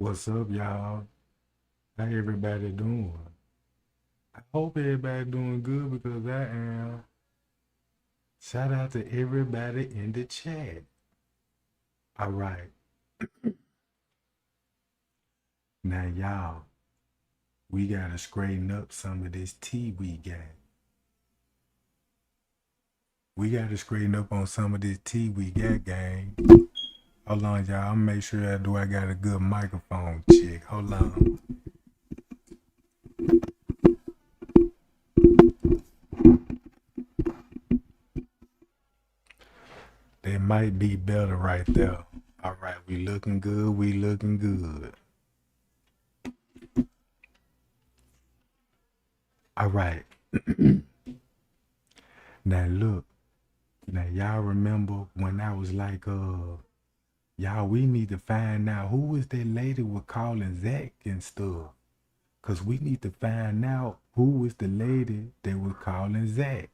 What's up, y'all? How everybody doing? I hope everybody doing good because I am. Shout out to everybody in the chat. All right. Now, y'all, we got to straighten up some of this tea we got. We got to straighten up on some of this tea we got, gang. Hold on, y'all. I'm make sure I got a good microphone check. Hold on. That might be better right there. All right, we looking good. We looking good. All right. Now look. Now y'all remember when I was like, y'all, we need to find out who was that lady was calling Zack and stuff. Cause we need to find out who was the lady that was calling Zack.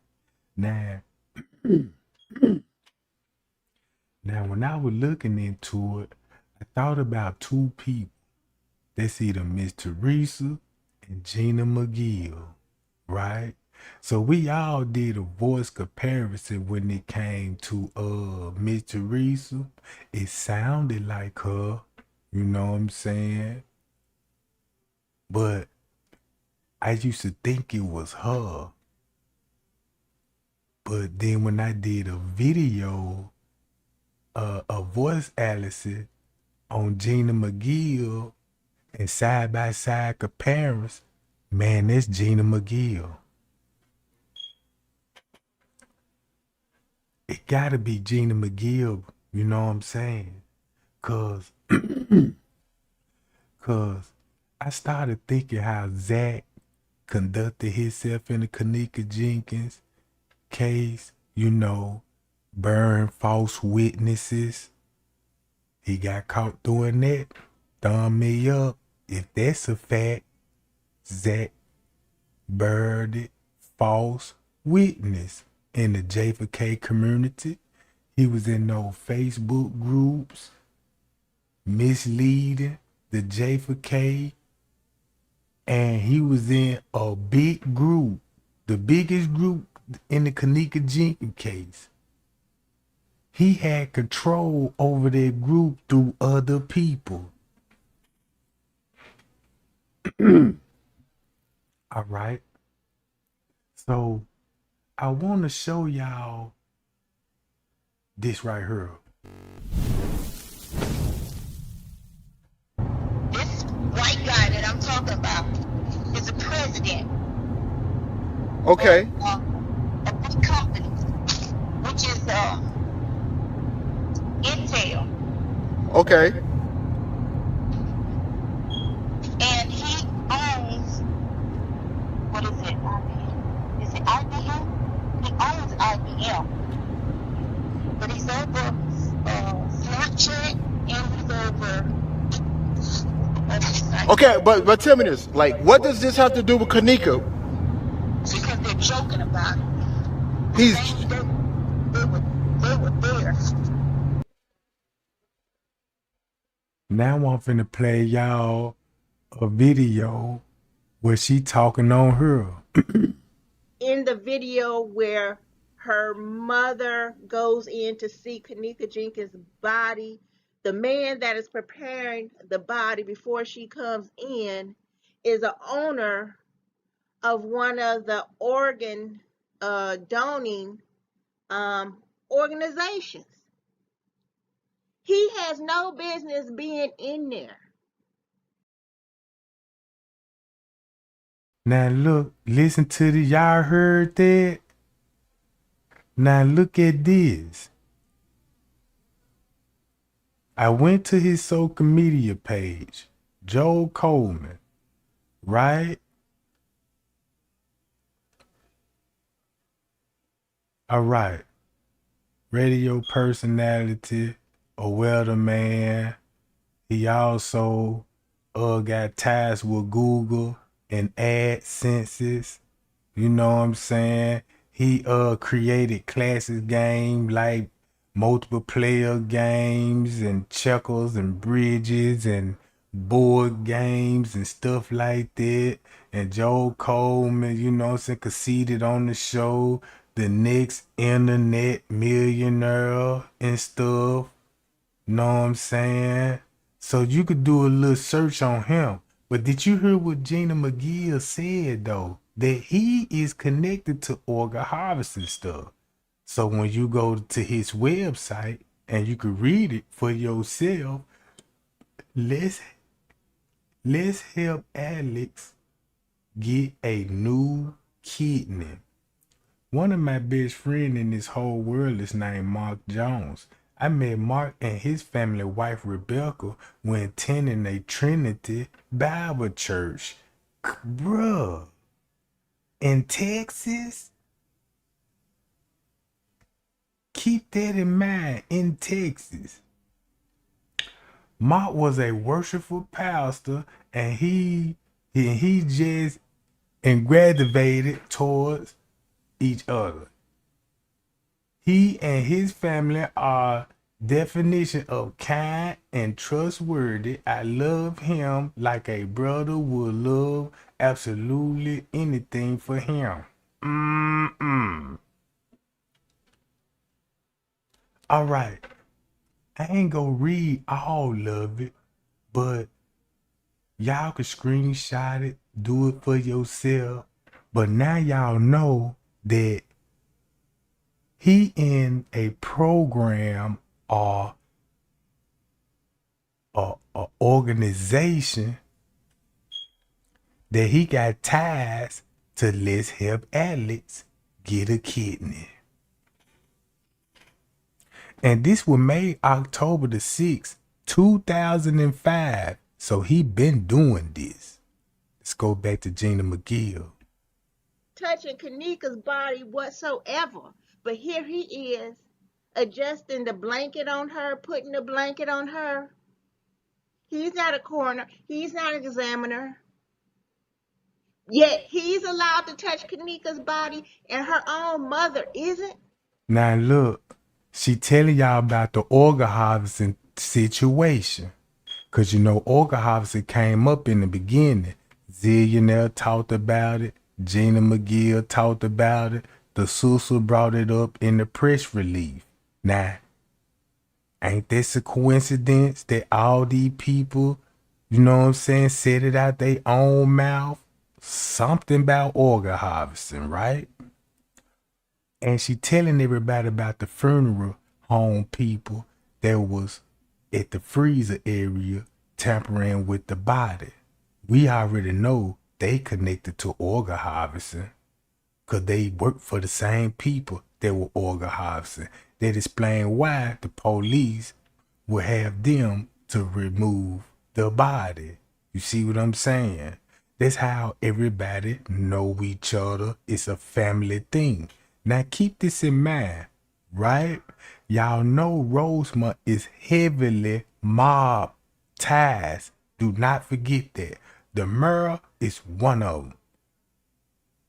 Now, now when I was looking into it, I thought about two people. That's either Miss Teresa and Gina Mcgill, right? So we all did a voice comparison when it came to Miss Teresa. It sounded like her, you know what I'm saying? But I used to think it was her. But then when I did a video, a voice analysis on Gina Mcgill and side by side comparison, man, that's Gina Mcgill. It gotta be Gina Mcgill, you know what I'm saying? Cause I started thinking how Zack conducted himself in the Kenneka Jenkins case, you know, burn false witnesses. He got caught doing that. Thumb me up. If that's a fact, Zack burned false witness in the J4K community. He was in those Facebook groups misleading the J4K, and he was in a big group, the biggest group in the Kenneka Jenkins case. He had control over that group through other people. All right. So I want to show y'all this right here. This white guy that I'm talking about is a president. Okay. Of a big company, which is Intel. Okay. And he owns, what is it? IBM? Is it IBM? He owns IBM. But he's over Snapchat and he's over. Okay, but tell me this. Like, what does this have to do with Kenneka? Because they're joking about it. He's They were there. Now I'm finna play y'all a video where she talking on her. In the video where her mother goes in to see Kenneka Jenkins' body, the man that is preparing the body before she comes in is an owner of one of the organ donating organizations. He has no business being in there. Now look, listen to the, y'all heard that? Now look at this. I went to his social media page, Joel Coleman, right? All right. Radio personality, a weatherman. He also got ties with Google and AdSenses. You know what I'm saying? He created classic games like multiple player games and checkers and bridges and board games and stuff like that. And Joe Coleman, you know what I'm saying, conceded on the show, the next internet millionaire and stuff. Know what I'm saying? So you could do a little search on him. But did you hear what Gina Mcgill said though? That he is connected to organ harvesting stuff. So when you go to his website and you can read it for yourself, let's help Alex get a new kidney. One of my best friends in this whole world is named Mark Jones. I met Mark and his family wife Rebecca when attending a Trinity Bible church. Bruh, in Texas? Keep that in mind, in Texas. Mark was a worshipful pastor and he just gravitated towards each other. He and his family are definition of kind and trustworthy. I love him like a brother would love absolutely anything for him. All right. I ain't gonna read all of it, but y'all can screenshot it, do it for yourself. But now y'all know that he in a program or a organization that he got ties to. Let's help Alex get a kidney. And this was made October the 6th, 2005. So he been doing this. Let's go back to Gina Mcgill. Touching Kenneka's body whatsoever. But here he is adjusting the blanket on her, putting the blanket on her. He's not a coroner. He's not an examiner. Yet he's allowed to touch Kenneka's body and her own mother isn't. Now look, she telling y'all about the organ harvesting situation. Cause you know organ harvesting came up in the beginning. Zillionaire talked about it. Gina Mcgill talked about it. The sister brought it up in the press release. Now, ain't this a coincidence that all these people, you know what I'm saying, said it out their own mouth? Something about organ harvesting, right? And she telling everybody about the funeral home people that was at the freezer area tampering with the body. We already know they connected to organ harvesting because they work for the same people that were organ harvesting. That explain why the police would have them to remove the body. You see what I'm saying? That's how everybody know each other. It's a family thing. Now keep this in mind, right? Y'all know Rosemont is heavily mob ties. Do not forget that. The mayor is one of them.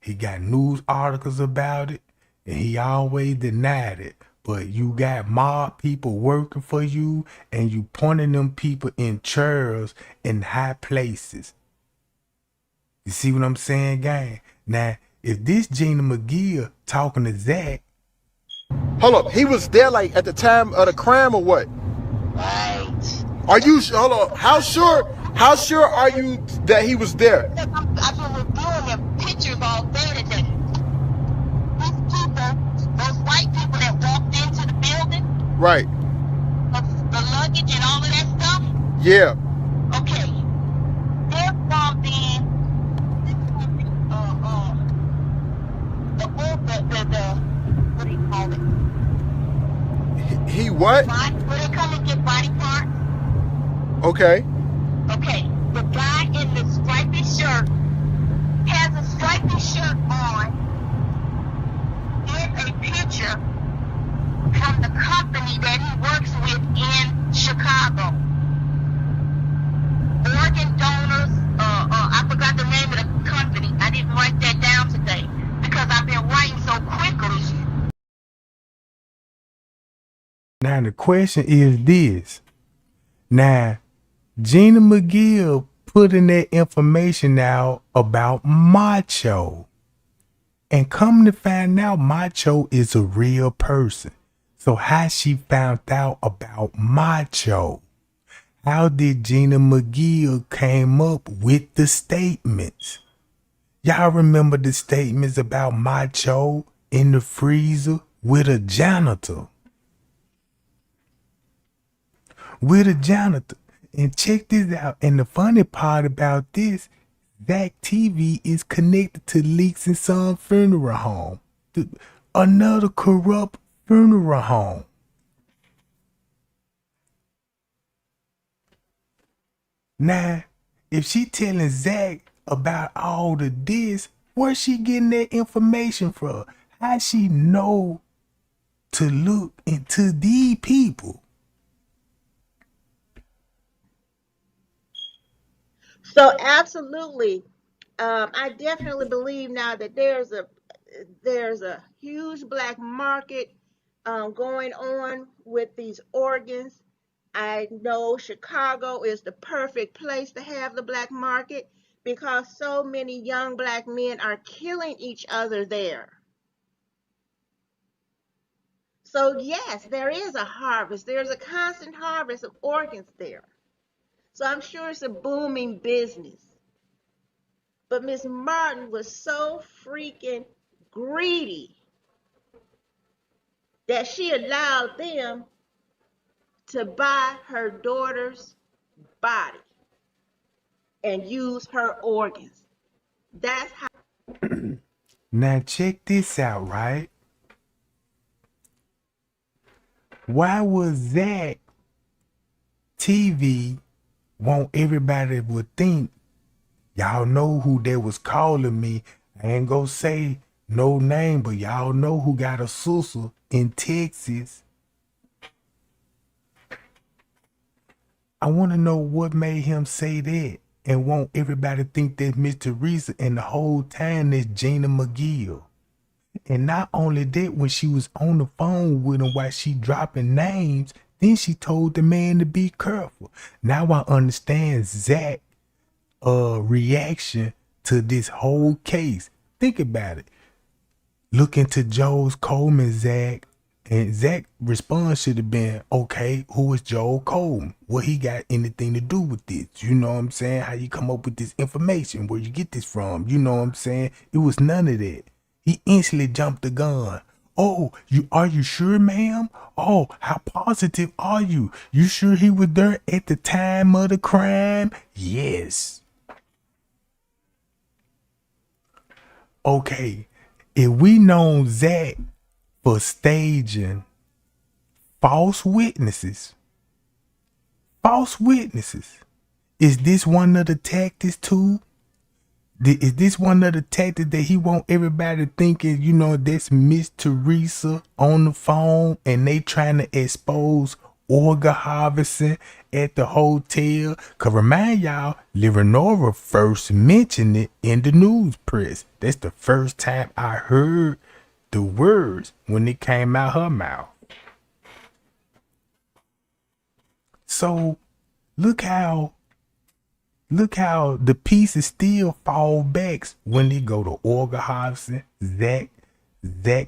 He got news articles about it, and he always denied it. But you got mob people working for you, and you pointing them people in chairs in high places. You see what I'm saying, gang? Now, if this Gina Mcgill talking to Zack. Hold up, he was there like at the time of the crime or what? Right. Are you, hold on, how sure are you that he was there? I've been reviewing the pictures all day today. These people, those white people that walked into the building. Right. The luggage and all of that stuff. Yeah. Okay. They're from the what do you call it? He what? Where they come and get body parts. Okay. Okay. The guy in the stripy shirt has a stripy shirt on in a picture from the company that he works with in Chicago. Organ donors, I forgot the name of the company. I didn't write that down today because I've been writing so quickly. Now the question is this. Now, Gina Mcgill putting that information out about Macho. And come to find out, Macho is a real person. So how she found out about Macho? How did Gina Mcgill came up with the statements? Y'all remember the statements about Macho in the freezer with a janitor? With a janitor. And check this out. And the funny part about this, Zack TV is connected to Leaks and Son Funeral Home. Another corrupt funeral home. Now, if she telling Zack about all of this, where's she getting that information from? How she know to look into these people? So absolutely, I definitely believe now that there's a huge black market going on with these organs. I know Chicago is the perfect place to have the black market because so many young black men are killing each other there. So yes, there is a harvest. There's a constant harvest of organs there. So I'm sure it's a booming business. But Miss Martin was so freaking greedy that she allowed them to buy her daughter's body and use her organs. That's how. Now check this out, right? Why was Zack TV want everybody would think, y'all know who they was calling me? I ain't gonna say no name, but y'all know who got a sister in Texas. I want to know what made him say that and want everybody to think that Miss Teresa and the whole time that's Gina Mcgill. And not only that, when she was on the phone with him while she dropping names, then she told the man to be careful. Now I understand Zack reaction to this whole case. Think about it. Look into Joel Coleman, Zack. And Zack's response should have been, okay, who is Joel Coleman? What he got anything to do with this? You know what I'm saying? How you come up with this information? Where you get this from? You know what I'm saying? It was none of that. He instantly jumped the gun. Oh, are you sure, ma'am? Oh, how positive are you? You sure he was there at the time of the crime? Yes. Okay, if we known Zack for staging false witnesses, is this one of the tactics too? Is this one of the tactics that he want everybody thinking, you know, that's Miss Teresa on the phone and they trying to expose organ harvesting at the hotel? Cause remind y'all, Leonora first mentioned it in the news press. That's the first time I heard the words when it came out her mouth. So look how the pieces still fall back when they go to organ harvesting. Zack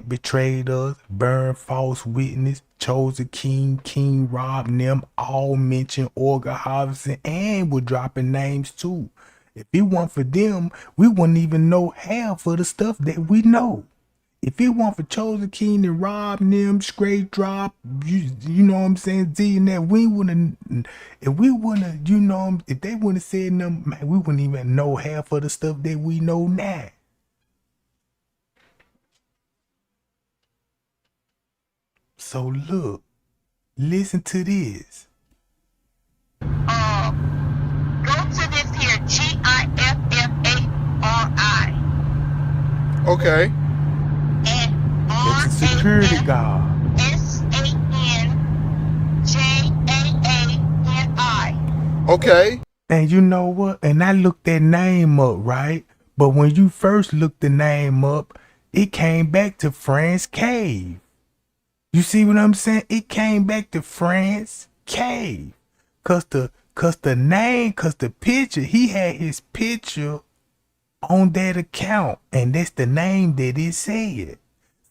betrayed us, burned false witness, chose a king robbed them, all mentioned organ harvesting and were dropping names too. If it weren't for them, we wouldn't even know half of the stuff that we know. If it weren't for Chosen King and Rob them, straight drop, you know what I'm saying, Z and that, we wouldn't, if we wouldn't, you know, if they wouldn't have said them, man, we wouldn't even know half of the stuff that we know now. So look, listen to this. Go to this here, GIFFARI. Okay. And It's a security guard. SANJAANI. Okay. And you know what? And I looked that name up, right? But when you first looked the name up, it came back to France Cave. You see what I'm saying? It came back to France Cave. Cause the Cause the picture, he had his picture on that account, and that's the name that it said.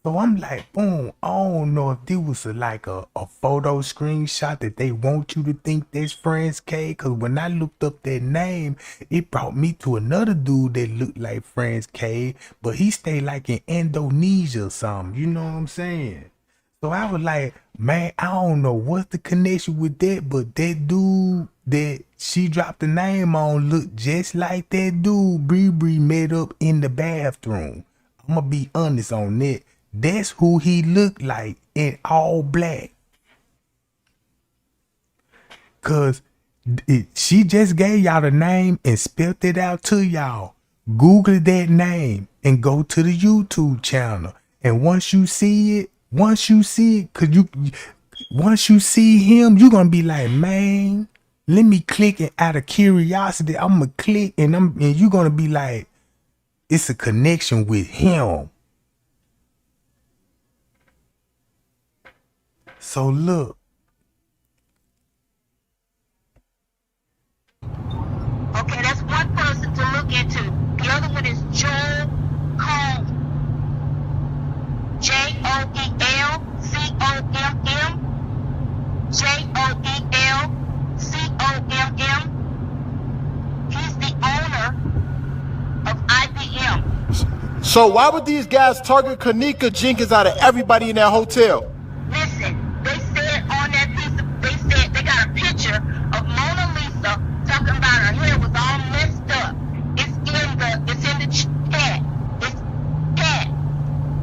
So I'm like, boom, I don't know if this was like a photo screenshot that they want you to think that's Franz K. Cause when I looked up that name, it brought me to another dude that looked like Franz K, but he stayed like in Indonesia or something. You know what I'm saying? So I was like, man, I don't know what's the connection with that, but that dude that she dropped the name on looked just like that dude Bree met up in the bathroom. I'm gonna be honest on that. That's who he looked like in all black. Cause she just gave y'all the name and spelled it out to y'all. Google that name and go to the YouTube channel. And once you see it, once you see him, you're gonna be like, man, let me click it out of curiosity. I'm gonna click and you're gonna be like, it's a connection with him. So look. Okay, that's one person to look into. The other one is Joel Combs. JoelComm. JoelComm. He's the owner of IBM. So why would these guys target Kenneka Jenkins out of everybody in that hotel? Listen, they said on that piece of, they said they got a picture of Mona Lisa talking about her hair was all messed up. It's in the chat. It's chat.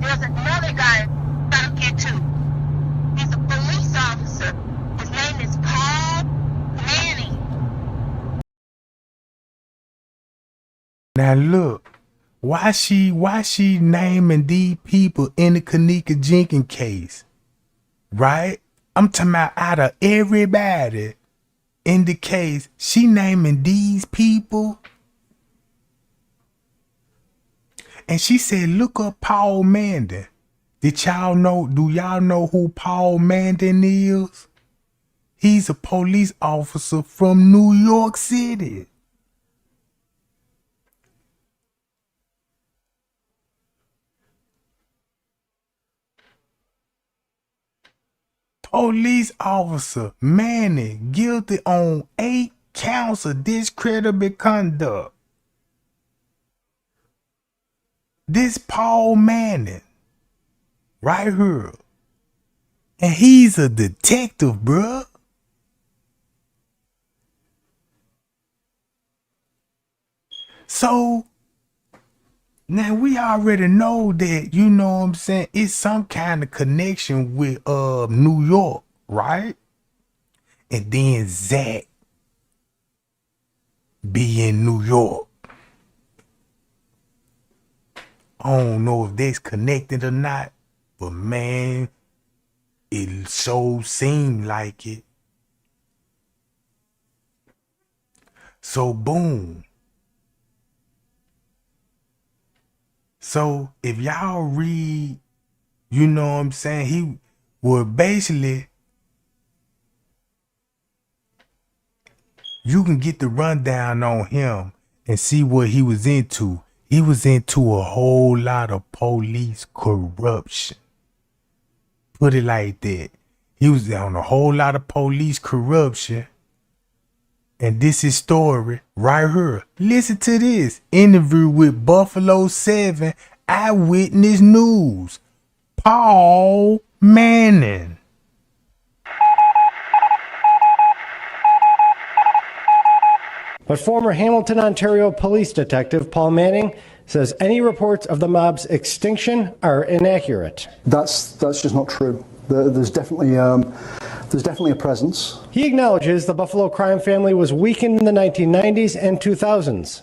There's another guy I look into. He's a police officer. His name is Paul Manning. Now look, why she naming these people in the Kenneka Jenkins case, right? I'm talking about out of everybody in the case, she naming these people. And she said, look up Paul Manning. Do y'all know who Paul Manning is? He's a police officer from New York City. Police officer Manning guilty on 8 counts of discreditable conduct. This Paul Manning right here. And he's a detective, bruh. So now we already know that, you know what I'm saying, it's some kind of connection with New York, right? And then Zack be in New York. I don't know if that's connected or not, but man, it so seemed like it. So boom. So if y'all read, you know what I'm saying, he was basically, you can get the rundown on him and see what he was into. He was into a whole lot of police corruption. Put it like that. He was on a whole lot of police corruption. And this is story right here. Listen to this. Interview with Buffalo 7 Eyewitness News. Paul Manning. But former Hamilton, Ontario police detective Paul Manning says any reports of the mob's extinction are inaccurate. That's just not true. There's definitely a presence. He acknowledges the Buffalo crime family was weakened in the 1990s and 2000s,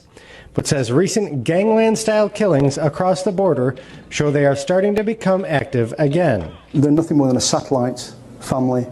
but says recent gangland-style killings across the border show they are starting to become active again. They're nothing more than a satellite family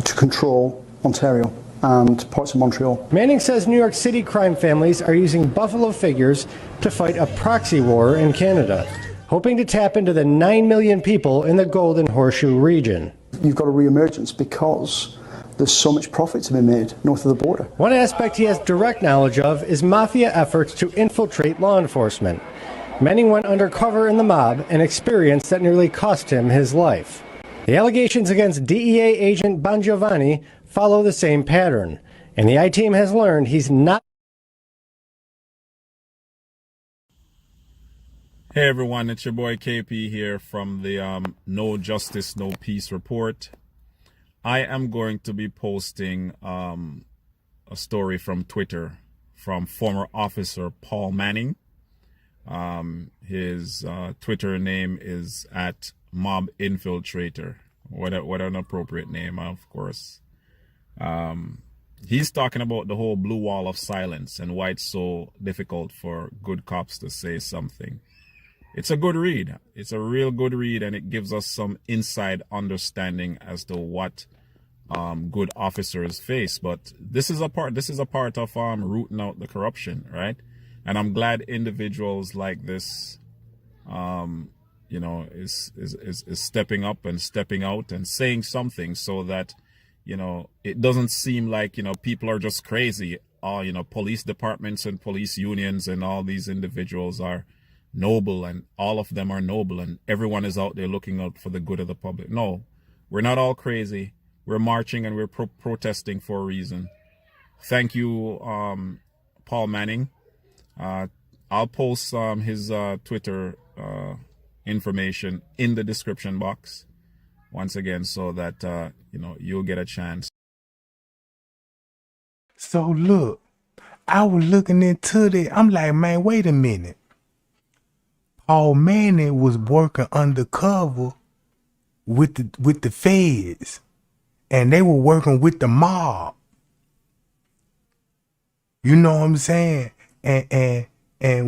to control Ontario and parts of Montreal. Manning says New York City crime families are using Buffalo figures to fight a proxy war in Canada, hoping to tap into the 9 million people in the Golden Horseshoe region. You've got a re-emergence because There's so much profit to be made north of the border. One aspect he has direct knowledge of is mafia efforts to infiltrate law enforcement. Many went undercover in the mob, an experience that nearly cost him his life. The allegations against DEA agent Bongiovanni follow the same pattern, and the I-Team has learned he's not. Hey everyone, it's your boy KP here from the No Justice, No Peace report. I am going to be posting a story from Twitter from former officer Paul Manning. His Twitter name is at Mob Infiltrator. What an appropriate name, of course. He's talking about the whole blue wall of silence and why it's so difficult for good cops to say something. It's a good read. It's a real good read, and it gives us some inside understanding as to what good officers face. But this is a part of rooting out the corruption, right? And I'm glad individuals like this is stepping up and stepping out and saying something, so that it doesn't seem like people are just crazy. All police departments and police unions and all these individuals are noble, and all of them are noble, and everyone is out there looking out for the good of the public. No, we're not all crazy. We're marching and we're protesting for a reason. Thank you, Paul Manning. I'll post his Twitter information in the description box once again, so that you'll get a chance. So look, I was looking into it. I'm like, man, wait a minute. Paul Manning was working undercover with the feds, and they were working with the mob. You know what I'm saying? And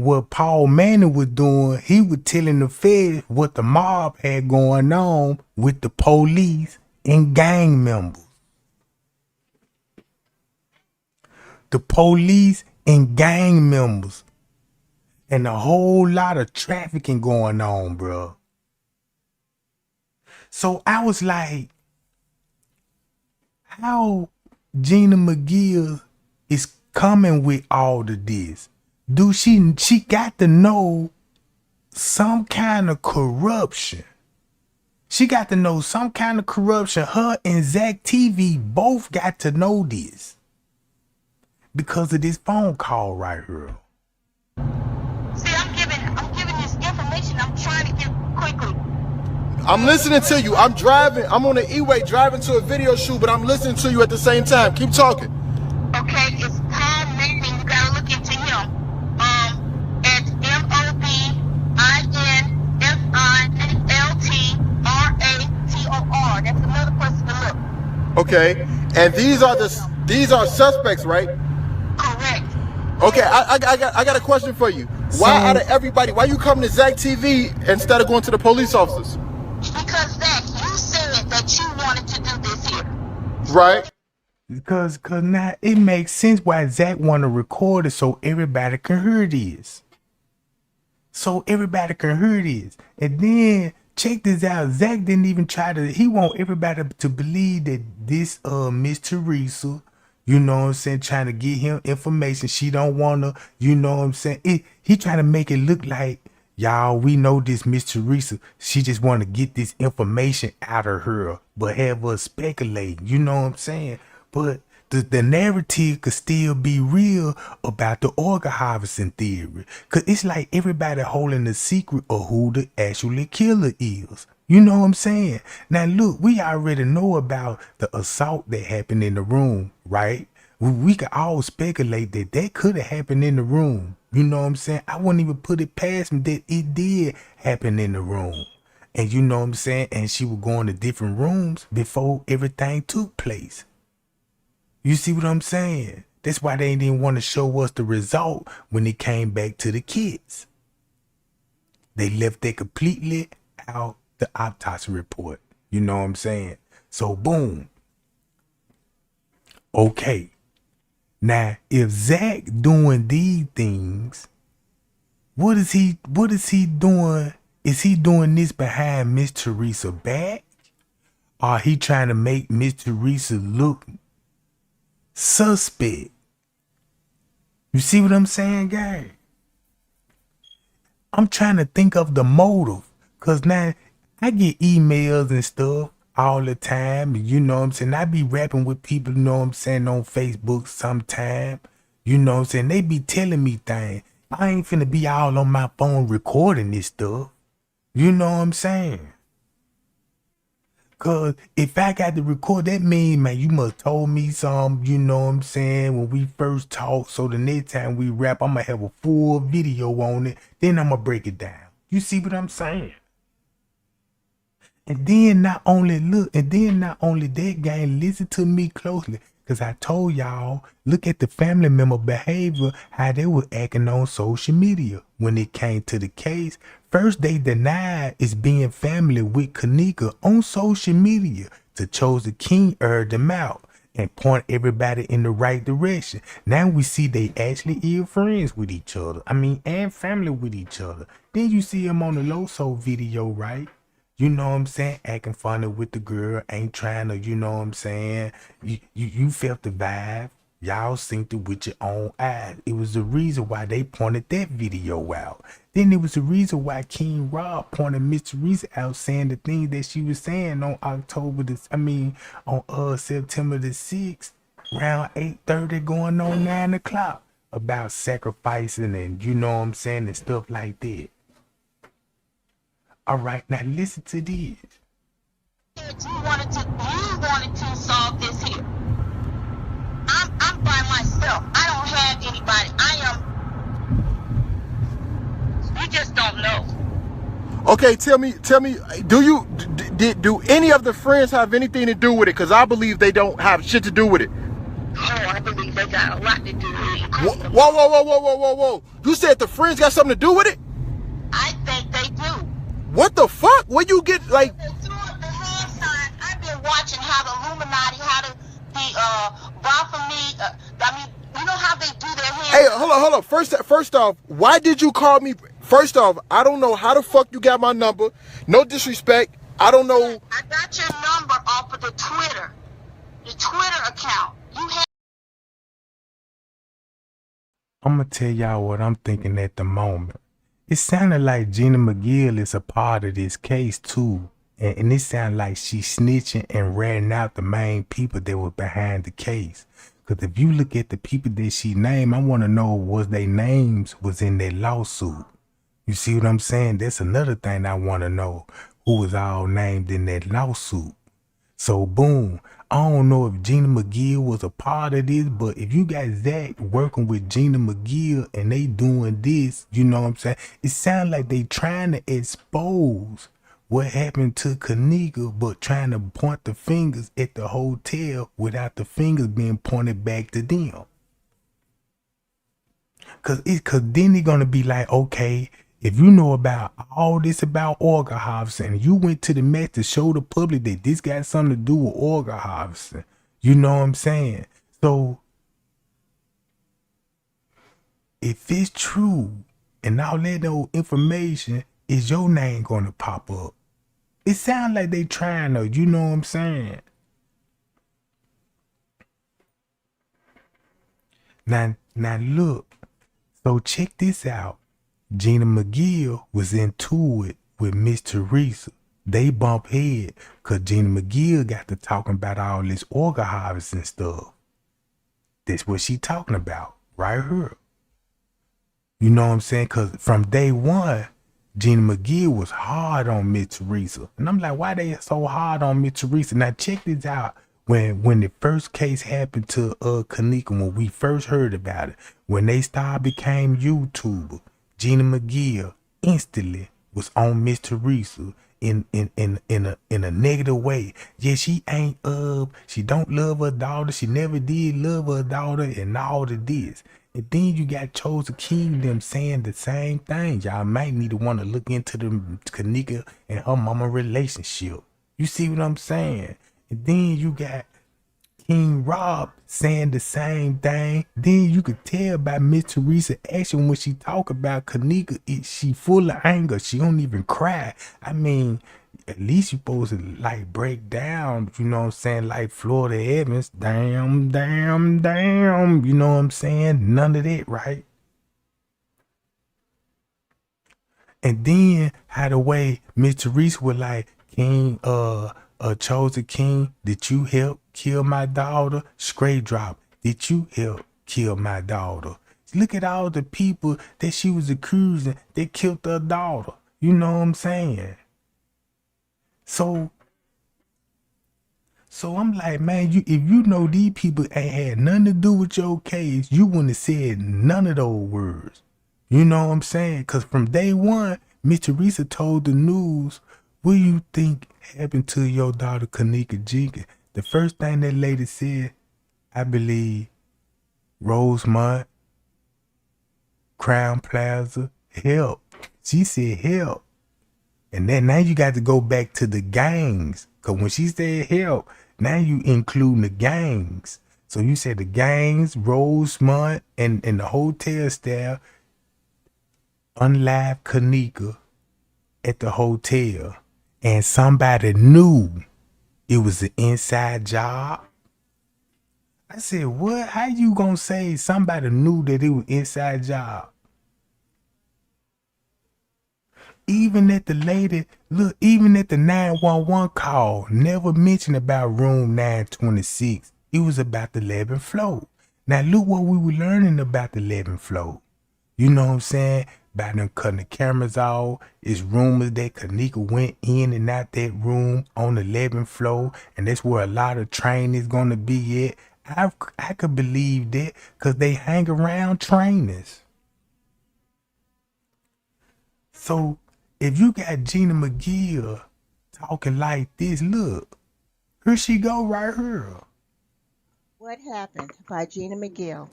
what Paul Manning was doing, he was telling the feds what the mob had going on with the police and gang members. The police and gang members. And a whole lot of trafficking going on, bro. So I was like, how Gina Mcgill is coming with all of this? Dude, she got to know some kind of corruption. She got to know some kind of corruption. Her and Zack TV both got to know this because of this phone call right here. See, I'm giving this information. I'm trying to get quickly. I'm listening to you. I'm driving. I'm on the E-way driving to a video shoot, but I'm listening to you at the same time. Keep talking. Okay, it's Paul Manning. You gotta look into him. It's MOBINFILTRATOR. That's another person to look. Okay, and these are suspects, right? Correct. Okay, I got a question for you. Why out of everybody, why you coming to Zack TV instead of going to the police officers? Because Zach, you said that you wanted to do this here. Right. Because now it makes sense why Zack want to record it so everybody can hear this. So everybody can hear this. And then check this out. Zack didn't even he want everybody to believe that this Miss Teresa, you know what I'm saying, trying to get him information. She don't want to, you know what I'm saying. He trying to make it look like, y'all, we know this Miss Teresa. She just want to get this information out of her, but have us speculate, you know what I'm saying. But the narrative could still be real about the organ harvesting theory. Because it's like everybody holding the secret of who the actual killer is. You know what I'm saying? Now, look, we already know about the assault that happened in the room, right? We could all speculate that could have happened in the room. You know what I'm saying? I wouldn't even put it past me that it did happen in the room. And you know what I'm saying? And she was going to different rooms before everything took place. You see what I'm saying? That's why they didn't want to show us the result when it came back to the kids. They left that completely out the autopsy report. You know what I'm saying? So boom. Okay. Now, if Zack doing these things, what is he doing? Is he doing this behind Miss Teresa back? Or he trying to make Miss Teresa look suspect. You see what I'm saying, gang? I'm trying to think of the motive. Cause now I get emails and stuff all the time. You know what I'm saying? I be rapping with people, you know what I'm saying, on Facebook sometime. You know what I'm saying? They be telling me things. I ain't finna be all on my phone recording this stuff. You know what I'm saying? Cause if I got to record, that mean, man, you must told me something, you know what I'm saying, when we first talked. So the next time we rap, I'm gonna have a full video on it. Then I'm gonna break it down. You see what I'm saying? And then not only that, gang, listen to me closely. Cause I told y'all, look at the family member behavior, how they were acting on social media when it came to the case. First, they denied it's being family with Kenneka on social media to chose the king aired them out and point everybody in the right direction. Now we see they actually is friends with each other. I mean, and family with each other. Then you see him on the Loso video, right? You know what I'm saying? Acting funny with the girl, ain't trying to, you know what I'm saying? You felt the vibe. Y'all synced it with your own eyes. It was the reason why they pointed that video out. Then it was the reason why King Rob pointed Miss Teresa out saying the things that she was saying on September the 6th, around 8:30 going on 9 o'clock about sacrificing and you know what I'm saying and stuff like that. All right, now listen to this. You wanted to solve this here. I'm by myself. I don't have anybody. You just don't know. Okay, tell me, do any of the friends have anything to do with it? Because I believe they don't have shit to do with it. Oh, I believe they got a lot to do with it. Whoa. You said the friends got something to do with it? I think they do. What the fuck? Where you get, like... They do it, the hand sign. I've been watching how the Illuminati, how the Baphomet, you know how they do their hand. Hey, hold on. First off, why did you call me? First off, I don't know how the fuck you got my number. No disrespect. I don't know. I got your number off of the Twitter account. You have. I'm gonna tell y'all what I'm thinking at the moment. It sounded like Gina Mcgill is a part of this case too. And it sounded like she snitching and ratting out the main people that were behind the case. Because if you look at the people that she named, I want to know was their names was in that lawsuit. You see what I'm saying? That's another thing I want to know. Who was all named in that lawsuit? So boom, I don't know if Gina Mcgill was a part of this, but if you got Zack working with Gina Mcgill and they doing this, you know what I'm saying? It sounds like they trying to expose what happened to Kenneka, but trying to point the fingers at the hotel without the fingers being pointed back to them. Cause then they're gonna be like, okay, if you know about all this about organ harvesting, and you went to the Met to show the public that this got something to do with organ harvesting, you know what I'm saying? So if it's true and all that old information, is your name gonna pop up? It sounds like they trying to, you know what I'm saying? Now look, so check this out. Gina Mcgill was into it with Miss Teresa. They bump head because Gina Mcgill got to talking about all this organ harvesting stuff. That's what she talking about right here. You know what I'm saying? Because from day one, Gina Mcgill was hard on Miss Teresa. And I'm like, why they so hard on Miss Teresa? Now check this out. When the first case happened to Kenneka, when we first heard about it, when they became YouTuber, Gina Mcgill instantly was on Miss Teresa in a negative way. Yeah, she ain't she don't love her daughter. She never did love her daughter and all of this. And then you got Chosen King them saying the same thing. Y'all might need to want to look into the Kenneka and her mama relationship. You see what I'm saying? And then you got King Rob saying the same thing. Then you could tell by Miss Teresa action when she talk about Kenneka, she full of anger. She don't even cry. I mean, at least you supposed to like break down, you know what I'm saying, like Florida Evans, damn, damn, damn, you know what I'm saying? None of that, right? And then how the way Miss Teresa was like, King, chosen king, did you help kill my daughter? Straight drop, did you help kill my daughter? Look at all the people that she was accusing that killed her daughter. You know what I'm saying? So I'm like, man, if you know these people ain't had nothing to do with your case, you wouldn't have said none of those words. You know what I'm saying? Because from day one, Miss Teresa told the news, what do you think happened to your daughter, Kenneka Jenkins? The first thing that lady said, I believe, Rosemont, Crown Plaza, help. She said help. And then now you got to go back to the gangs. Because when she said help, now you include the gangs. So you said the gangs, Rosemont, and the hotel staff unlive Kenneka at the hotel. And somebody knew it was an inside job. I said, what? How you gonna say somebody knew that it was inside job? Even at the lady, look, even at the 911 call, never mentioned about room 926. It was about the 11th floor. Now look what we were learning about the 11th floor. You know what I'm saying? By them cutting the cameras off, it's rumors that Kenneka went in and out that room on the 11th floor, and that's where a lot of training is gonna be at. I could believe that because they hang around trainers. So if you got Gina Mcgill talking like this, look, here she go right here. What Happened by Gina Mcgill,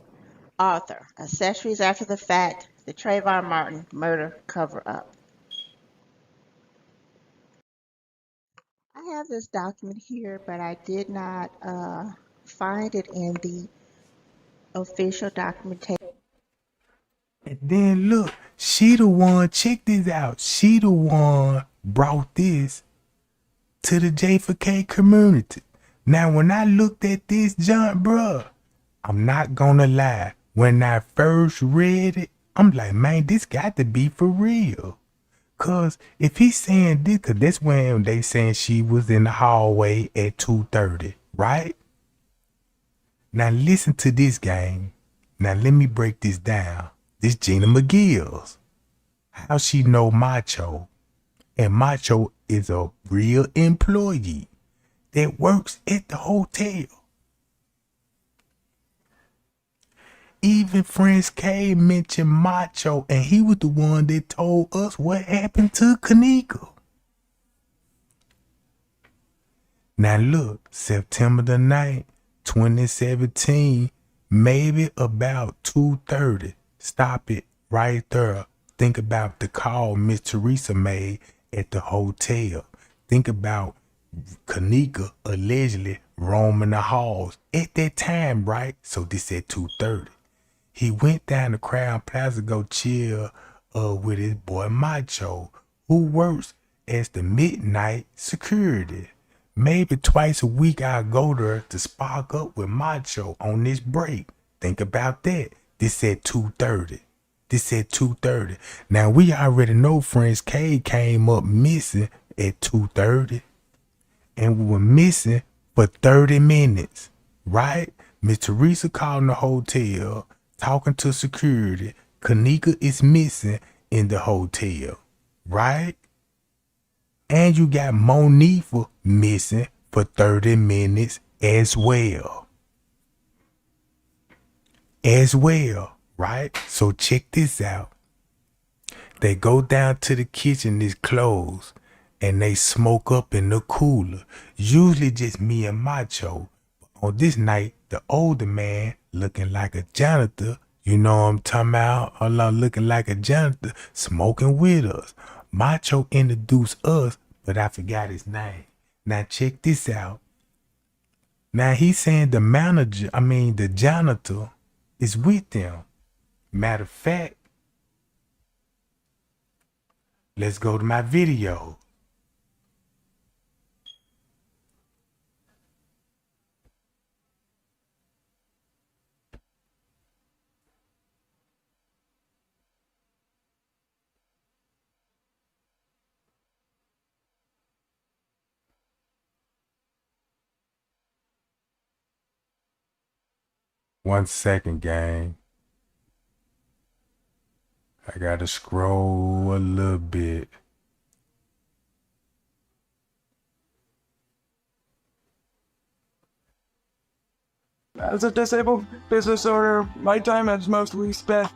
author, Accessories After the Fact, the Trayvon Martin Murder Cover-Up. I have this document here, but I did not find it in the official documentation. And then look, she the one, check this out, she the one brought this to the J4K community. Now when I looked at this junk, bruh, I'm not gonna lie, when I first read it, I'm like, man, this got to be for real. Cause if he's saying this, cause that's when they saying she was in the hallway at 2:30, right? Now listen to this, gang. Now let me break this down. This Gina Mcgill's. How she know Macho? And Macho is a real employee that works at the hotel. Even Friends K mentioned Macho, and he was the one that told us what happened to Kenneka. Now look, September the 9th, 2017, maybe about 2:30. Stop it right there. Think about the call Miss Teresa made at the hotel. Think about Kenneka allegedly roaming the halls at that time, right? So this at 2:30. He went down to Crown Plaza go chill with his boy Macho, who works as the midnight security. Maybe twice a week I go there to spark up with Macho on this break. Think about that. This at 2:30. This at 2:30. Now we already know Friends K came up missing at 2:30. And we were missing for 30 minutes, right? Miss Teresa calling the hotel, talking to security. Kenneka is missing in the hotel, right? And you got Monifa missing for 30 minutes as well. Right? So check this out. They go down to the kitchen, it's closed, and they smoke up in the cooler. Usually just me and Macho. On this night, the older man looking like a janitor, you know what I'm talking about, looking like a janitor, smoking with us. Macho introduced us, but I forgot his name. Now check this out. Now he's saying the manager, the janitor is with them. Matter of fact, let's go to my video. One second, gang. I gotta scroll a little bit. As a disabled business owner, my time is mostly spent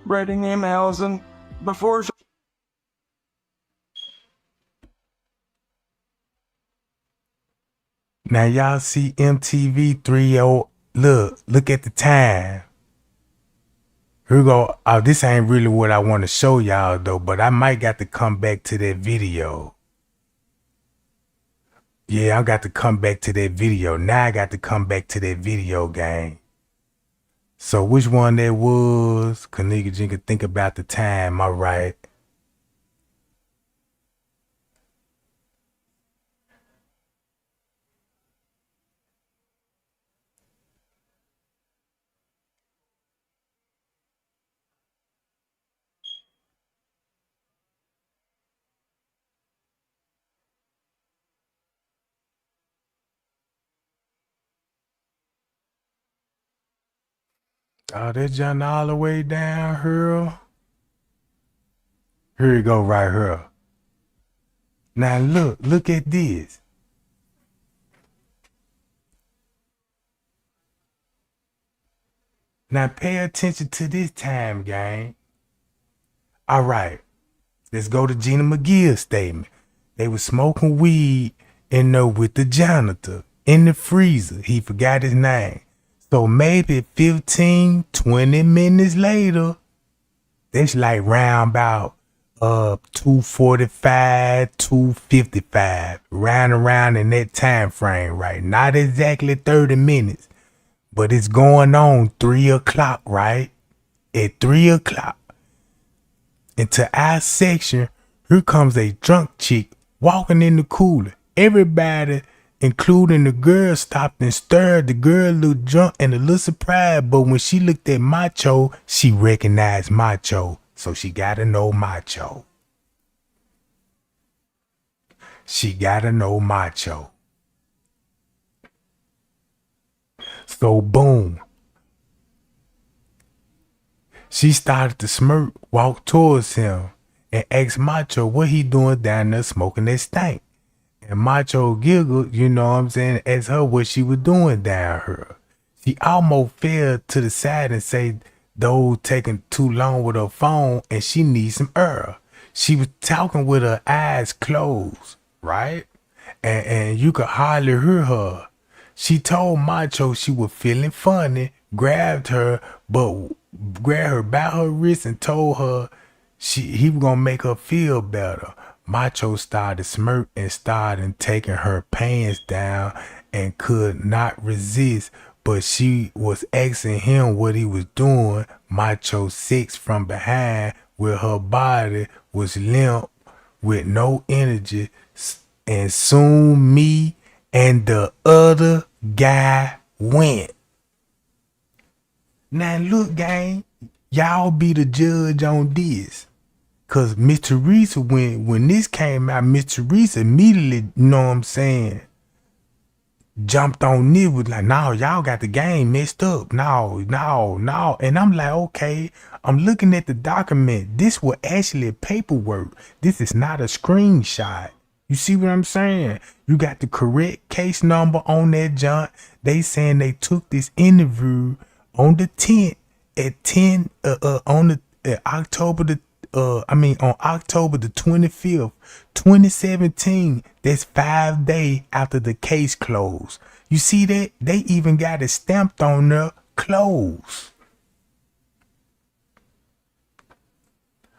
writing emails and before. Now y'all see MTV 30. Look at the time. Here we go. Oh, this ain't really what I want to show y'all though, but I might got to come back to that video. Yeah, I got to come back to that video. Now I got to come back to that video, gang. So which one that was? Kenneka Jenkins, think about the time, all right. Oh, that John all the way down here. Here you go right here. Now look at this. Now pay attention to this time, gang. All right, let's go to Gina Mcgill's statement. They was smoking weed in there with the janitor in the freezer. He forgot his name. So maybe 15, 20 minutes later, that's like round about 2:45, 2:55, round around in that time frame, right? Not exactly 30 minutes, but it's going on 3 o'clock, right? At 3 o'clock. Into our section, here comes a drunk chick walking in the cooler. Everybody, including the girl, stopped and stared. The girl looked drunk and a little surprised, but when she looked at Macho, she recognized Macho. So she gotta know Macho. She gotta know Macho. So boom. She started to smirk, walk towards him, and asked Macho what he doing down there smoking that stank. And Macho giggled, you know what I'm saying, asked her what she was doing down here. She almost fell to the side and said, though taking too long with her phone and she needs some air. She was talking with her eyes closed, right? And you could hardly hear her. She told Macho she was feeling funny, grabbed her by her wrist and told her he was gonna make her feel better. Macho started smirk and started taking her pants down and could not resist, but she was asking him what he was doing. Macho sex from behind where her body was limp with no energy, and soon me and the other guy went. Now look, gang, y'all be the judge on this. Cause Miss Teresa, when this came out, Miss Teresa immediately, you know what I'm saying, jumped on this, was like, no, y'all got the game messed up. No. And I'm like, okay, I'm looking at the document. This was actually paperwork. This is not a screenshot. You see what I'm saying? You got the correct case number on that junk. They saying they took this interview on the 10th at 10 on the October the on October the 25th, 2017. That's 5 days after the case closed. You see that? They even got it stamped on their clothes.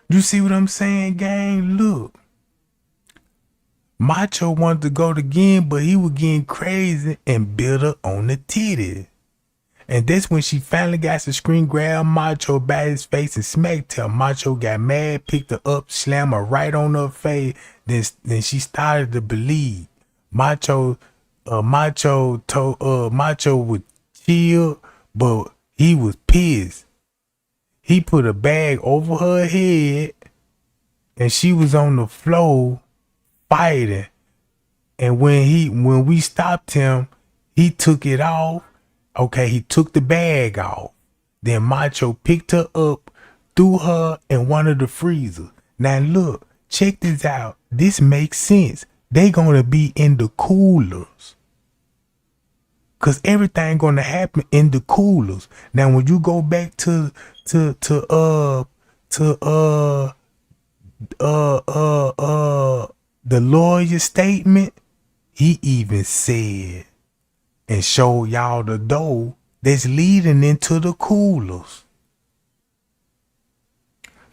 You see what I'm saying, gang? Look. Macho wanted to go again, but he was getting crazy and bit her on the titty. And that's when she finally got the screen, grabbed Macho by his face and smacked her. Macho got mad, picked her up, slammed her right on her face. Then she started to bleed. Macho was chill, but he was pissed. He put a bag over her head, and she was on the floor fighting. And when we stopped him, he took it off. Okay, he took the bag off. Then Macho picked her up, threw her in one of the freezers. Now look, check this out. This makes sense. They gonna be in the coolers. Cause everything gonna happen in the coolers. Now when you go back to the lawyer's statement, he even said and show y'all the door that's leading into the coolers.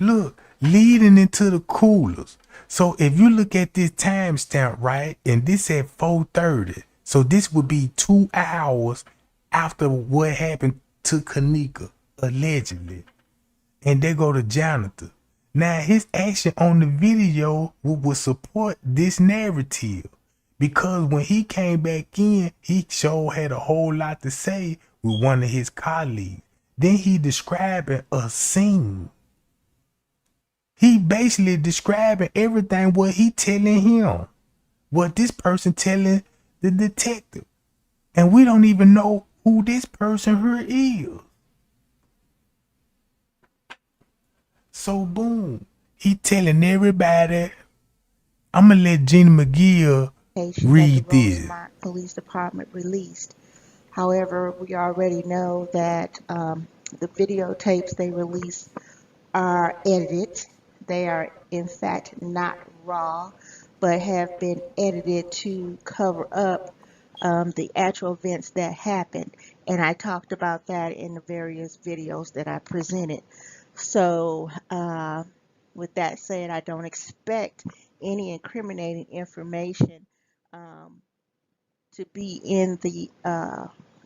Look, leading into the coolers. So if you look at this timestamp, right, and this at 4:30, so this would be 2 hours after what happened to Kenneka, allegedly. And they go to janitor. Now his action on the video would support this narrative. Because when he came back in, he sure had a whole lot to say with one of his colleagues. Then he describing a scene. He basically describing everything what he telling him. What this person telling the detective. And we don't even know who this person here is. So boom, he telling everybody. I'm gonna let Gina Mcgill read that the this. Rosemont Police Department released. However, we already know that the videotapes they release are edited. They are in fact not raw, but have been edited to cover up the actual events that happened. And I talked about that in the various videos that I presented. So with that said, I don't expect any incriminating information to be in the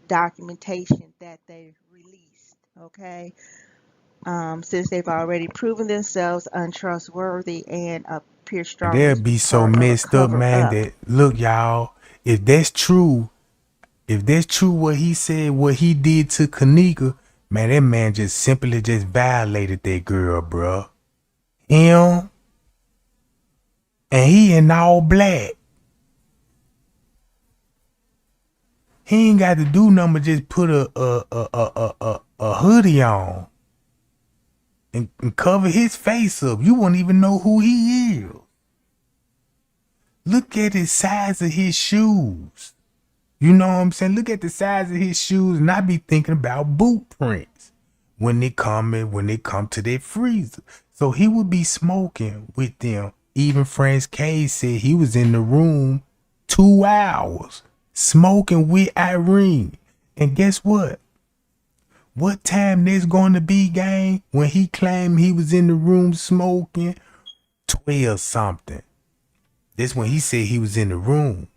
documentation that they released, okay? Since they've already proven themselves untrustworthy and appear strong They'll as be so part of a messed up, man, cover-up. that look, y'all, if that's true what he said, what he did to Kenneka, man, that man just simply just violated that girl, bruh. Him, and he in all black. He ain't got to do nothing but just put a hoodie on and cover his face up. You won't even know who he is. Look at the size of his shoes. You know what I'm saying? Look at the size of his shoes, and I be thinking about boot prints when they come to that freezer. So he would be smoking with them. Even Franz K said he was in the room 2 hours smoking with Irene. And guess what? What time there's going to be, gang? When he claimed he was in the room smoking 12 something. That's when he said he was in the room.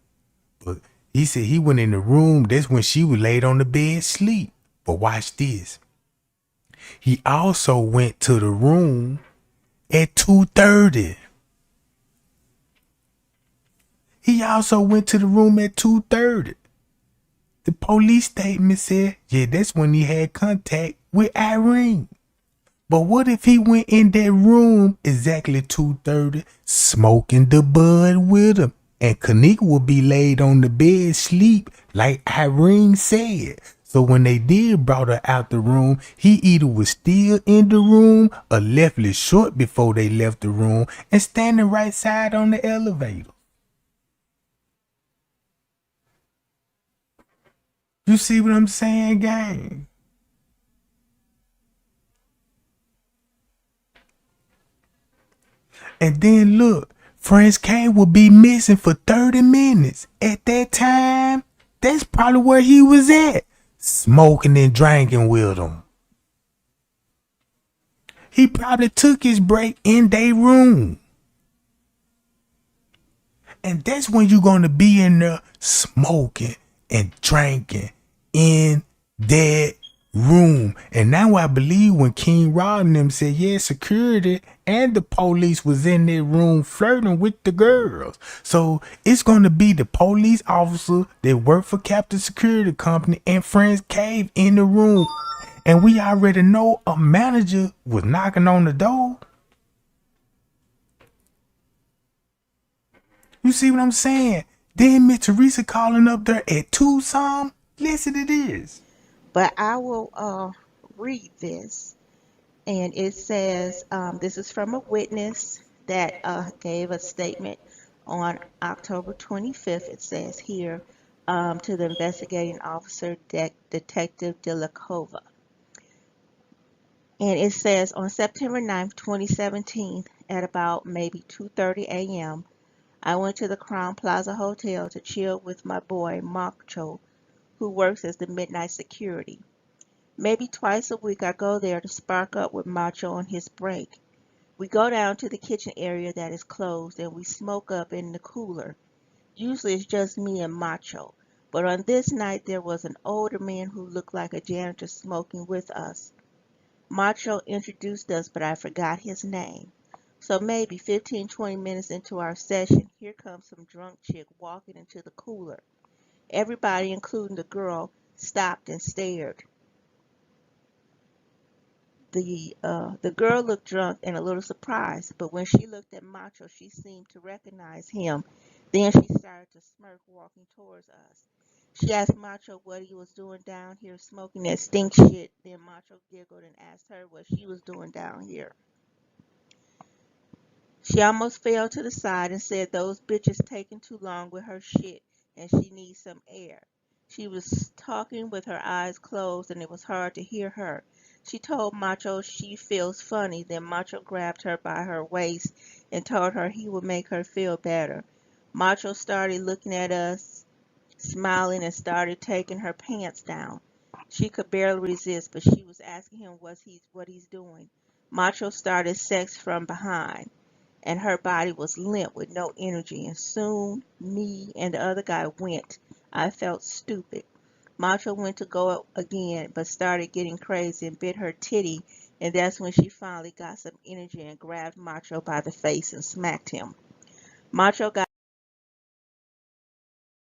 But he said he went in the room. That's when she was laid on the bed sleep. But watch this. He also went to the room at 2:30. He also went to the room at 2:30. The police statement said, yeah, that's when he had contact with Irene. But what if he went in that room exactly 2:30, smoking the bud with him, and Kenneka would be laid on the bed sleep like Irene said. So when they did brought her out the room, he either was still in the room or left it short before they left the room and standing right side on the elevator. You see what I'm saying, gang? And then look, Franz K would be missing for 30 minutes. At that time, that's probably where he was at, smoking and drinking with them. He probably took his break in their room. And that's when you're gonna be in there smoking and drinking in that room. And now I believe when King Rod and them said, yeah, security and the police was in that room flirting with the girls. So it's gonna be the police officer that work for Captain Security Company and Friends Cave in the room. And we already know a manager was knocking on the door. You see what I'm saying? Then Miss Teresa calling up there at 2 some. Listen to this. But I will read this. And it says, this is from a witness that gave a statement on October 25th. It says here, to the investigating officer, Detective Delacova. And it says, on September 9th, 2017, at about maybe 2:30 a.m., I went to the Crown Plaza Hotel to chill with my boy, Macho, who works as the midnight security. Maybe twice a week I go there to spark up with Macho on his break. We go down to the kitchen area that is closed and we smoke up in the cooler. Usually it's just me and Macho, but on this night there was an older man who looked like a janitor smoking with us. Macho introduced us, but I forgot his name. So maybe 15-20 minutes into our session, here comes some drunk chick walking into the cooler. Everybody, including the girl, stopped and stared. The girl looked drunk and a little surprised, but when she looked at Macho, she seemed to recognize him. Then she started to smirk, walking towards us. She asked Macho what he was doing down here smoking that stink shit. Then Macho giggled and asked her what she was doing down here. She almost fell to the side and said those bitches taking too long with her shit and she needs some air. She was talking with her eyes closed and it was hard to hear her. She told Macho she feels funny. Then Macho grabbed her by her waist and told her he would make her feel better. Macho started looking at us, smiling, and started taking her pants down. She could barely resist, but she was asking him what he's doing. Macho started sex from behind, and her body was limp with no energy, and soon me and the other guy went. I felt stupid. Macho went to go again, but started getting crazy and bit her titty, and that's when she finally got some energy and grabbed Macho by the face and smacked him. Macho got...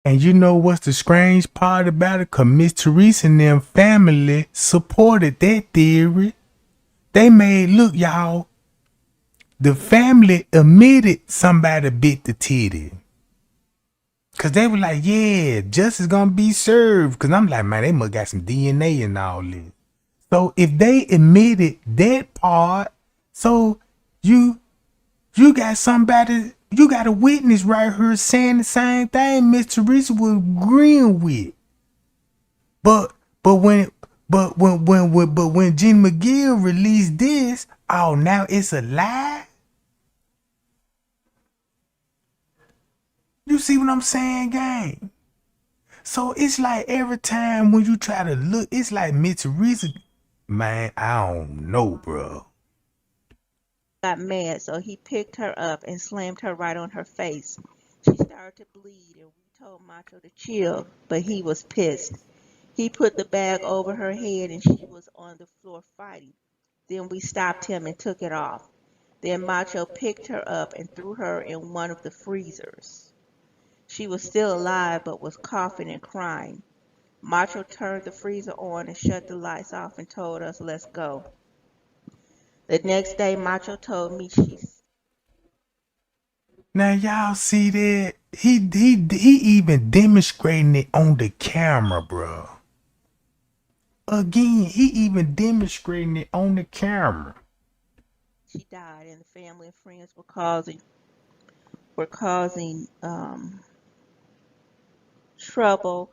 And you know what's the strange part about it? Cause Miss Teresa and them family supported that theory. They made, look y'all, the family admitted somebody bit the titty. Cause they were like, yeah, justice gonna be served. Cause I'm like, man, they must got some DNA and all this. So if they admitted that part, so you got somebody, you got a witness right here saying the same thing Miss Teresa was agreeing with. But when Gina Mcgill released this, oh, now it's a lie. You see what I'm saying, gang? So it's like every time when you try to look, it's like Miss Teresa, man, I don't know, bro. got mad, so he picked her up and slammed her right on her face. She started to bleed, and we told Macho to chill, but he was pissed. He put the bag over her head, and she was on the floor fighting. Then we stopped him and took it off. Then Macho picked her up and threw her in one of the freezers. She was still alive, but was coughing and crying. Macho turned the freezer on and shut the lights off and told us, let's go. The next day, Macho told me Now y'all see that? He even demonstrating it on the camera, bro. Again, he even demonstrating it on the camera. She died, and the family and friends were causing trouble,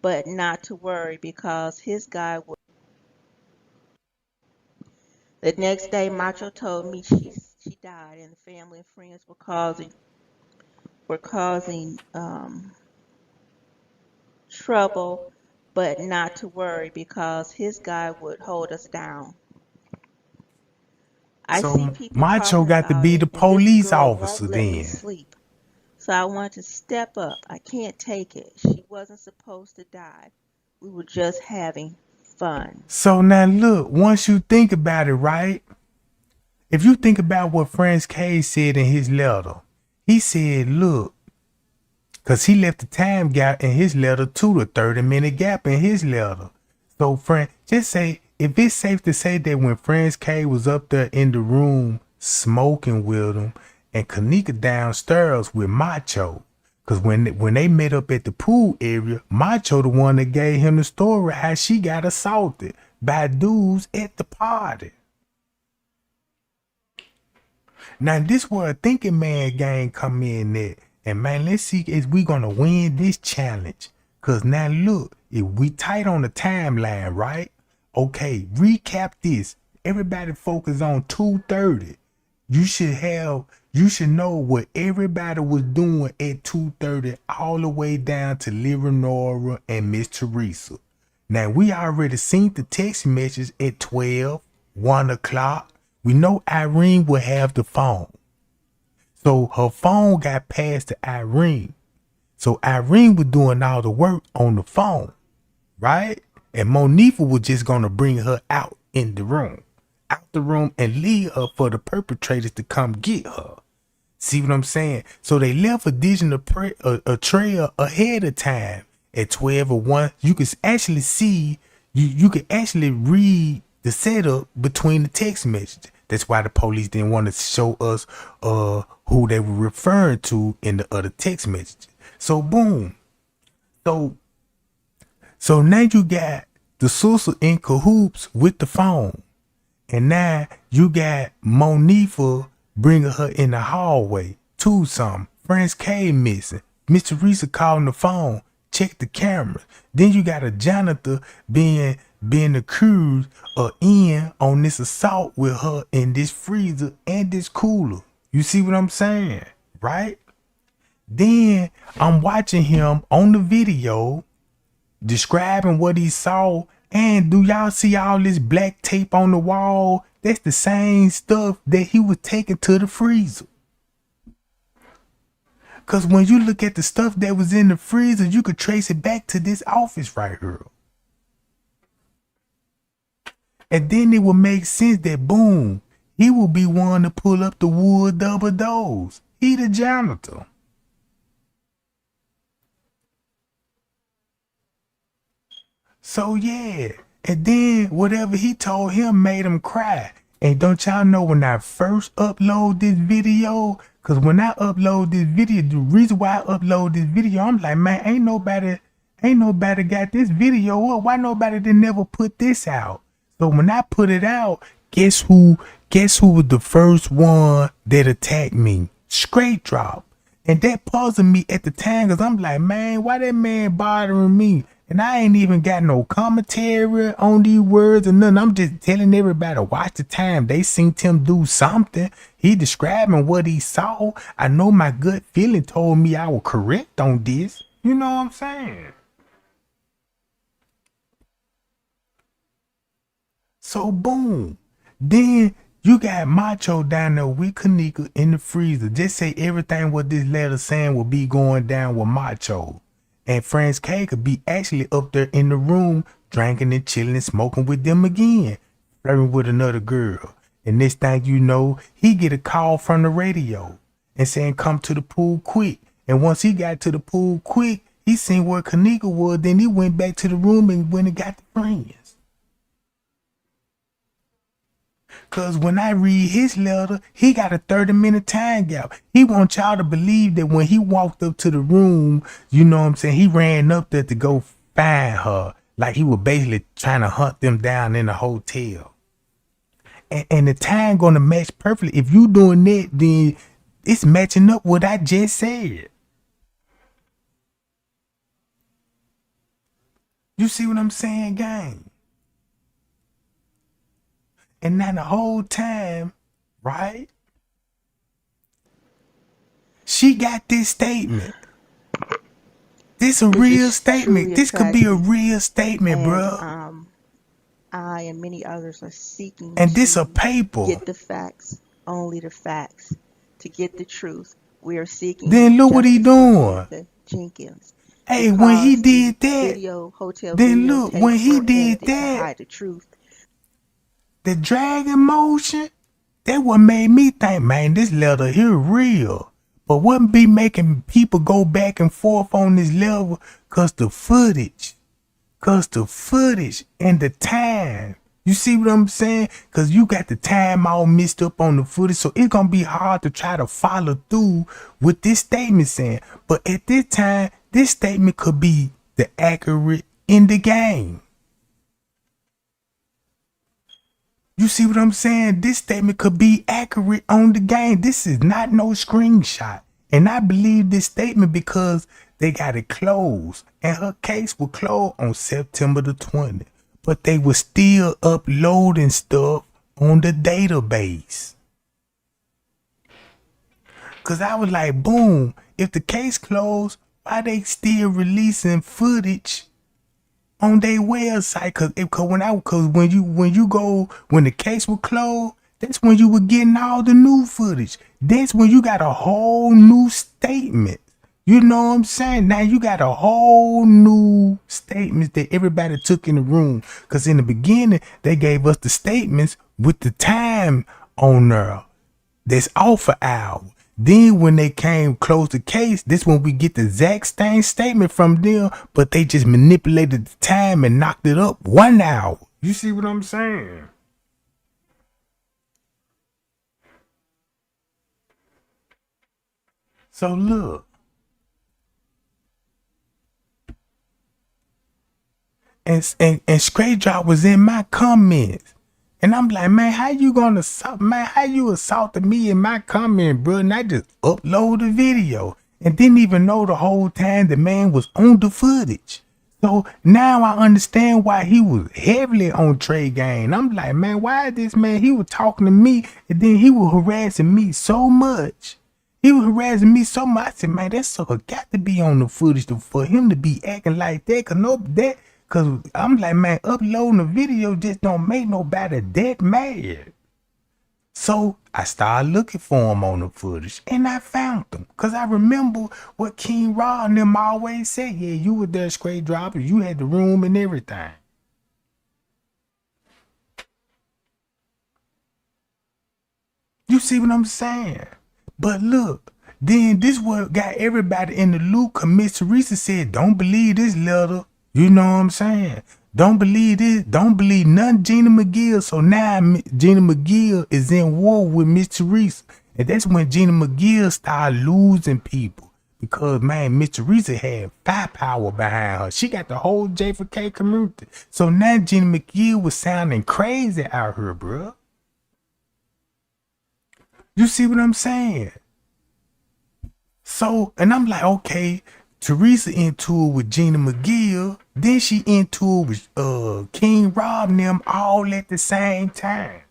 but not to worry because his guy would. The next day, Macho told me she died, and the family and friends were causing trouble, but not to worry because his guy would hold us down. I see So people Macho talking got to about be it, the and this police girl officer won't let me then. sleep. So I wanted to step up. I can't take it. She wasn't supposed to die. We were just having fun. So now look, once you think about it, right? If you think about what Franz K said in his letter, he said, look, because he left the time gap in his letter to the 30-minute gap in his letter. So, friend, just say, if it's safe to say that when Franz K was up there in the room smoking with him and Kenneka downstairs with Macho, because when they met up at the pool area, Macho the one that gave him the story how she got assaulted by dudes at the party. Now, this where a thinking man gang come in at. And man, let's see if we gonna win this challenge. Cause now look, if we tight on the timeline, right? Okay, recap this. Everybody focus on 2:30. You should know what everybody was doing at 2:30 all the way down to Leonora and Miss Teresa. Now we already seen the text message at 12, 1 o'clock. We know Irene will have the phone. So her phone got passed to Irene. So Irene was doing all the work on the phone, right? And Monifa was just gonna bring her out in the room, and leave her for the perpetrators to come get her. See what I'm saying? So they left a digital trail ahead of time at 12 or 1. You can actually see, you can actually read the setup between the text messages. That's why the police didn't want to show us who they were referring to in the other text messages. So boom. So now you got the sister in cahoots with the phone. And now you got Monifa bringing her in the hallway to something. Franz K missing. Miss Teresa calling the phone. Check the cameras. Then you got a janitor being accused of in on this assault with her in this freezer and this cooler. You see what I'm saying, right? Then I'm watching him on the video describing what he saw. And do y'all see all this black tape on the wall? That's the same stuff that he was taking to the freezer. Because when you look at the stuff that was in the freezer, you could trace it back to this office right here. And then it would make sense that, boom, he will be one to pull up the wood double doors. He the janitor. So, yeah. And then whatever he told him made him cry. And don't y'all know when I first upload this video, because when I upload this video, the reason why I upload this video, I'm like, man, ain't nobody got this video up. Why nobody did never put this out? So when I put it out, guess who was the first one that attacked me? Straight drop. And that puzzled me at the time, because I'm like, man, why that man bothering me? And I ain't even got no commentary on these words or nothing. I'm just telling everybody, watch the time. They seen him do something. He describing what he saw. I know my gut feeling told me I was correct on this. You know what I'm saying? So boom. Then you got Macho down there with Kenneka in the freezer. Just say everything what this letter saying will be going down with Macho. And Franz K could be actually up there in the room drinking and chilling and smoking with them again, flirting with another girl. And next thing you know, he get a call from the radio and saying come to the pool quick. And once he got to the pool quick, he seen where Kenneka was. Then he went back to the room and went and got the friends. Cause when I read his letter, he got a 30-minute time gap. He wants y'all to believe that when he walked up to the room, you know what I'm saying, he ran up there to go find her. Like he was basically trying to hunt them down in the hotel. And the time gonna match perfectly. If you doing that, then it's matching up what I just said. You see what I'm saying, gang? And now the whole time, right? She got this statement. This a real statement. This could be a real statement, bro. I and many others are seeking and this a paper. Get the facts, only the facts, to get the truth We are seeking Then look what he justice for doing. Kenneka Jenkins. Hey, when he Because the did that, hotel then video look, when takes he for an did editor to that, hide the truth. the dragon motion, that what made me think, man, this letter here real. But what be making people go back and forth on this level? Cause the footage and the time. You see what I'm saying? Cause you got the time all mixed up on the footage, so it's gonna be hard to try to follow through with this statement saying. But at this time, this statement could be the accurate in the game. You see what I'm saying? This statement could be accurate on the game. This is not no screenshot. And I believe this statement because they got it closed. And her case was closed on September the 20th. But they were still uploading stuff on the database. Cause I was like, boom, if the case closed, why they still releasing footage on their website? Cause when the case was closed, that's when you were getting all the new footage. That's when you got a whole new statement. You know what I'm saying? Now you got a whole new statements that everybody took in the room. Cause in the beginning, they gave us the statements with the time on there. That's off an hour. Then when they came close the case, this when we get the Zack statement from them, but they just manipulated the time and knocked it up 1 hour. You see what I'm saying? So look. And Straight Drop was in my comments. And I'm like, man, how you assaulted me in my comment, bro? And I just upload the video and didn't even know the whole time the man was on the footage. So now I understand why he was heavily on Trey Gang. I'm like, man, why is this man? He was talking to me and then he was harassing me so much. I said, man, that sucker got to be on the footage for him to be acting like that. Cause I'm like, man, uploading a video just don't make nobody that mad. So I started looking for him on the footage and I found them. Cause I remember what King Raw and them always said. Yeah, you were there Straight Dropper. You had the room and everything. You see what I'm saying? But look, then this what got everybody in the loop. Cause Miss Teresa said, don't believe this letter. You know what I'm saying? Don't believe this. Don't believe none Gina Mcgill. So now Gina Mcgill is in war with Miss Teresa. And that's when Gina Mcgill started losing people. Because, man, Miss Teresa had firepower behind her. She got the whole J4K community. So now Gina Mcgill was sounding crazy out here, bro. You see what I'm saying? So, and I'm like, okay, Teresa into it with Gina Mcgill, then she into it with King Rob and them all at the same time.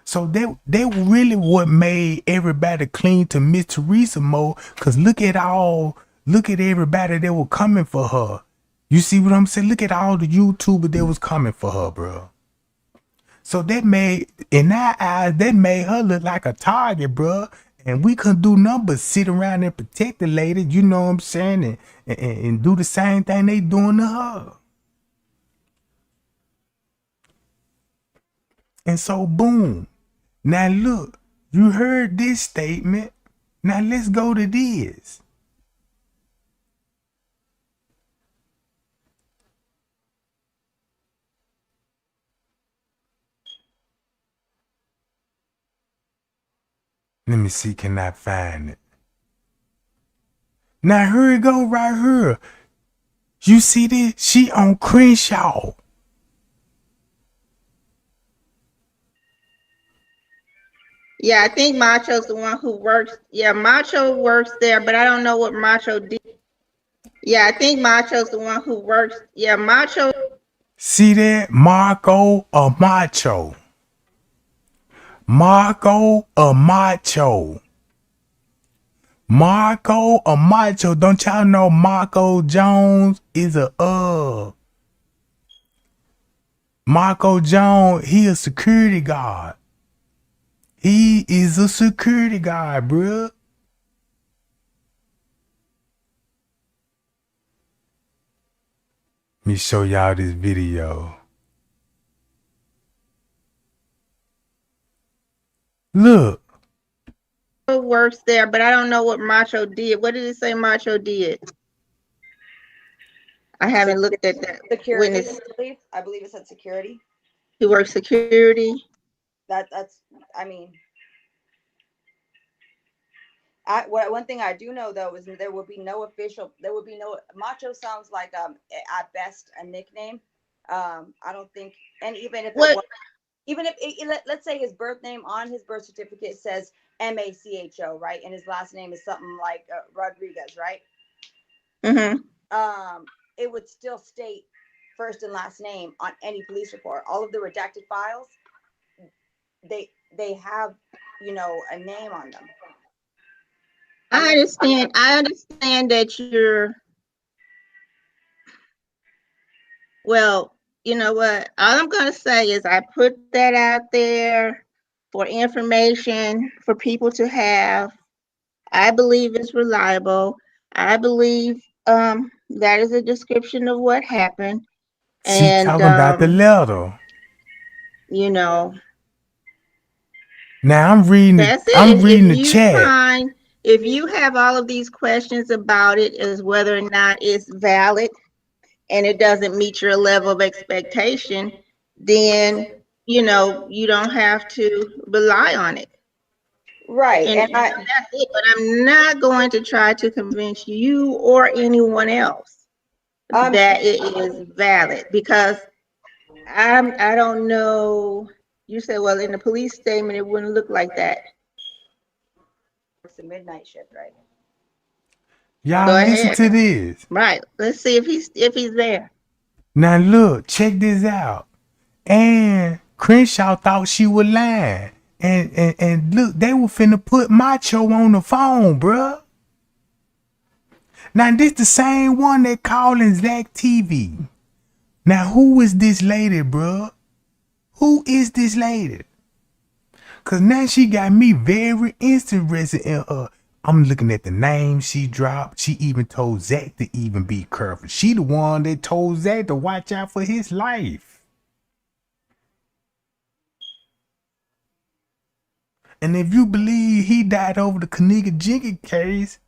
So they really what made everybody cling to Miss Teresa more. Cause look at everybody that were coming for her. You see what I'm saying? Look at all the YouTubers that was coming for her, bro. So that made, in our eyes, that made her look like a target, bro. And we couldn't do nothing but sit around and protect the lady, you know what I'm saying, and do the same thing they doing to her. And so, boom. Now, look, you heard this statement. Now, let's go to this. Let me see, can I find it? Now here it go right here. You see this? She on Crenshaw. Yeah, I think Macho's the one who works. Yeah, Macho works there, but I don't know what Macho did. Yeah, I think Macho's the one who works. Yeah, Macho. See that? Marco or Macho? Marco or Macho? Marco or Macho? Don't y'all know Marco Jones is Marco Jones, he a security guard. He is a security guard, bruh. me show y'all this video. Look. Works there, but I don't know what Macho did. What did it say Macho did? I haven't looked at that. Security, I believe it said security. He works security. That's I mean, one thing I do know though is there would be no Macho sounds like at best a nickname. I don't think, and even if let's say his birth name on his birth certificate says Macho, right, and his last name is something like Rodriguez, right? It would still state first and last name on any police report. All of the redacted files, they have, you know, a name on them. I understand that you're, well, you know what? All I'm going to say is I put that out there for information for people to have. I believe it's reliable. I believe that is a description of what happened. She talking about the letter. You know. Now I'm reading the chat. If you have all of these questions about it as whether or not it's valid and it doesn't meet your level of expectation, then, you know, you don't have to rely on it. Right. And that's it. But I'm not going to try to convince you or anyone else that it is valid, because I don't know. You said, well, in the police statement, it wouldn't look like that. It's a midnight shift, right? Y'all listen to this. Right. Let's see if he's there. Now look, check this out. And Crenshaw thought she was lying. And look, they were finna put Macho on the phone, bruh. Now this the same one that calling Zack TV. Now who is this lady, bruh? Who is this lady? Cause now she got me very interested in her. I'm looking at the name she dropped. She even told Zack to even be careful. She the one that told Zack to watch out for his life. And if you believe he died over the Kenneka Jenkins case,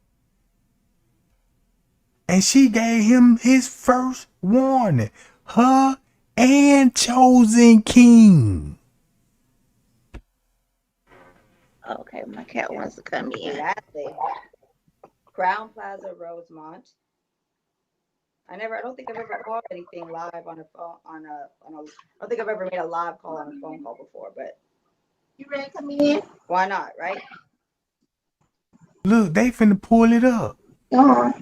and she gave him his first warning, her and Chosen King. Okay, my cat wants to come in. Exactly. Crown Plaza, Rosemont. I don't think I've ever called anything live on a phone I don't think I've ever made a live call on a phone call before, but you ready to come in? Why not, right? Look, they finna pull it up. Go on.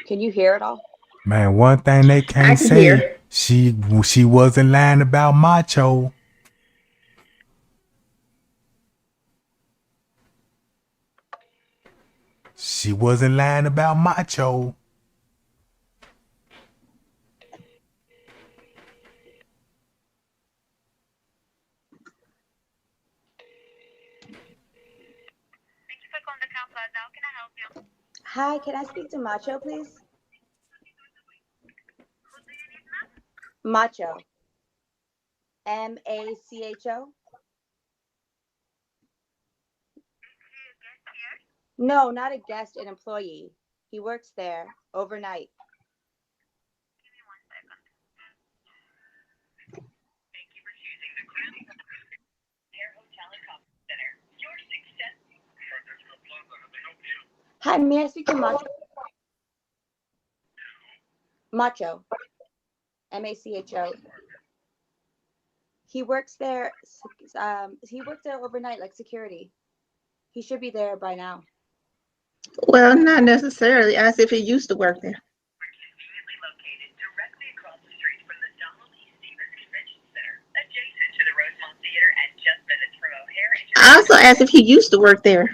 Can you hear it all? Man, one thing they can't say, she wasn't lying about Macho. She wasn't lying about Macho. Hi, can I speak to Macho, please? Macho. Macho? No, not a guest, an employee. He works there overnight. Give me 1 second. Thank you for choosing the Crown Air Hotel and Conference Center. Your success. Hi, may I speak to Macho? Macho. Macho. He works there. He works there overnight, like security. He should be there by now. Well, not necessarily. As if he used to work there. Conveniently located directly across the street from the Donald E. Stevens Convention Center, adjacent to the Rosemont Theater and just minutes from O'Hare I also asked if he used to work there.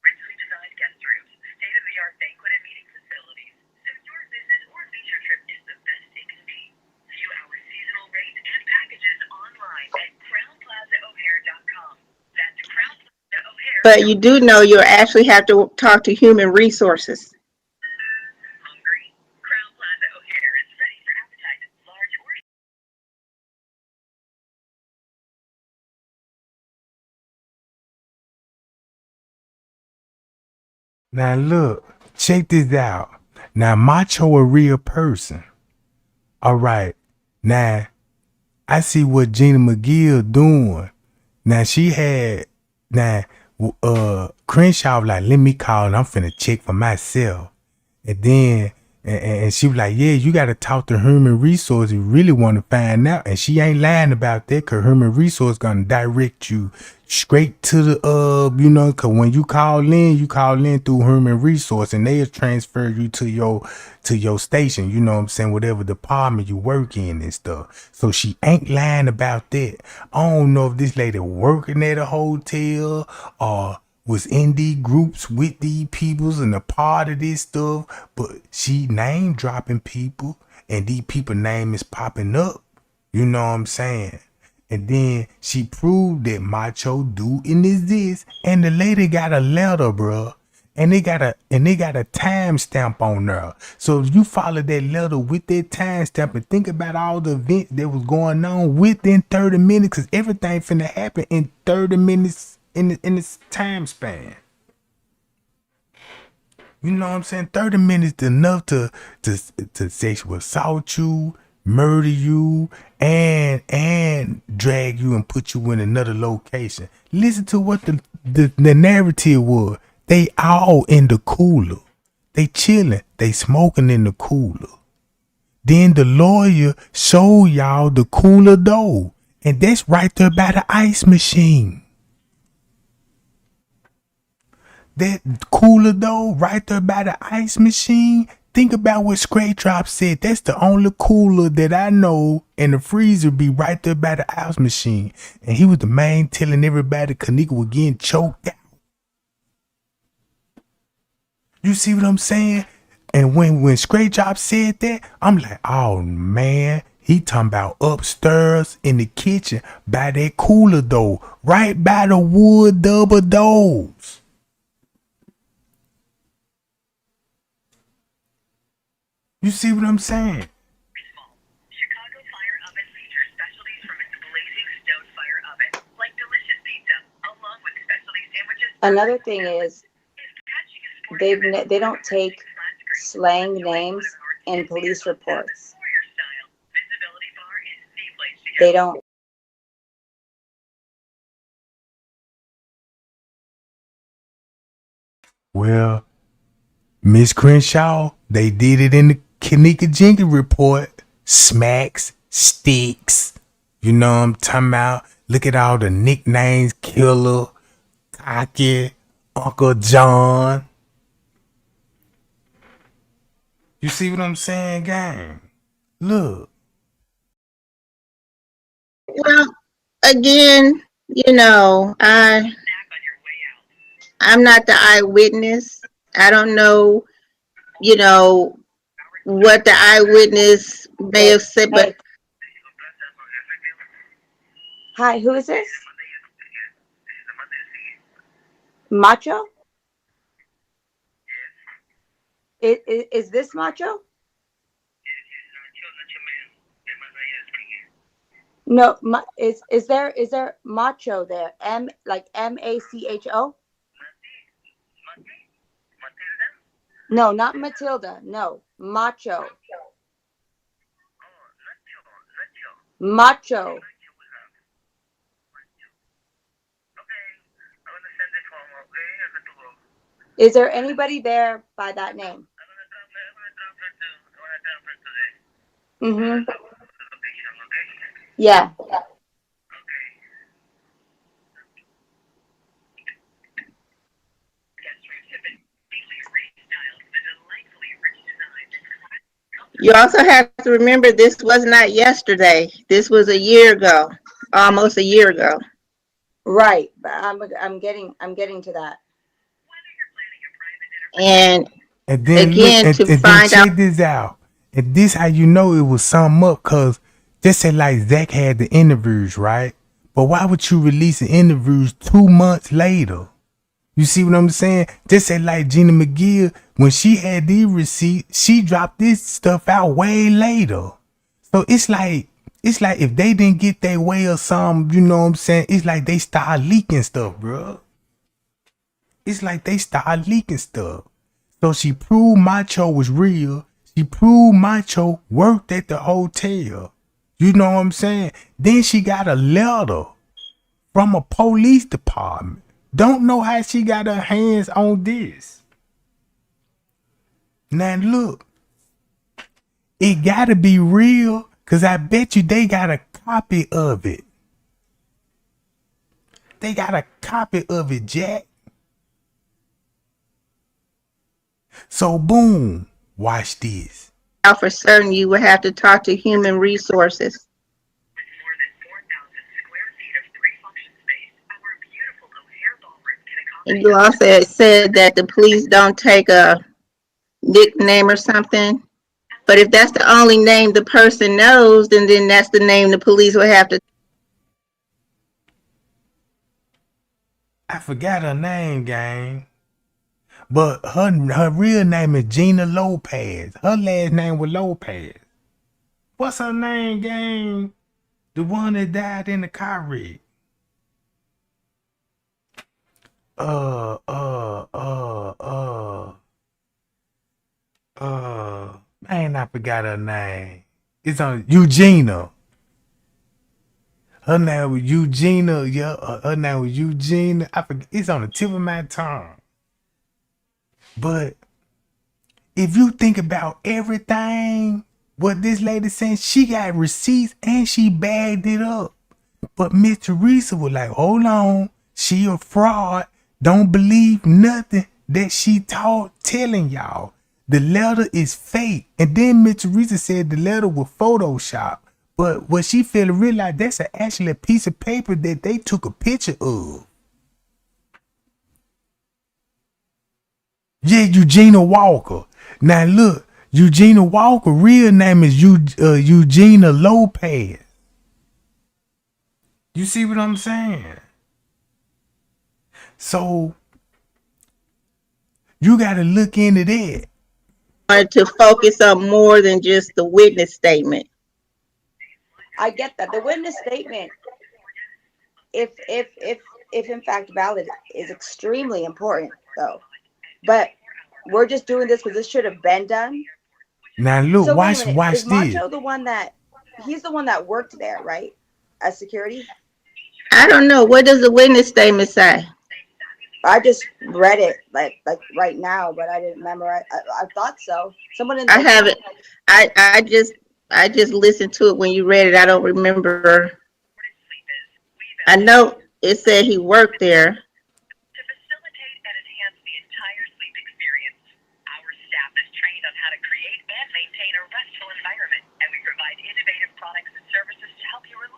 richly designed guest rooms, state-of-the-art banquet and meeting facilities. So your visit or leisure trip is the best it can be. View our seasonal rates and packages online at crownplazaohare.com. That's Crown Plaza O'Hare. But you do know you'll actually have to talk to human resources. Hungry? Crown Plaza O'Hare is ready for appetizers, large or Now look, check this out. Now Macho a real person. All right. Now I see what Gina Mcgill doing. Now she had Crenshaw was like, let me call and I'm finna check for myself. And then and she was like, yeah, you gotta talk to human resource if you really wanna find out. And she ain't lying about that, cause human resource gonna direct you straight to the cause when you call in through human resource and they'll transfer you to your station, you know what I'm saying, whatever department you work in and stuff. So she ain't lying about that. I don't know if this lady working at a hotel or was in these groups with these peoples and a part of this stuff, but she name dropping people and these people name is popping up. You know what I'm saying? And then she proved that Macho do and is this, and the lady got a letter, bruh. And they got a timestamp on there. So if you follow that letter with that timestamp and think about all the events that was going on within 30 minutes, because everything finna happen in 30 minutes in this time span. You know what I'm saying? 30 minutes enough to sexual assault you, murder you, and drag you and put you in another location. Listen to what the narrative was. They all in the cooler. They chilling. They smoking in the cooler. Then the lawyer showed y'all the cooler door. And that's right there by the ice machine. That cooler door right there by the ice machine. Think about what Straight Drop said. That's the only cooler that I know, and the freezer be right there by the ice machine. And he was the man telling everybody Kenneka was getting choked out. You see what I'm saying? And when Straight Drop said that, I'm like, oh man, he talking about upstairs in the kitchen by that cooler door, right by the wood double doors. You see what I'm saying? Chicago Fire Oven features specialties from its blazing stone fire oven, like delicious pizza, along with specialty sandwiches. Another thing is they don't take slang names in police reports. They don't. Well, Miss Crenshaw, they did it in the Kenneka Jenkins report. Smacks, sticks. You know what I'm talking about? Look at all the nicknames. Killer, Cocky, Uncle John. You see what I'm saying, gang? Look. Well, again, I'm not the eyewitness. I don't know, what the eyewitness may have said, but Hi, who is this? Macho? Is this Macho? No, is there Macho there? Macho? No, not Matilda. No, Macho. Macho. Is there anybody there by that name? Mm-hmm. Yeah. You also have to remember this was not yesterday. This was a year ago, almost a year ago. Right, but I'm getting to that. And And then look, again, to and then find out check this out. And this how you know it was something up, cause just say like Zack had the interviews, right? But why would you release the interviews 2 months later? You see what I'm saying? Just say like Gina Mcgill, when she had these receipts, she dropped this stuff out way later. So it's like if they didn't get their way or something, you know what I'm saying? It's like they start leaking stuff, bro. It's like they start leaking stuff. So she proved Macho was real. She proved Macho worked at the hotel. You know what I'm saying? Then she got a letter from a police department. Don't know how she got her hands on this. Now look, it gotta be real, cause I bet you they got a copy of it. They got a copy of it, Jack. So boom, watch this. out for certain, you would have to talk to human resources. And you also said that the police don't take a nickname or something. But if that's the only name the person knows, then that's the name the police would have to. I forgot her name, gang. But her real name is Gina Lopez. Her last name was Lopez. What's her name, gang? The one that died in the car wreck. Man, I forgot her name. It's on Eugenia. Her name was Eugenia. Yeah, her name was Eugenia. I forget. It's on the tip of my tongue. But if you think about everything, what this lady said, she got receipts and she bagged it up. But Miss Teresa was like, hold on, she a fraud. Don't believe nothing that she telling y'all. The letter is fake. And then Miss Teresa said the letter was Photoshop. But what she failed to realize, that's actually a piece of paper that they took a picture of. Yeah, Eugenia Walker. Now look, Eugenia Walker, real name is Eugenia Lopez. You see what I'm saying? So you got to look into that. To focus on more than just the witness statement. I get that. The witness statement, if in fact valid, is extremely important though. But we're just doing this because this should have been done. Now look, So watch is this. Macho the one that he's the one that worked there, right? As security? I don't know. What does the witness statement say? I just read it like right now, but I didn't remember. I thought so. Someone in the I haven't. I just listened to it when you read it. I don't remember. I know it said he worked there.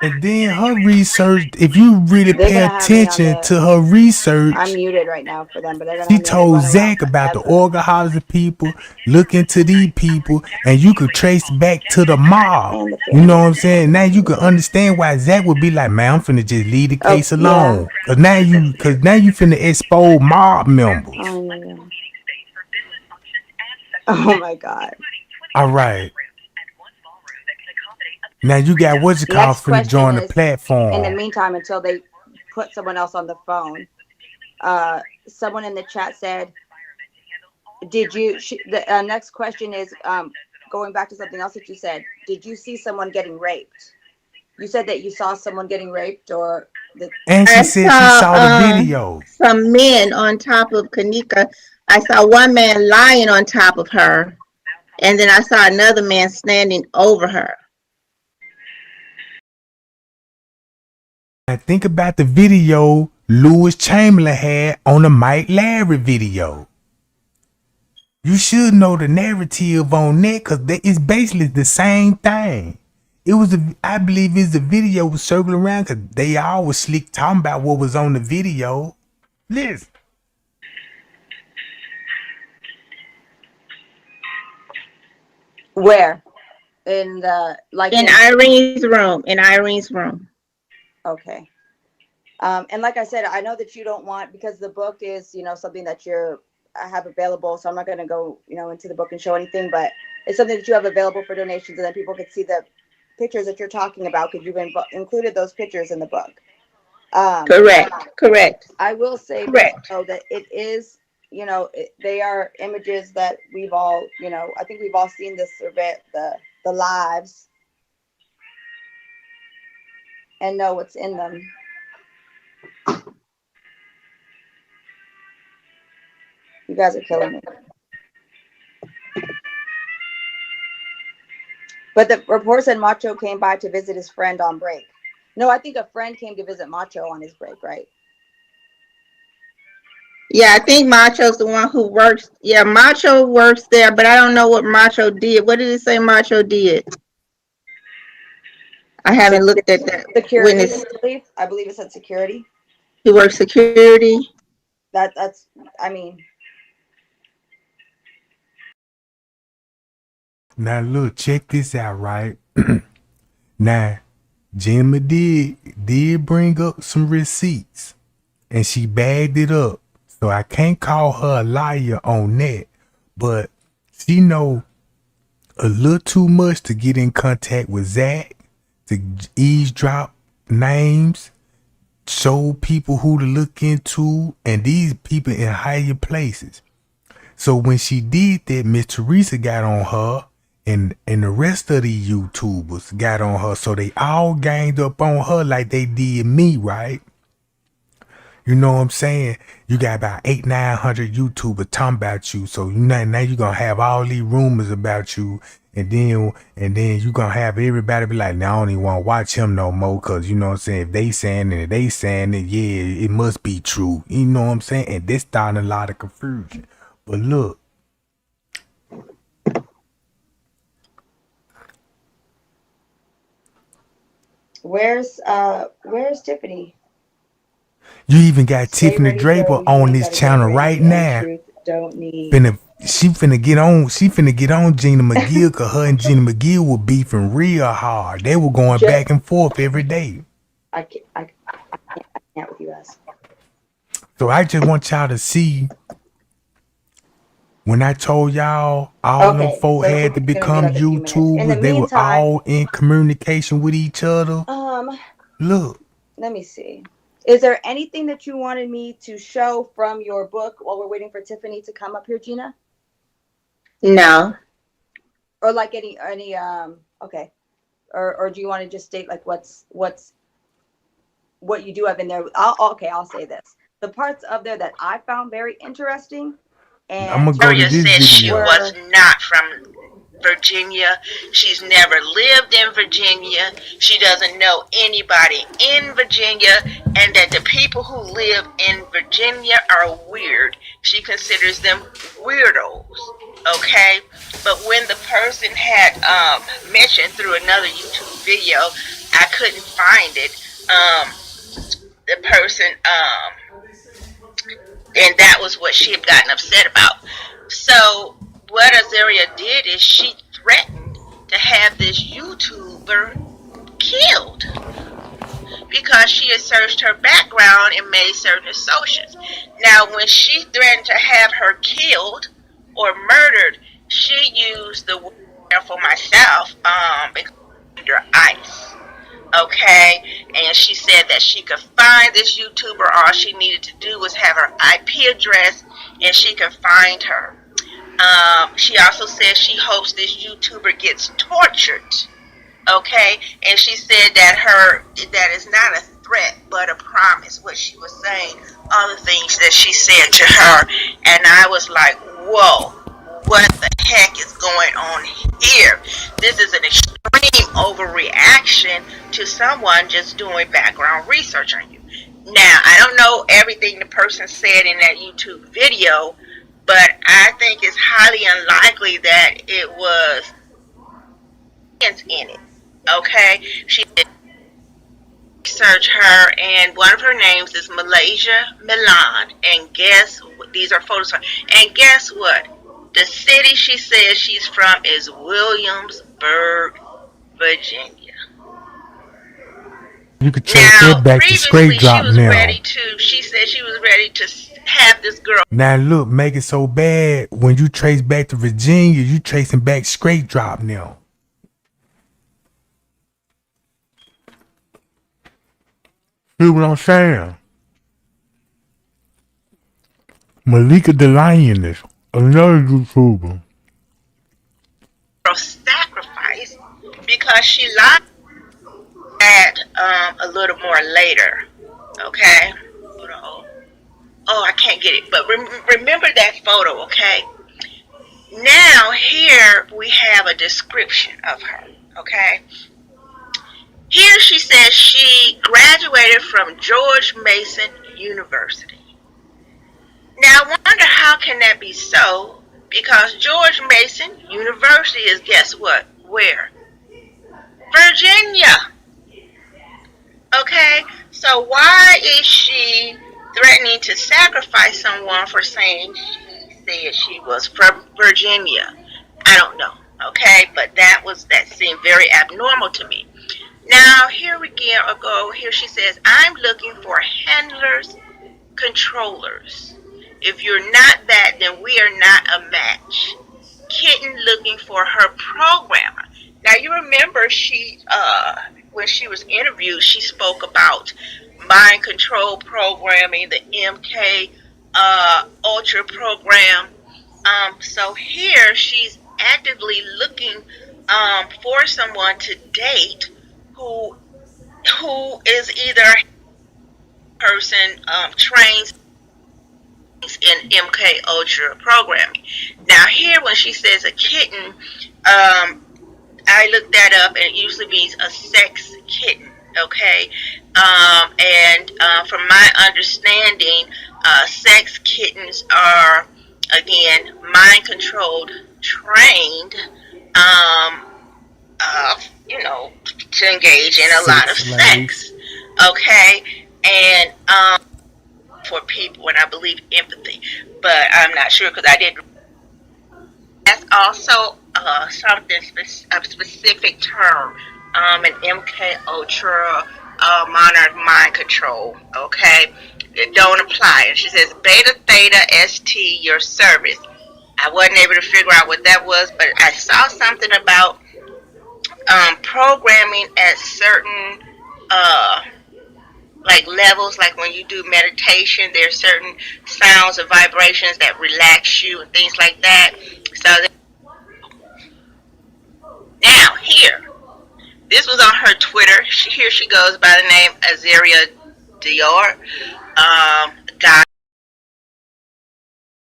And then her research, if you really pay attention to her research, I'm muted right now for them, but she told Zack about the organizer people, look into these people, and you could trace back to the mob. You know what I'm saying? Now you can understand why Zack would be like, man, I'm finna just leave the case alone. Yeah. Cause now you finna expose mob members. Oh my God. All right. Now you got what's it called for to join the platform. In the meantime, until they put someone else on the phone, someone in the chat said, "Did you?" The next question is going back to something else that you said. Did you see someone getting raped? You said that you saw someone getting raped, or and she said she saw the video. Some men on top of Kenneka. I saw one man lying on top of her, and then I saw another man standing over her. Now think about the video Lewis Chamberlain had on the Mike Larry video. You should know the narrative on that because it's basically the same thing. It was I believe it's the video was circling around because they all was slick talking about what was on the video. Listen. Where? In the in Irene's room. In Irene's room. Okay. And like I said, I know that you don't want, because the book is, you know, something that I have available. So I'm not going to go, you know, into the book and show anything, but it's something that you have available for donations, and then people can see the pictures that you're talking about because you've included those pictures in the book. Correct. I will say though, that it is, you know, they are images that we've all, you know, I think we've all seen the lives and know what's in them. You guys are killing me. But the report said Macho came by to visit his friend on break. No, I think a friend came to visit Macho on his break, right? Yeah, I think Macho's the one who works. Yeah, Macho works there, but I don't know what Macho did. What did it say Macho did? I haven't looked at that. Security, I believe it said security. He works security. That's, I mean. Now look, check this out, right? Now, Gina did bring up some receipts, and she bagged it up. So I can't call her a liar on that, but she know a little too much to get in contact with Zack, to eavesdrop names, show people who to look into, and these people in higher places. So when she did that, Miss Teresa got on her, and the rest of the YouTubers got on her. So they all ganged up on her like they did me, right? You know what I'm saying? You got about 800-900 YouTubers talking about you. So now you're going to have all these rumors about you. And then you're going to have everybody be like, now I don't even want to watch him no more. Because, you know what I'm saying? If they saying it, yeah, it must be true. You know what I'm saying? And this starting a lot of confusion. But look. Where's Tiffany? You even got Tiffany Draper on this channel right now. She finna get on Gina Mcgill, cause her and Gina Mcgill were beefing real hard. They were going back and forth every day. I can't with you guys. So I just want y'all to see, when I told y'all all them folk had to become YouTubers, they were all in communication with each other. Look. Let me see. Is there anything that you wanted me to show from your book while we're waiting for Tiffany to come up here, Gina? No. Or like any okay. Or do you want to just state like what you do have in there? I'll say this. The parts of there that I found very interesting. And I'm gonna go to this video. She was not from Virginia. She's never lived in Virginia. She doesn't know anybody in Virginia, and that the people who live in Virginia are weird. She considers them weirdos. Okay, but when the person had mentioned through another YouTube video, I couldn't find it. The person and that was what she had gotten upset about. So what Aeria did is she threatened to have this YouTuber killed because she had searched her background and made certain assertions. Now, when she threatened to have her killed or murdered, she used the word for myself under ice. Okay, and she said that she could find this YouTuber. All she needed to do was have her IP address, and she could find her. She also said she hopes this YouTuber gets tortured. Okay, and she said that is not a threat but a promise. What she was saying, other things that she said to her, and I was like, whoa, what the heck is going on here? This is an extreme overreaction to someone just doing background research on you. Now, I don't know everything the person said in that YouTube video, but I think it's highly unlikely that it was in it. Okay, she did research her, and one of her names is Malaysia Milan. And guess what? These are photos from. And guess what? The city she says she's from is Williamsburg, Virginia. You could trace Now, that back to straight drop now. She said she was ready to have this girl. Now look, make it so bad. When you trace back to Virginia, you tracing back straight drop now. See what I'm saying? Malika the Lioness, another YouTuber. Sacrifice because she lied at a little more later. Okay. Oh, I can't get it. But remember that photo, okay? Now here we have a description of her. Okay. Here she says she graduated from George Mason University. Now I wonder how can that be so? Because George Mason University is, guess what? Where? Virginia. Okay, so why is she threatening to sacrifice someone for saying she said she was from Virginia? I don't know. Okay, but that seemed very abnormal to me. Now here we go. Here she says, I'm looking for handlers, controllers. If you're not that, then we are not a match. Kitten looking for her programmer. Now you remember when she was interviewed, she spoke about mind control programming, the MK Ultra program. So here she's actively looking for someone to date who is either a person trained in MK Ultra programming. Now here when she says a kitten, I looked that up and it usually means a sex kitten. Okay, and from my understanding, sex kittens are again mind controlled, trained, to engage in a lot of sex. Okay, and for people, and I believe empathy, but I'm not sure because I didn't. That's also something a specific term, an MK Ultra monarch mind control. Okay, it don't apply. And she says Beta Theta ST your service. I wasn't able to figure out what that was, but I saw something about programming at certain like levels, like when you do meditation, there's certain sounds and vibrations that relax you and things like that. So now here, this was on her Twitter. Here she goes by the name Aeria Dior.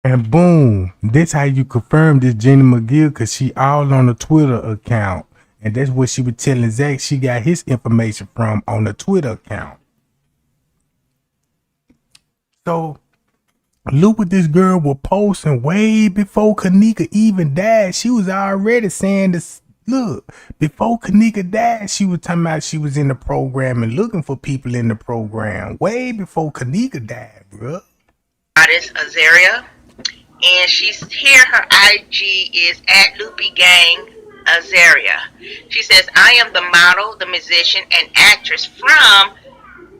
And boom, that's how you confirm this Gina Mcgill, because she all on the Twitter account. And that's what she was telling Zack she got his information from on the Twitter account. So look what this girl was posting way before Kenneka even died. She was already saying this. Look, before Kenneka died, she was talking about she was in the program and looking for people in the program. Way before Kenneka died, bro. Goddess Aeria, and she's here. Her IG is at Loopy Gang Aeria. She says, I am the model, the musician, and actress from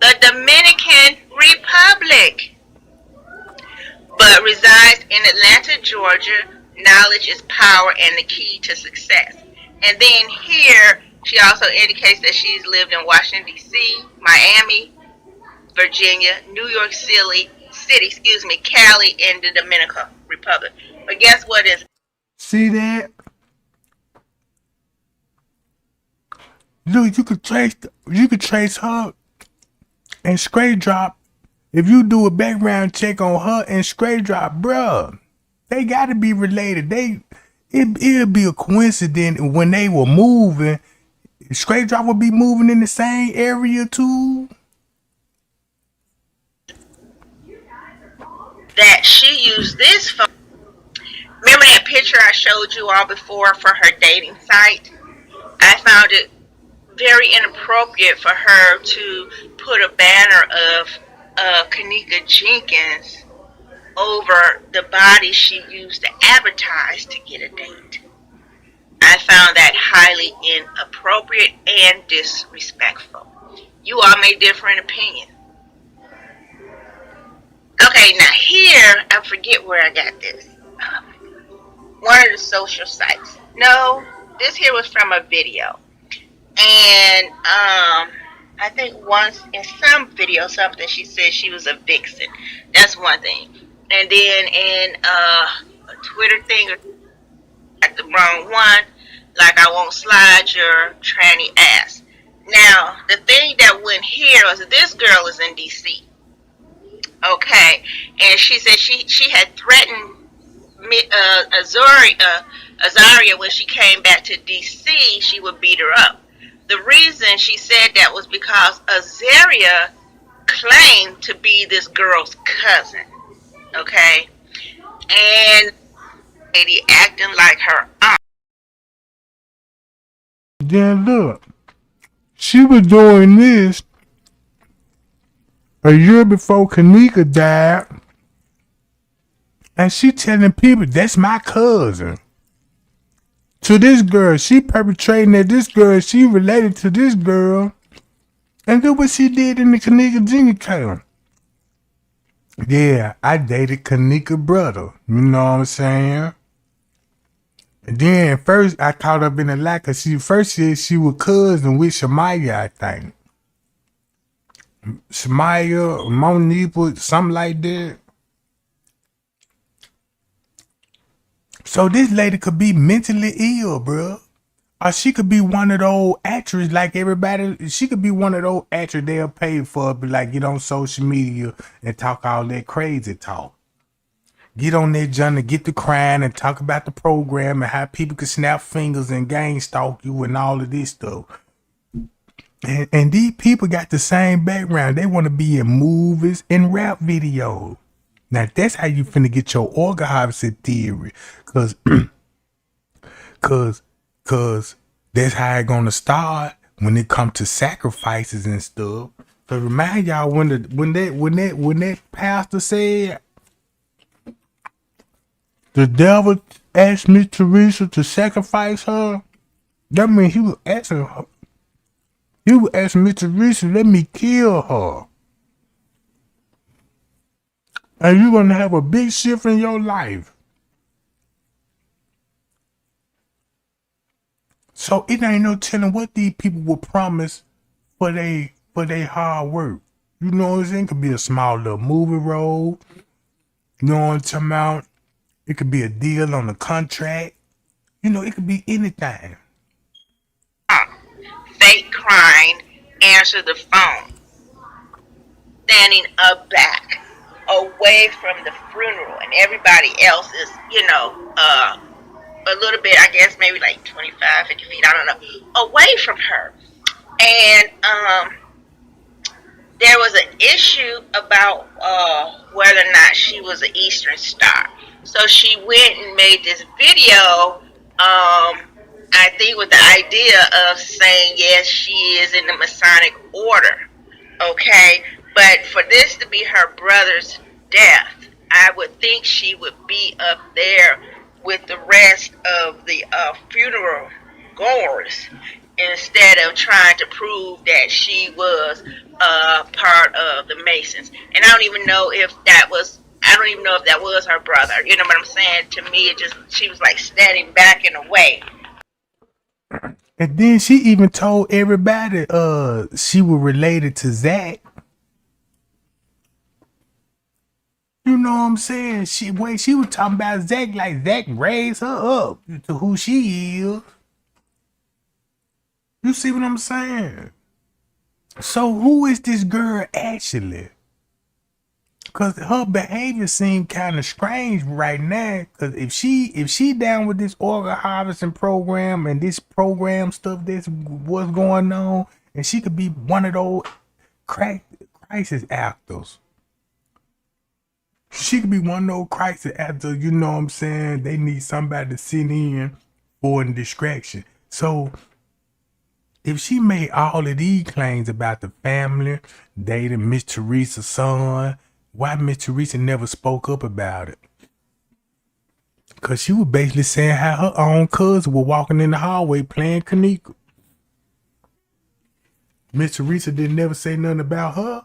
the Dominican Republic, but resides in Atlanta, Georgia. Knowledge is power and the key to success. And then here, she also indicates that she's lived in Washington, D.C., Miami, Virginia, New York City, Cali, and the Dominican Republic. But guess what is? See that? Look, you could trace her and straight drop. If you do a background check on her and straight drop, bruh, they gotta be related. It'd be a coincidence when they were moving. Straight drop would be moving in the same area too. That she used this phone picture I showed you all before for her dating site, I found it very inappropriate for her to put a banner of Kenneka Jenkins over the body she used to advertise to get a date. I found that highly inappropriate and disrespectful. You all may differ in opinion. Okay, now here, I forget where I got this. One of the social sites. No, this here was from a video. And I think once in some video something she said she was a vixen. That's one thing. And then in a Twitter thing, at the wrong one, like I won't slide your tranny ass. Now, the thing that went here was this girl is in DC. Okay, and she said she had threatened Azaria when she came back to DC, she would beat her up. The reason she said that was because Azaria claimed to be this girl's cousin. Okay, and lady acting like her aunt. Then look, she was doing this a year before Kenneka died, and she telling people that's my cousin. To this girl, she perpetrating that this girl, she related to this girl, and look what she did in the Kenneka Jenkins case. Yeah, I dated Kenneka brother. You know what I'm saying? And then first I caught up in the lie because she first said she was cousin with Shamaya, I think. Shamaya, Monique, something like that. So this lady could be mentally ill, bro. Or she could be one of those actors like everybody. She could be one of those actors they'll pay for, but like get on social media and talk all that crazy talk. Get on there, John, to get the crying and talk about the program and how people can snap fingers and gang stalk you and all of this stuff. And these people got the same background. They want to be in movies and rap videos. Now that's how you finna get your organ harvesting theory. Cause that's how it gonna start when it comes to sacrifices and stuff. So remind y'all when that pastor said the devil asked Miss Teresa to sacrifice her, that means he was asking her. He was asking Miss Teresa, let me kill her. And you're gonna have a big shift in your life. So it ain't no telling what these people will promise for they hard work. You know what I'm saying? It could be a small little movie role. You know what I'm talking about? It could be a deal on a contract. You know, it could be anything. Fake crying, answer the phone. Standing aback, away from the funeral, and everybody else is, a little bit, I guess, maybe like 25, 50 feet, I don't know, away from her. And there was an issue about whether or not she was an Eastern Star. So she went and made this video, I think with the idea of saying, yes, she is in the Masonic order, okay? But for this to be her brother's death, I would think she would be up there with the rest of the funeral goers instead of trying to prove that she was part of the Masons. And I don't even know if that was her brother. You know what I'm saying? To me, she was like standing back in a way. And then she even told everybody she was related to Zack. You know what I'm saying? She was talking about Zack like Zack raised her up to who she is. You see what I'm saying? So who is this girl actually? Because her behavior seemed kind of strange right now. Because if she down with this organ harvesting program and this program stuff that's what's going on, and she could be one of those crisis actors. She could be one of those crisis after, you know what I'm saying, they need somebody to sit in for a distraction. So if she made all of these claims about the family, dating Miss Teresa's son, why Miss Teresa never spoke up about it? Because she was basically saying how her own cousin was walking in the hallway playing Kenneka. Miss Teresa didn't never say nothing about her.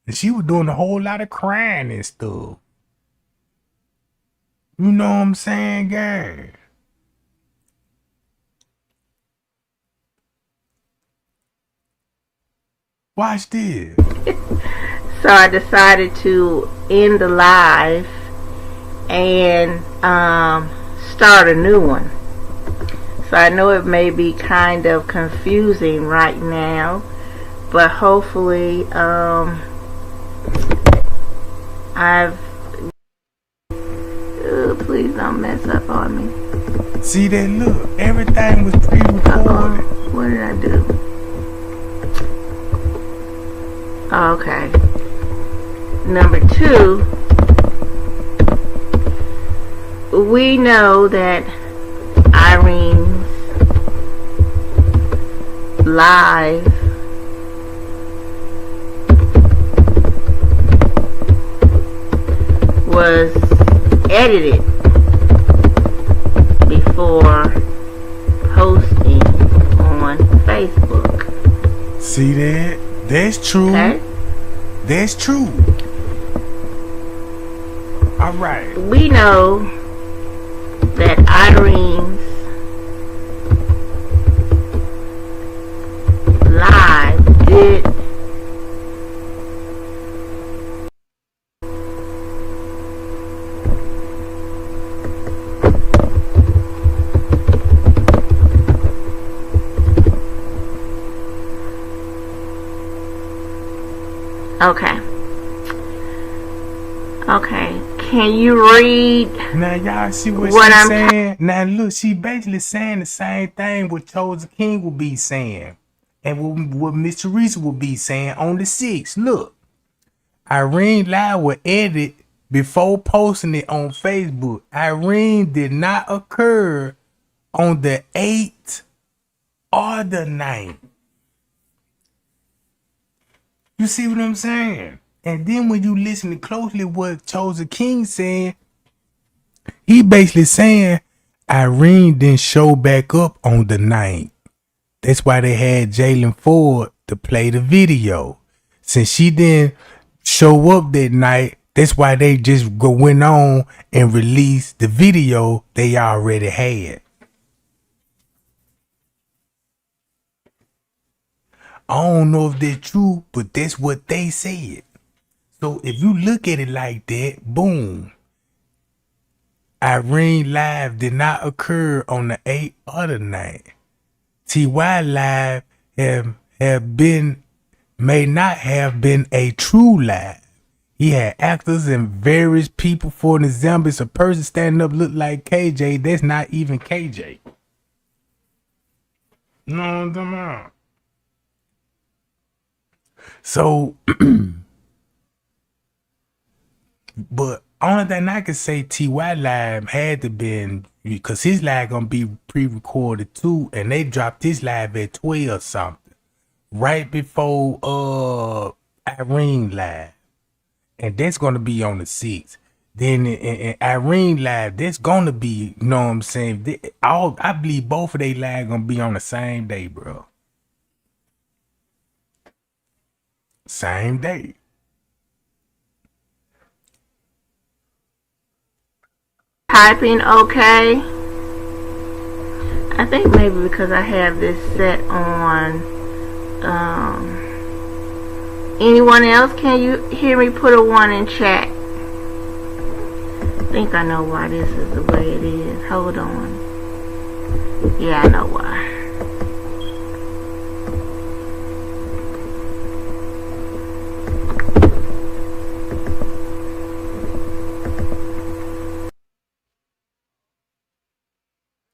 And she was doing a whole lot of crying and stuff. You know what I'm saying, guys? Watch this. So I decided to end the live and start a new one. So I know it may be kind of confusing right now, but hopefully please don't mess up on me. See that? Look, everything was pre-recorded. What did I do? Okay. Number 2, we know that Irene's live was edited before posting on Facebook. See that? That's true. Okay? That's true. All right. We know that Irene's live did Okay. Can you read? Now y'all see what What she's I'm saying? Now look, she basically saying the same thing what Chosen King will be saying. And what Miss Teresa will be saying on the 6th. Look. Irene live was edited before posting it on Facebook. Irene did not occur on the 8th or the 9th. You see what I'm saying? And then when you listen closely what Chosen King said, he basically saying Irene didn't show back up on the 9th. That's why they had Jalen Ford to play the video. Since she didn't show up that night, that's why they just went on and released the video they already had. I don't know if that's true, but that's what they said. So if you look at it like that, boom. Irene live did not occur on the 8th or the 9th. TY live may not have been a true live. He had actors and various people. For an example, it's a person standing up look like KJ. That's not even KJ. No, come on. So, but only thing I can say, TY live had to been, because his live gonna be pre-recorded too, and they dropped his live at 12 something, right before Irene live, and that's gonna be on the 6th. Then in Irene live, that's gonna be, you know what I'm saying? I believe both of they live gonna be on the same day, bro. Same day. Typing okay. I think maybe because I have this set on. Anyone else? Can you hear me? Put a 1 in chat. I think I know why this is the way it is. Hold on. Yeah, I know why.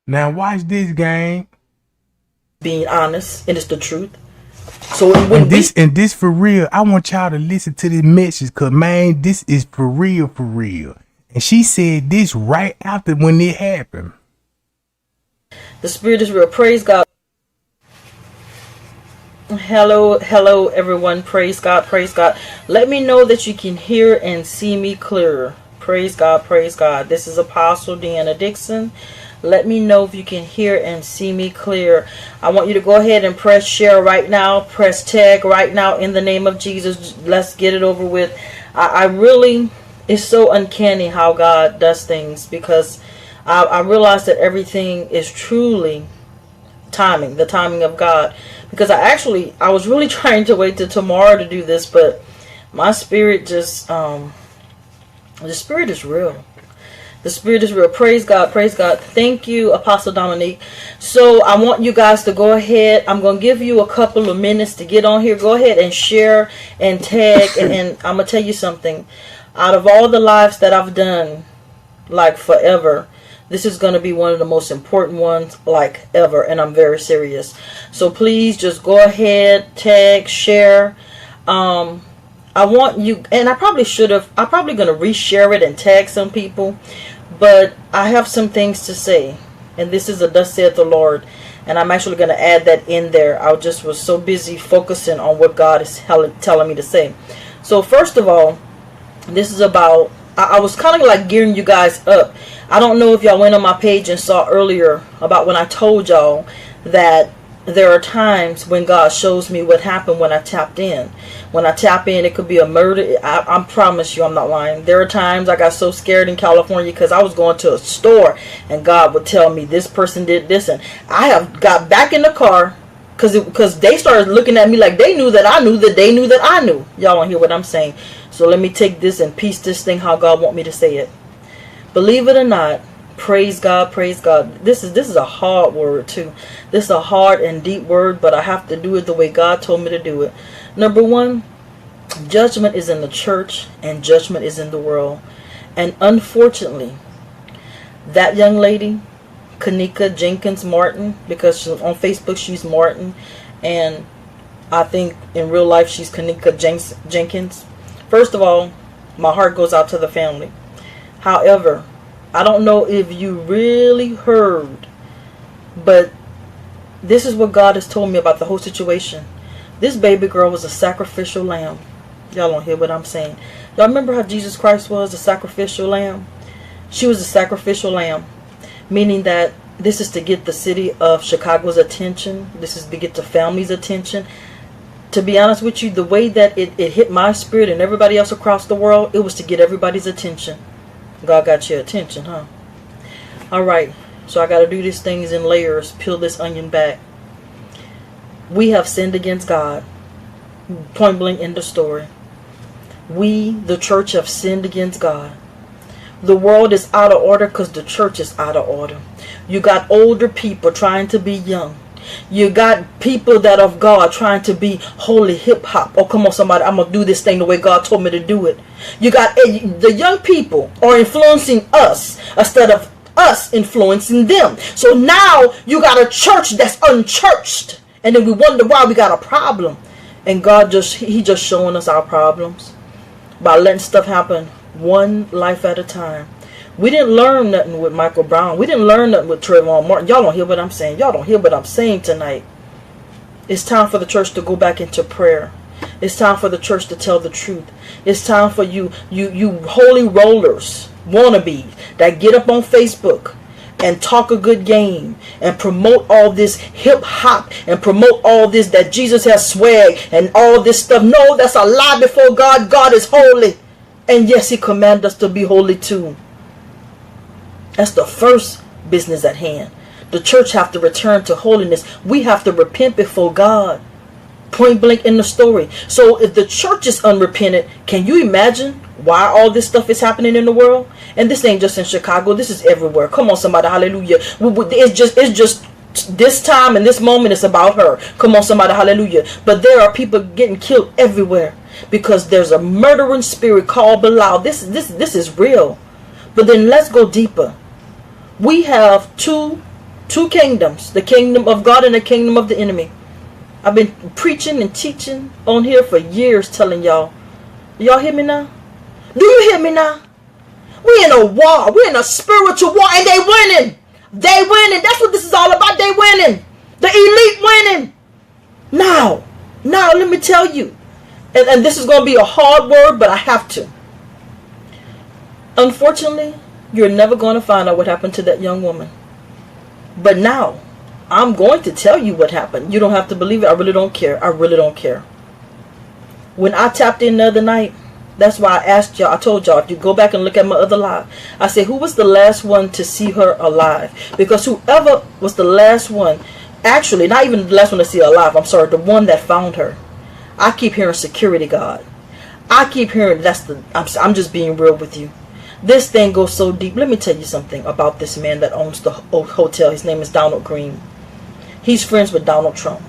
Now watch this game. Being honest, and it's the truth. So when And this for real, I want y'all to listen to this message, cause man, this is for real, for real. And she said this right after when it happened. the spirit is real. Praise God. Hello everyone. Praise God, praise God. Let me know that you can hear and see me clearer. Praise God, praise God. This is Apostle Deanna Dixon. Let me know if you can hear and see me clear. I want you to go ahead and press share right now. Press tag right now in the name of Jesus. Let's get it over with. I really, it's so uncanny how God does things, because I realize that everything is truly timing, the timing of God. Because I was really trying to wait till tomorrow to do this, but my spirit just, the spirit is real. The spirit is real. Praise God. Praise God. Thank you, Apostle Dominique. So I want you guys to go ahead. I'm going to give you a couple of minutes to get on here. Go ahead and share and tag. And I'm going to tell you something. Out of all the lives that I've done, like forever, this is going to be one of the most important ones, like ever. And I'm very serious. So please just go ahead, tag, share. I want you, and I'm probably going to reshare it and tag some people, but I have some things to say, and this is a thus saith the Lord, and I'm actually going to add that in there. I just was so busy focusing on what God is telling me to say. So first of all, this is about, I was kind of like gearing you guys up. I don't know if y'all went on my page and saw earlier about when I told y'all that there are times when God shows me what happened when I tapped in. When I tap in, it could be a murder. I promise you, I'm not lying. There are times I got so scared in California because I was going to a store and God would tell me this person did this. And I have got back in the car because they started looking at me like they knew that I knew that they knew that I knew. Y'all don't hear what I'm saying. So let me take this and piece this thing how God want me to say it. Believe it or not, praise God, praise God. This is a hard word too. This is a hard and deep word, but I have to do it the way God told me to do it. Number one, judgment is in the church and judgment is in the world. And unfortunately, that young lady, Kenneka Jenkins Martin, because on Facebook she's Martin, and I think in real life she's Kenneka Jenkins. First of all, my heart goes out to the family. However, I don't know if you really heard, but this is what God has told me about the whole situation. This baby girl was a sacrificial lamb. Y'all don't hear what I'm saying. Y'all remember how Jesus Christ was a sacrificial lamb? She was a sacrificial lamb, meaning that this is to get the city of Chicago's attention. This is to get the family's attention. To be honest with you, the way that it hit my spirit and everybody else across the world, it was to get everybody's attention. God got your attention, huh? Alright, so I got to do these things in layers, peel this onion back. We have sinned against God. Point blank in the story. We, the church, have sinned against God. The world is out of order because the church is out of order. You got older people trying to be young. You got people that of God trying to be holy hip hop. Oh, come on, somebody, I'm going to do this thing the way God told me to do it. You got the young people are influencing us instead of us influencing them. So now you got a church that's unchurched. And then we wonder why we got a problem. And God he just showing us our problems by letting stuff happen one life at a time. We didn't learn nothing with Michael Brown. We didn't learn nothing with Trayvon Martin. Y'all don't hear what I'm saying. Y'all don't hear what I'm saying tonight. It's time for the church to go back into prayer. It's time for the church to tell the truth. It's time for you holy rollers, wannabes, that get up on Facebook and talk a good game and promote all this hip hop and promote all this that Jesus has swag and all this stuff. No, that's a lie before God. God is holy. And yes, he commands us to be holy too. That's the first business at hand. The church have to return to holiness. We have to repent before God. Point blank in the story. So if the church is unrepentant, can you imagine why all this stuff is happening in the world? And this ain't just in Chicago. This is everywhere. Come on, somebody. Hallelujah. It's just this time and this moment is about her. Come on, somebody. Hallelujah. But there are people getting killed everywhere because there's a murdering spirit called Belial. This is real. But then let's go deeper. We have two kingdoms, the kingdom of God and the kingdom of the enemy. I've been preaching and teaching on here for years, telling y'all. Y'all hear me now? Do you hear me now? We in a war. We're in a spiritual war, and they winning. They winning. That's what this is all about. They winning. The elite winning. Now, let me tell you. And this is going to be a hard word, but I have to. Unfortunately, you're never going to find out what happened to that young woman. But now, I'm going to tell you what happened. You don't have to believe it. I really don't care. I really don't care. When I tapped in the other night, that's why I asked y'all. I told y'all, if you go back and look at my other live, I said, who was the last one to see her alive? Because whoever was the last one, actually, not even the last one to see her alive, I'm sorry, the one that found her. I keep hearing security guard. I keep hearing I'm just being real with you. This thing goes so deep. Let me tell you something about this man that owns the hotel. His name is Donald Green. He's friends with Donald Trump.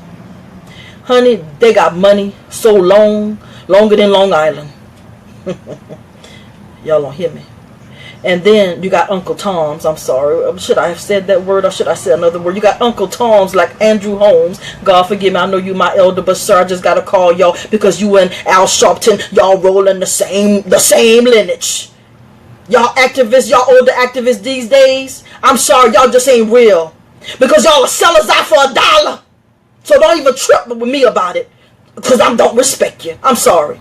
Honey, they got money so long, longer than Long Island. Y'all don't hear me. And then you got Uncle Tom's. I'm sorry. Should I have said that word or should I say another word? You got Uncle Tom's like Andrew Holmes. God forgive me. I know you my elder, but sir, I just got to call y'all because you and Al Sharpton, y'all rolling the same lineage. Y'all activists, y'all older activists these days. I'm sorry, y'all just ain't real. Because y'all are sellers out for $1. So don't even trip with me about it. Because I don't respect you. I'm sorry.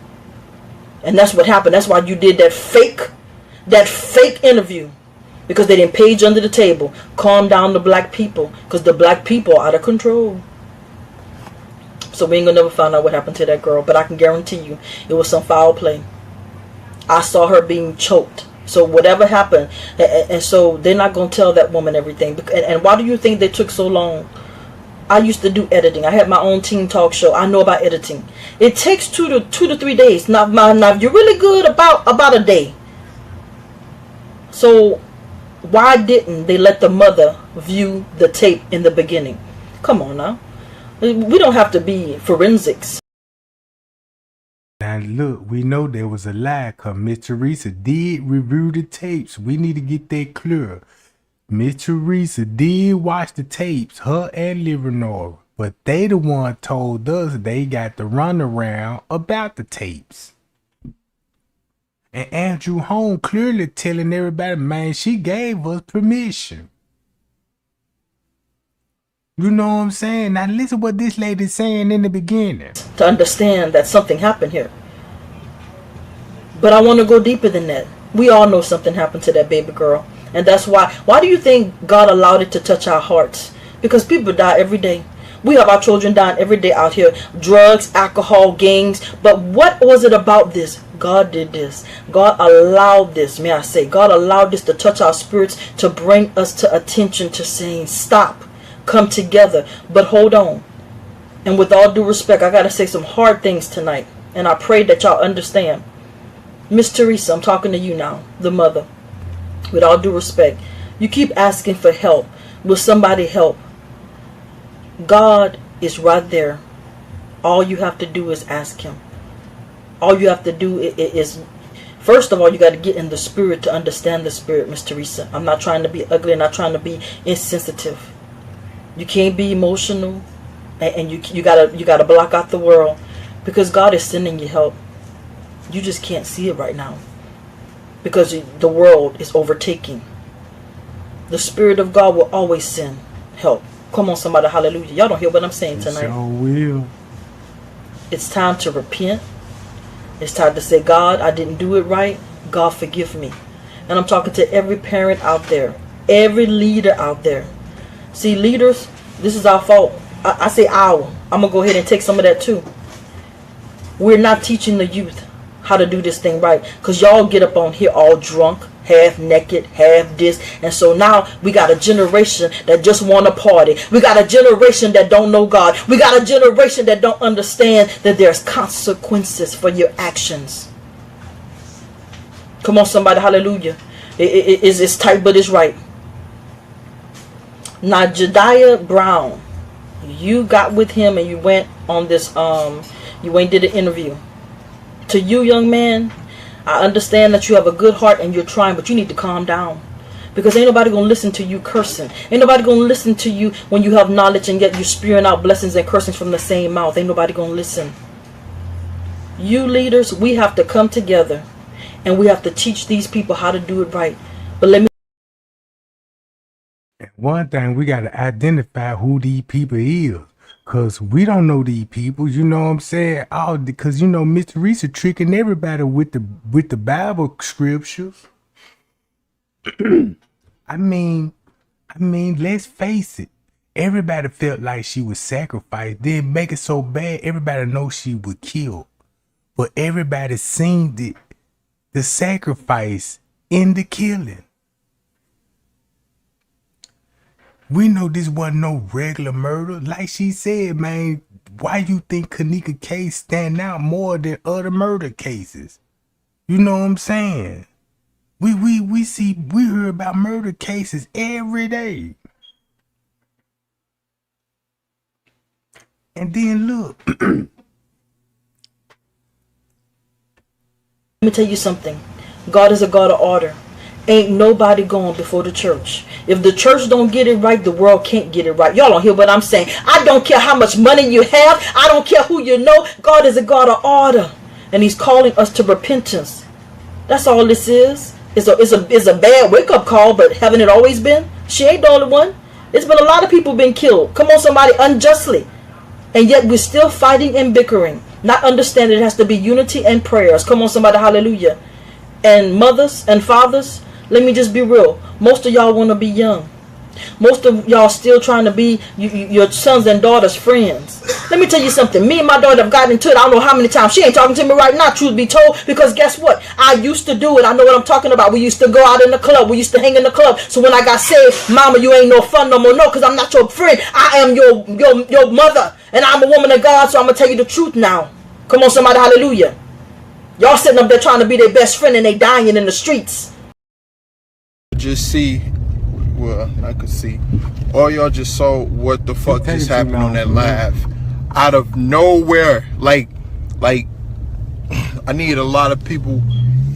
And that's what happened. That's why you did that fake interview. Because they didn't page under the table. Calm down the black people. Because the black people are out of control. So we ain't gonna never find out what happened to that girl. But I can guarantee you, it was some foul play. I saw her being choked. So whatever happened, and so they're not going to tell that woman everything. And why do you think they took so long? I used to do editing. I had my own team talk show. I know about editing. It takes 2 to 3 days. Now you're really good about a day. So why didn't they let the mother view the tape in the beginning? Come on now. We don't have to be forensics. Now look, we know there was a lie because Miss Teresa did review the tapes. We need to get that clear. Miss Teresa did watch the tapes, her and Livernoir, but they the one told us they got the runaround about the tapes. And Andrew Holmes clearly telling everybody, man, she gave us permission. You know what I'm saying? Now listen what this lady's saying in the beginning. To understand that something happened here. But I want to go deeper than that. We all know something happened to that baby girl. And that's why do you think God allowed it to touch our hearts? Because people die every day. We have our children dying every day out here. Drugs, alcohol, gangs. But what was it about this? God did this. God allowed this, may I say. God allowed this to touch our spirits, to bring us to attention, to saying, stop. Come together. But hold on. And with all due respect, I got to say some hard things tonight. And I pray that y'all understand. Miss Teresa, I'm talking to you now, the mother. With all due respect, you keep asking for help. Will somebody help? God is right there. All you have to do is ask him. All you have to do is first of all, you got to get in the spirit to understand the spirit, Miss Teresa. I'm not trying to be ugly. I'm not trying to be insensitive. You can't be emotional, and you gotta block out the world, because God is sending you help. You just can't see it right now, because the world is overtaking. The Spirit of God will always send help. Come on, somebody, hallelujah. Y'all don't hear what I'm saying tonight. Sure will. It's time to repent. It's time to say, God, I didn't do it right. God, forgive me. And I'm talking to every parent out there, every leader out there. See, leaders, this is our fault. I say our. I'm going to go ahead and take some of that too. We're not teaching the youth how to do this thing right. Because y'all get up on here all drunk, half naked, half this. And so now we got a generation that just want to party. We got a generation that don't know God. We got a generation that don't understand that there's consequences for your actions. Come on, somebody, hallelujah. It's tight, but it's right. Now, Jediah Brown, you got with him and you went on this, you went and did an interview. To you, young man, I understand that you have a good heart and you're trying, but you need to calm down. Because ain't nobody gonna listen to you cursing. Ain't nobody gonna listen to you when you have knowledge and yet you're spewing out blessings and cursings from the same mouth. Ain't nobody gonna listen. You leaders, we have to come together and we have to teach these people how to do it right. But let me. One thing, we got to identify who these people is. Because we don't know these people, you know what I'm saying? Oh, because, you know, Miss Teresa tricking everybody with the Bible scriptures. I mean, let's face it. Everybody felt like she was sacrificed. Then make it so bad, everybody knows she was killed. But everybody seen the sacrifice in the killing. We know this wasn't no regular murder. Like she said, man, why you think Kenneka case stand out more than other murder cases? You know what I'm saying? We hear about murder cases every day. And then look. Let me tell you something. God is a God of order. Ain't nobody going before the church. If the church don't get it right, the world can't get it right. Y'all don't hear what I'm saying. I don't care how much money you have. I don't care who you know. God is a God of order. And he's calling us to repentance. That's all this is. It's a bad wake-up call, but haven't it always been? She ain't the only one. There's been a lot of people been killed. Come on, somebody, unjustly. And yet we're still fighting and bickering. Not understanding it has to be unity and prayers. Come on, somebody, hallelujah. And mothers and fathers, let me just be real. Most of y'all want to be young. Most of y'all still trying to be your sons and daughters' friends. Let me tell you something. Me and my daughter have gotten into it I don't know how many times. She ain't talking to me right now, truth be told. Because guess what? I used to do it. I know what I'm talking about. We used to go out in the club. We used to hang in the club. So when I got saved, mama, you ain't no fun no more. No, because I'm not your friend. I am your mother. And I'm a woman of God, so I'm going to tell you the truth now. Come on, somebody, hallelujah. Y'all sitting up there trying to be their best friend and they dying in the streets. Just see, well, I could see, all y'all just saw what the fuck just happened on that live. Out of nowhere, like, I need a lot of people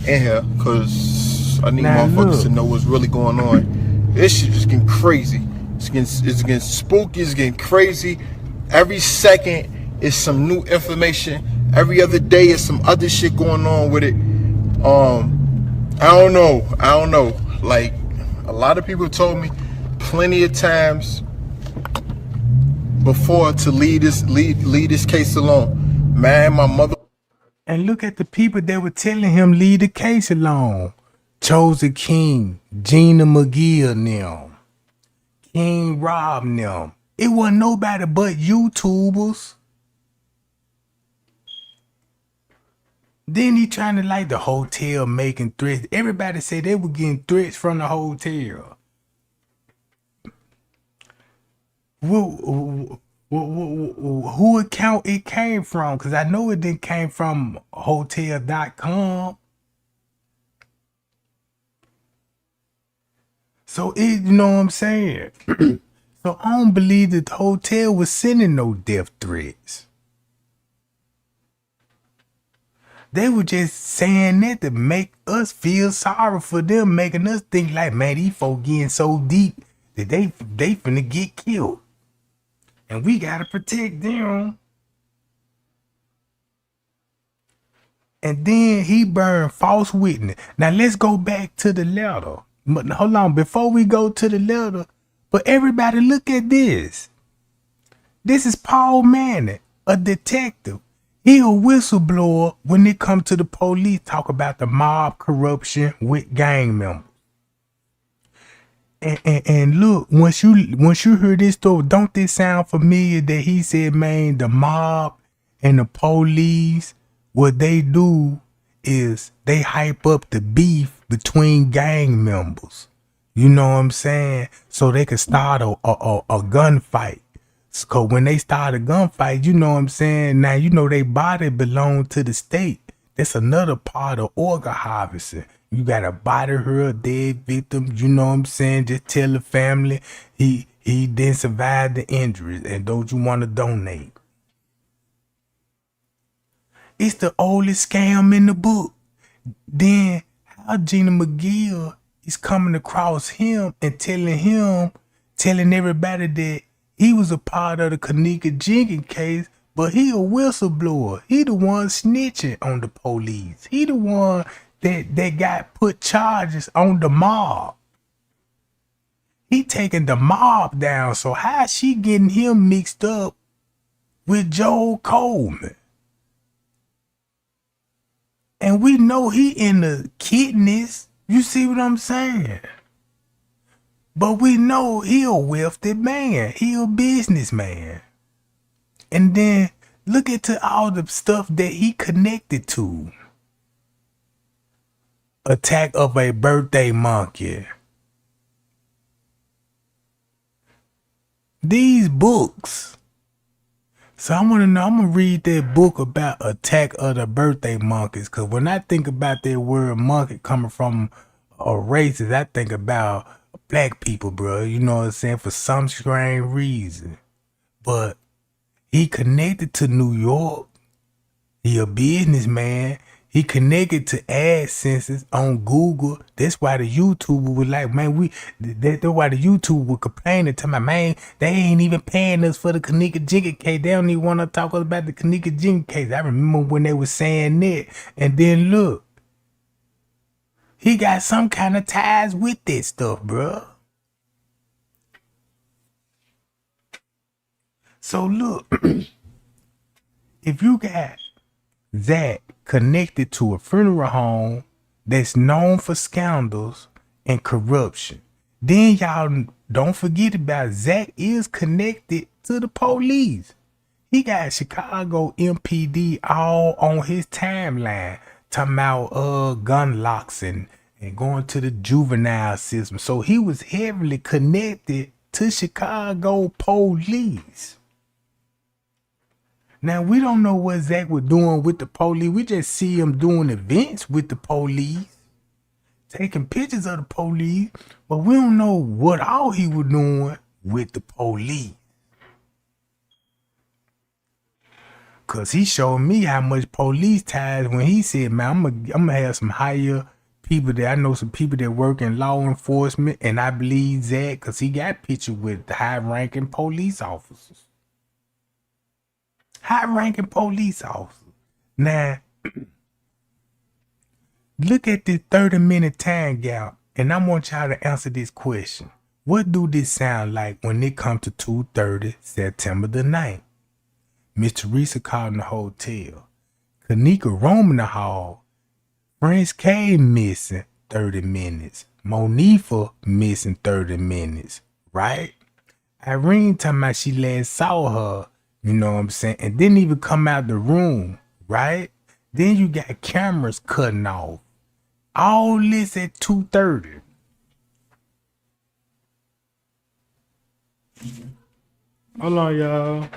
in here, because I need motherfuckers to know what's really going on. This shit just getting crazy. It's getting spooky, it's getting crazy. Every second is some new information. Every other day is some other shit going on with it. I don't know. Like, a lot of people told me plenty of times before to leave this case alone. Man, my mother. And look at the people that were telling him leave the case alone. Chosen King, Gina Mcgill them, King Rob them. It wasn't nobody but YouTubers. Then he trying to like the hotel making threats. Everybody said they were getting threats from the hotel. Who account it came from? Because I know it didn't came from hotel.com. So it, you know what I'm saying? So I don't believe that the hotel was sending no death threats. They were just saying that to make us feel sorry for them, making us think like, man, these folk getting so deep that they finna get killed. And we gotta protect them. And then he burned false witness. Now let's go back to the letter. But hold on, before we go to the letter, but everybody look at this. This is Paul Manning, a detective. He a whistleblower when it comes to the police, talk about the mob corruption with gang members. And look, once you hear this story, don't this sound familiar that he said, man, the mob and the police, what they do is they hype up the beef between gang members. You know what I'm saying? So they can start a gunfight. Cause when they start a gunfight, you know what I'm saying? Now, you know, they body belong to the state. That's another part of organ harvesting. You got to body her a dead victim. You know what I'm saying? Just tell the family he didn't survive the injuries. And don't you want to donate? It's the oldest scam in the book. Then how Gina Mcgill is coming across him and telling everybody that he was a part of the Kenneka Jenkins case, but he a whistleblower. He the one snitching on the police. He the one that got put charges on the mob. He taking the mob down. So how is she getting him mixed up with Joel Coleman? And we know he in the kidneys. You see what I'm saying? But we know he a wealthy man. He a businessman. And then look into all the stuff that he connected to. Attack of a birthday monkey. These books. So I want to know, I'm going to read that book about Attack of the Birthday Monkeys. Because when I think about that word monkey coming from a races, I think about black people, bro. You know what I'm saying? For some strange reason. But he connected to New York. He a businessman. He connected to AdSense on Google. That's why the YouTuber was like, man, that's why the YouTuber was complaining to my man, they ain't even paying us for the Kenneka Jenkins case. They don't even want to talk about the Kenneka Jenkins case. I remember when they was saying that. And then look, he got some kind of ties with that stuff, bro. So look, if you got Zack connected to a funeral home that's known for scandals and corruption, then y'all don't forget about Zack is connected to the police. He got Chicago MPD all on his timeline talking about gun locks and going to the juvenile system. So he was heavily connected to Chicago police. Now, we don't know what Zack was doing with the police. We just see him doing events with the police, taking pictures of the police, but we don't know what all he was doing with the police. Because he showed me how much police ties when he said, man, I'm gonna have some higher people there. I know some people that work in law enforcement, and I believe Zack because he got pictured with the high-ranking police officers. High-ranking police officer. Now, look at this 30-minute time gap, and I want y'all to answer this question. What do this sound like when it comes to 2:30 September the 9th? Miss Teresa called in the hotel. Kenneka roaming the hall. Prince K missing 30 minutes. Monifa missing 30 minutes. Right? Irene talking about she last saw her. You know what I'm saying? And didn't even come out the room, right? Then you got cameras cutting off. All this at 2:30. Hold on, y'all.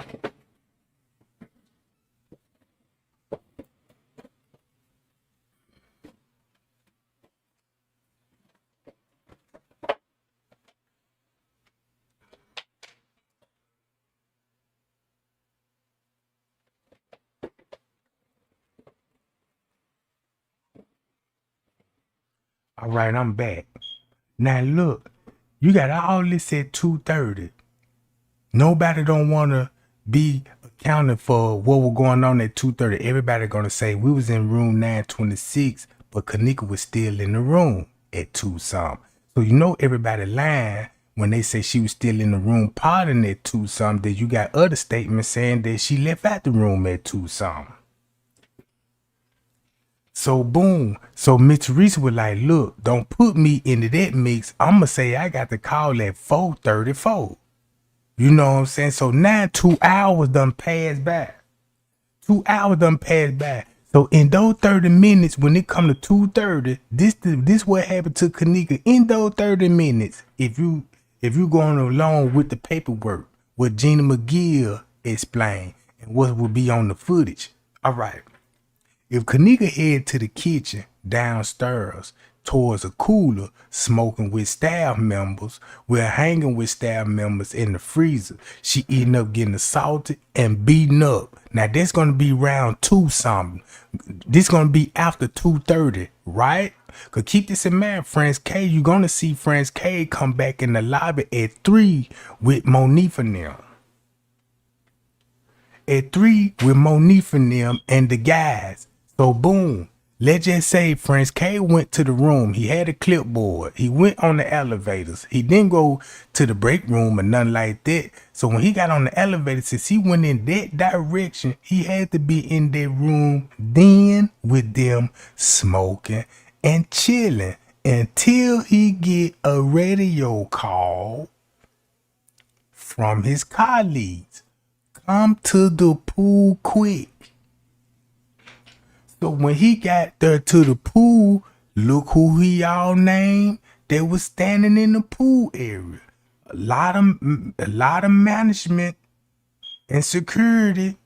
All right, I'm back. Now look, you got all this at 2:30. Nobody don't want to be accounting for what was going on at 2:30. Everybody gonna say we was in room 926, but Kenneka was still in the room at 2-something. So you know everybody lying when they say she was still in the room partying at 2-something. That you got other statements saying that she left out the room at 2-something. So boom. So Miss Teresa was like, look, don't put me into that mix. I'ma say I got the call at 4:34. You know what I'm saying? So now 2 hours done passed by. 2 hours done passed by. So in those 30 minutes, when it come to 2:30, this what happened to Kenneka. In those 30 minutes, if you going along with the paperwork, what Gina Mcgill explained and what will be on the footage. All right. If Kenneka head to the kitchen downstairs towards a cooler, smoking with staff members, we're hanging with staff members in the freezer, she ended up getting assaulted and beaten up. Now that's gonna be round 2-something. This gonna be after 2:30, right? Cause keep this in mind, Friends K, you gonna see Friends K come back in the lobby at 3 with Monifa and them. At 3 with Monifa and them and the guys. So boom. Let's just say Friends K went to the room. He had a clipboard. He went on the elevators. He didn't go to the break room or nothing like that. So when he got on the elevator, since he went in that direction, he had to be in that room then with them smoking and chilling until he get a radio call from his colleagues. Come to the pool quick. So when he got there to the pool, look who he all named that was standing in the pool area. A lot of management and security.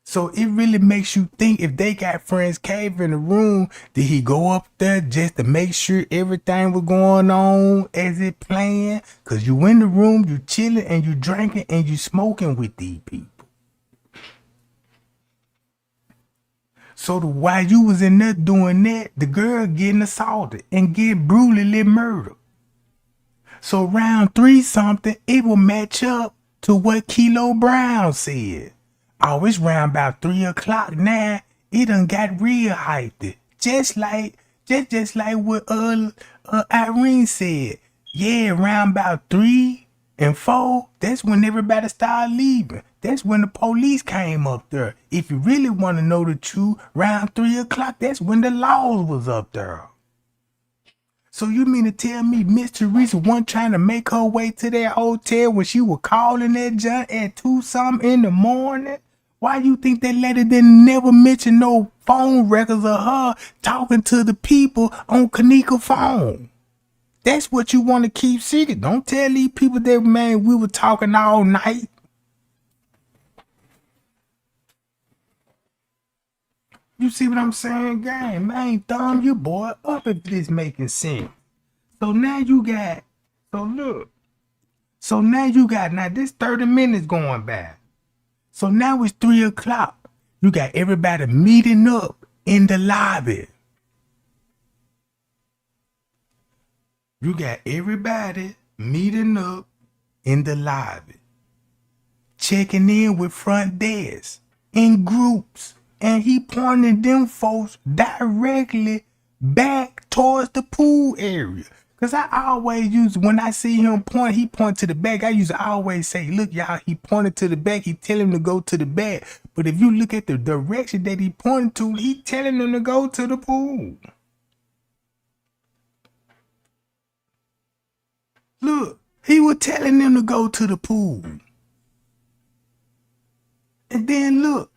So it really makes you think, if they got Friends Cave in the room, did he go up there just to make sure everything was going on as it planned? Cause you in the room, you chilling and you drinking and you smoking with these people. So while you was in there doing that, the girl getting assaulted and get brutally murdered. So round 3 something, it will match up to what Kilo Brown said. Oh, it's round about 3 o'clock now. It done got real hyped. Just like what Irene said. Yeah, round about 3 and 4, that's when everybody started leaving. That's when the police came up there. If you really want to know the truth, round 3 o'clock, that's when the laws was up there. So you mean to tell me Miss Teresa wasn't trying to make her way to that hotel when she was calling that junk at 2 something in the morning? Why you think that lady didn't never mention no phone records of her talking to the people on Kenneka phone? That's what you want to keep secret. Don't tell these people that, man, we were talking all night. You see what I'm saying, gang? Man, thumb your boy up if this making sense. So now you got, now this 30 minutes going by. So now it's 3 o'clock. You got everybody meeting up in the lobby. You got everybody meeting up in the lobby. Checking in with front desk in groups. And he pointed them folks directly back towards the pool area. Cause I always use, when I see him point, he point to the back. I used to always say, look, y'all, he pointed to the back. He tell him to go to the back. But if you look at the direction that he pointed to, he telling them to go to the pool. Look, he was telling them to go to the pool. And then look,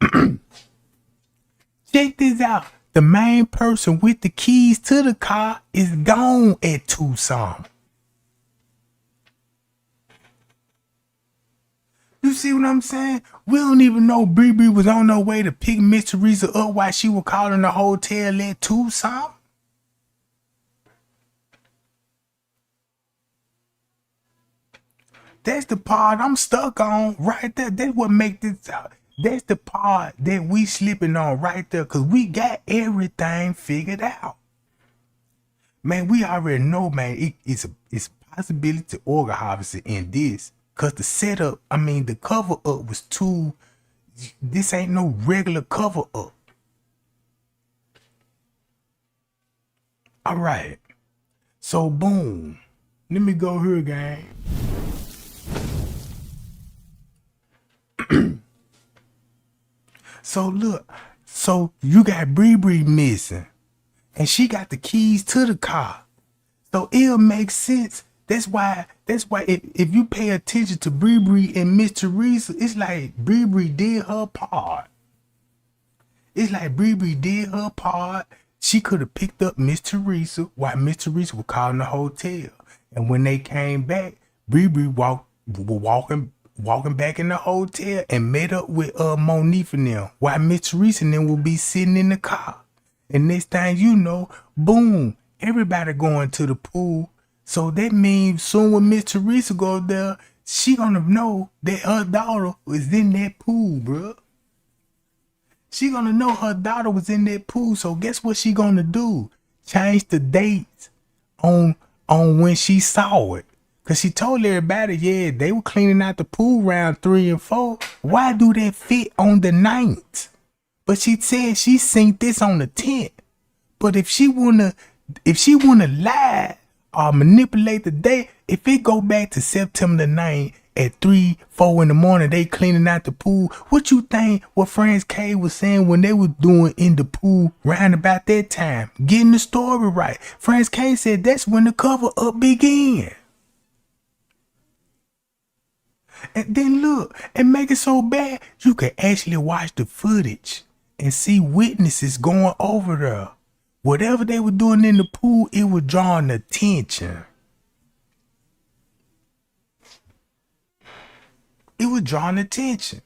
check this out. The main person with the keys to the car is gone at 2 something. You see what I'm saying? We don't even know Bree was on her way to pick Miss Teresa up while she was calling the hotel at 2 something. That's the part I'm stuck on right there. That's what makes this out. That's the part that we slipping on right there, because we got everything figured out. Man, we already know, man, it's a possibility to organ harvest in this, because the setup, I mean, the cover up was too, this ain't no regular cover up. All right. So, boom. Let me go here, gang. So look, so you got Bree missing, and she got the keys to the car. So it'll make sense. That's why if you pay attention to Bree and Miss Teresa, it's like Bree did her part. It's like Bree did her part. She could have picked up Miss Teresa while Miss Teresa was calling the hotel. And when they came back, Bree walking back in the hotel and met up with Monifa and them, while Miss Teresa and them will be sitting in the car. And next thing you know, boom, everybody going to the pool. So that means soon when Miss Teresa go there, she gonna know that her daughter was in that pool, bro. She gonna know her daughter was in that pool. So guess what she gonna do? Change the dates on when she saw it. Cause she told everybody, yeah, they were cleaning out the pool round 3 and 4. Why do that fit on the 9th? But she said she seen this on the 10th. But if she wanna lie or manipulate the date, if it go back to September the 9th at 3, 4 in the morning, they cleaning out the pool. What you think what Franz K was saying when they was doing in the pool round about that time? Getting the story right. Franz K said that's when the cover up began. And then look, and make it so bad, you can actually watch the footage and see witnesses going over there. Whatever they were doing in the pool, it was drawing attention. It was drawing attention.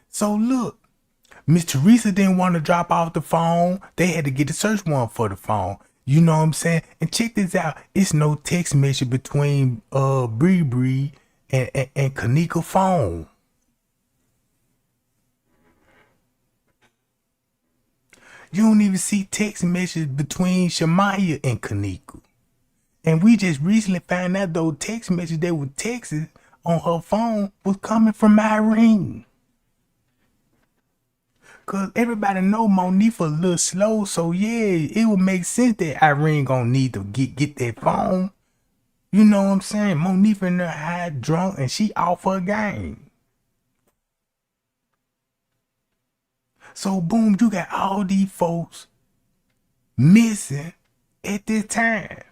So look, Miss Teresa didn't want to drop off the phone. They had to get a search warrant for the phone. You know what I'm saying? And check this out. It's no text message between Bree and Kenneka phone. You don't even see text messages between Shamaya and Kenneka. And we just recently found out those text messages that were texted on her phone was coming from Irene. Cause everybody know Monifa a little slow, so yeah, it would make sense that Irene gonna need to get that phone. You know what I'm saying? Monifa in there high drunk and she off her game. So boom, you got all these folks missing at this time.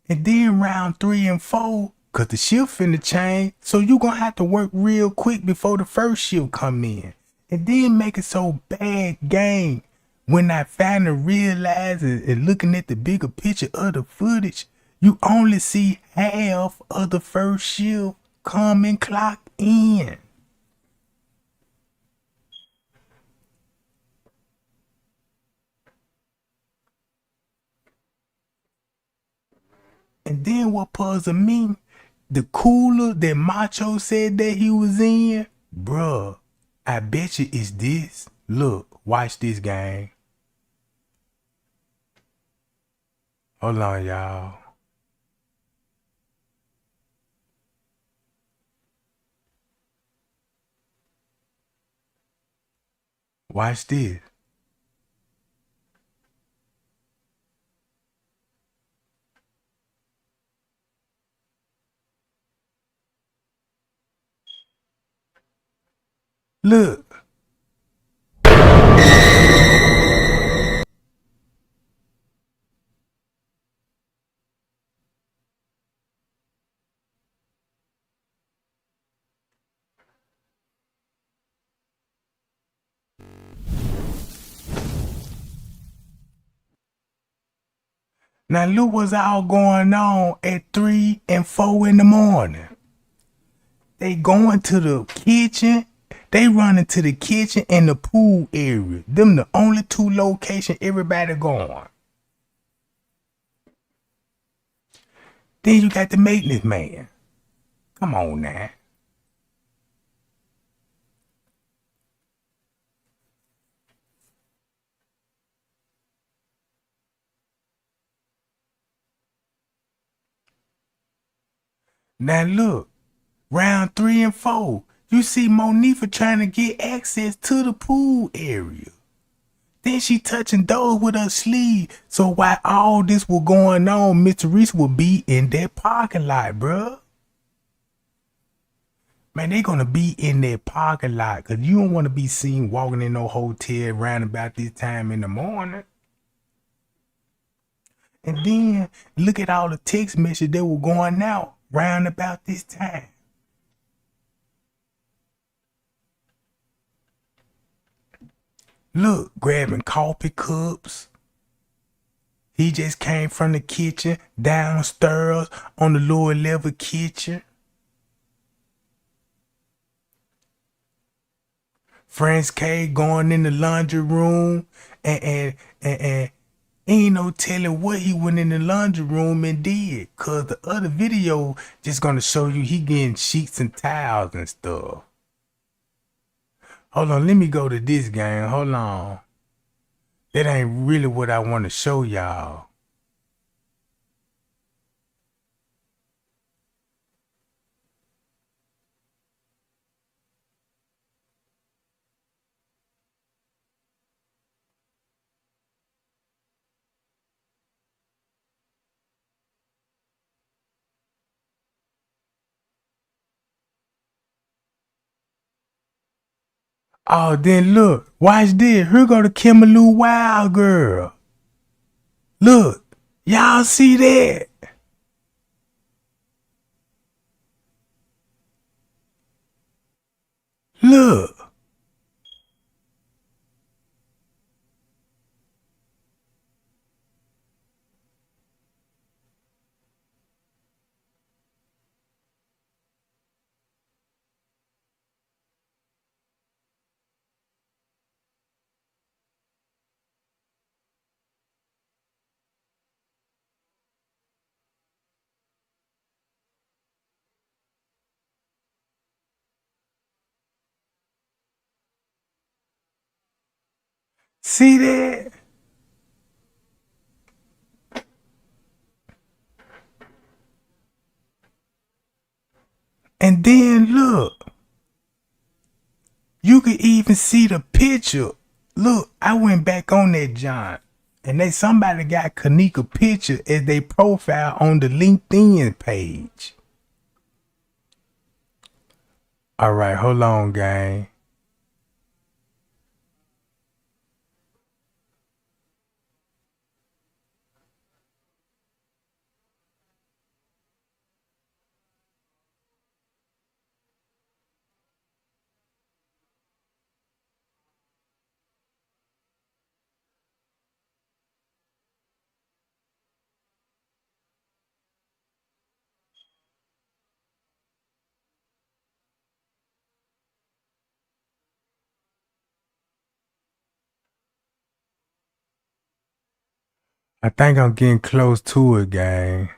And then round 3 and 4, cause the shift finna change, so you gonna have to work real quick before the first shift come in. And then make it so bad game when I finally realize and looking at the bigger picture of the footage, you only see half of the first shift come and clock in. And then what puzzled me, the cooler that Macho said that he was in, bruh, I bet you it's this. Look, watch this game. Hold on, y'all. Watch this. Look. Now look what's all going on at 3 and 4 in the morning. They going to the kitchen. They running to the kitchen and the pool area. Them the only 2 locations everybody going. Then you got the maintenance man. Come on now. Now look, round 3 and 4, you see Monifa trying to get access to the pool area. Then she touching doors with her sleeve. So while all this was going on, Miss Teresa would be in that parking lot, bruh. Man, they gonna be in that parking lot because you don't want to be seen walking in no hotel around about this time in the morning. And then look at all the text messages that were going out round about this time. Look, grabbing coffee cups. He just came from the kitchen, downstairs on the lower level kitchen. Franz K going in the laundry room and ain't no telling what he went in the laundry room and did. Cause the other video just gonna show you he getting sheets and towels and stuff. Hold on, let me go to this game. Hold on. That ain't really what I want to show y'all. Oh, then look, watch this. Here go the Kimberly Wild girl. Look, y'all see that? Look. See that? And then look, you could even see the picture. Look, I went back on that John, and somebody got Kenneka picture as they profile on the LinkedIn page. All right, hold on, gang. I think I'm getting close to it, gang.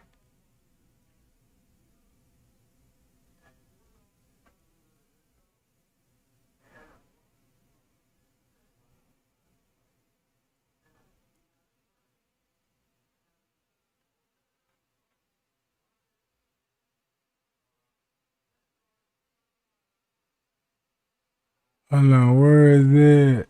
Hold on, where is it?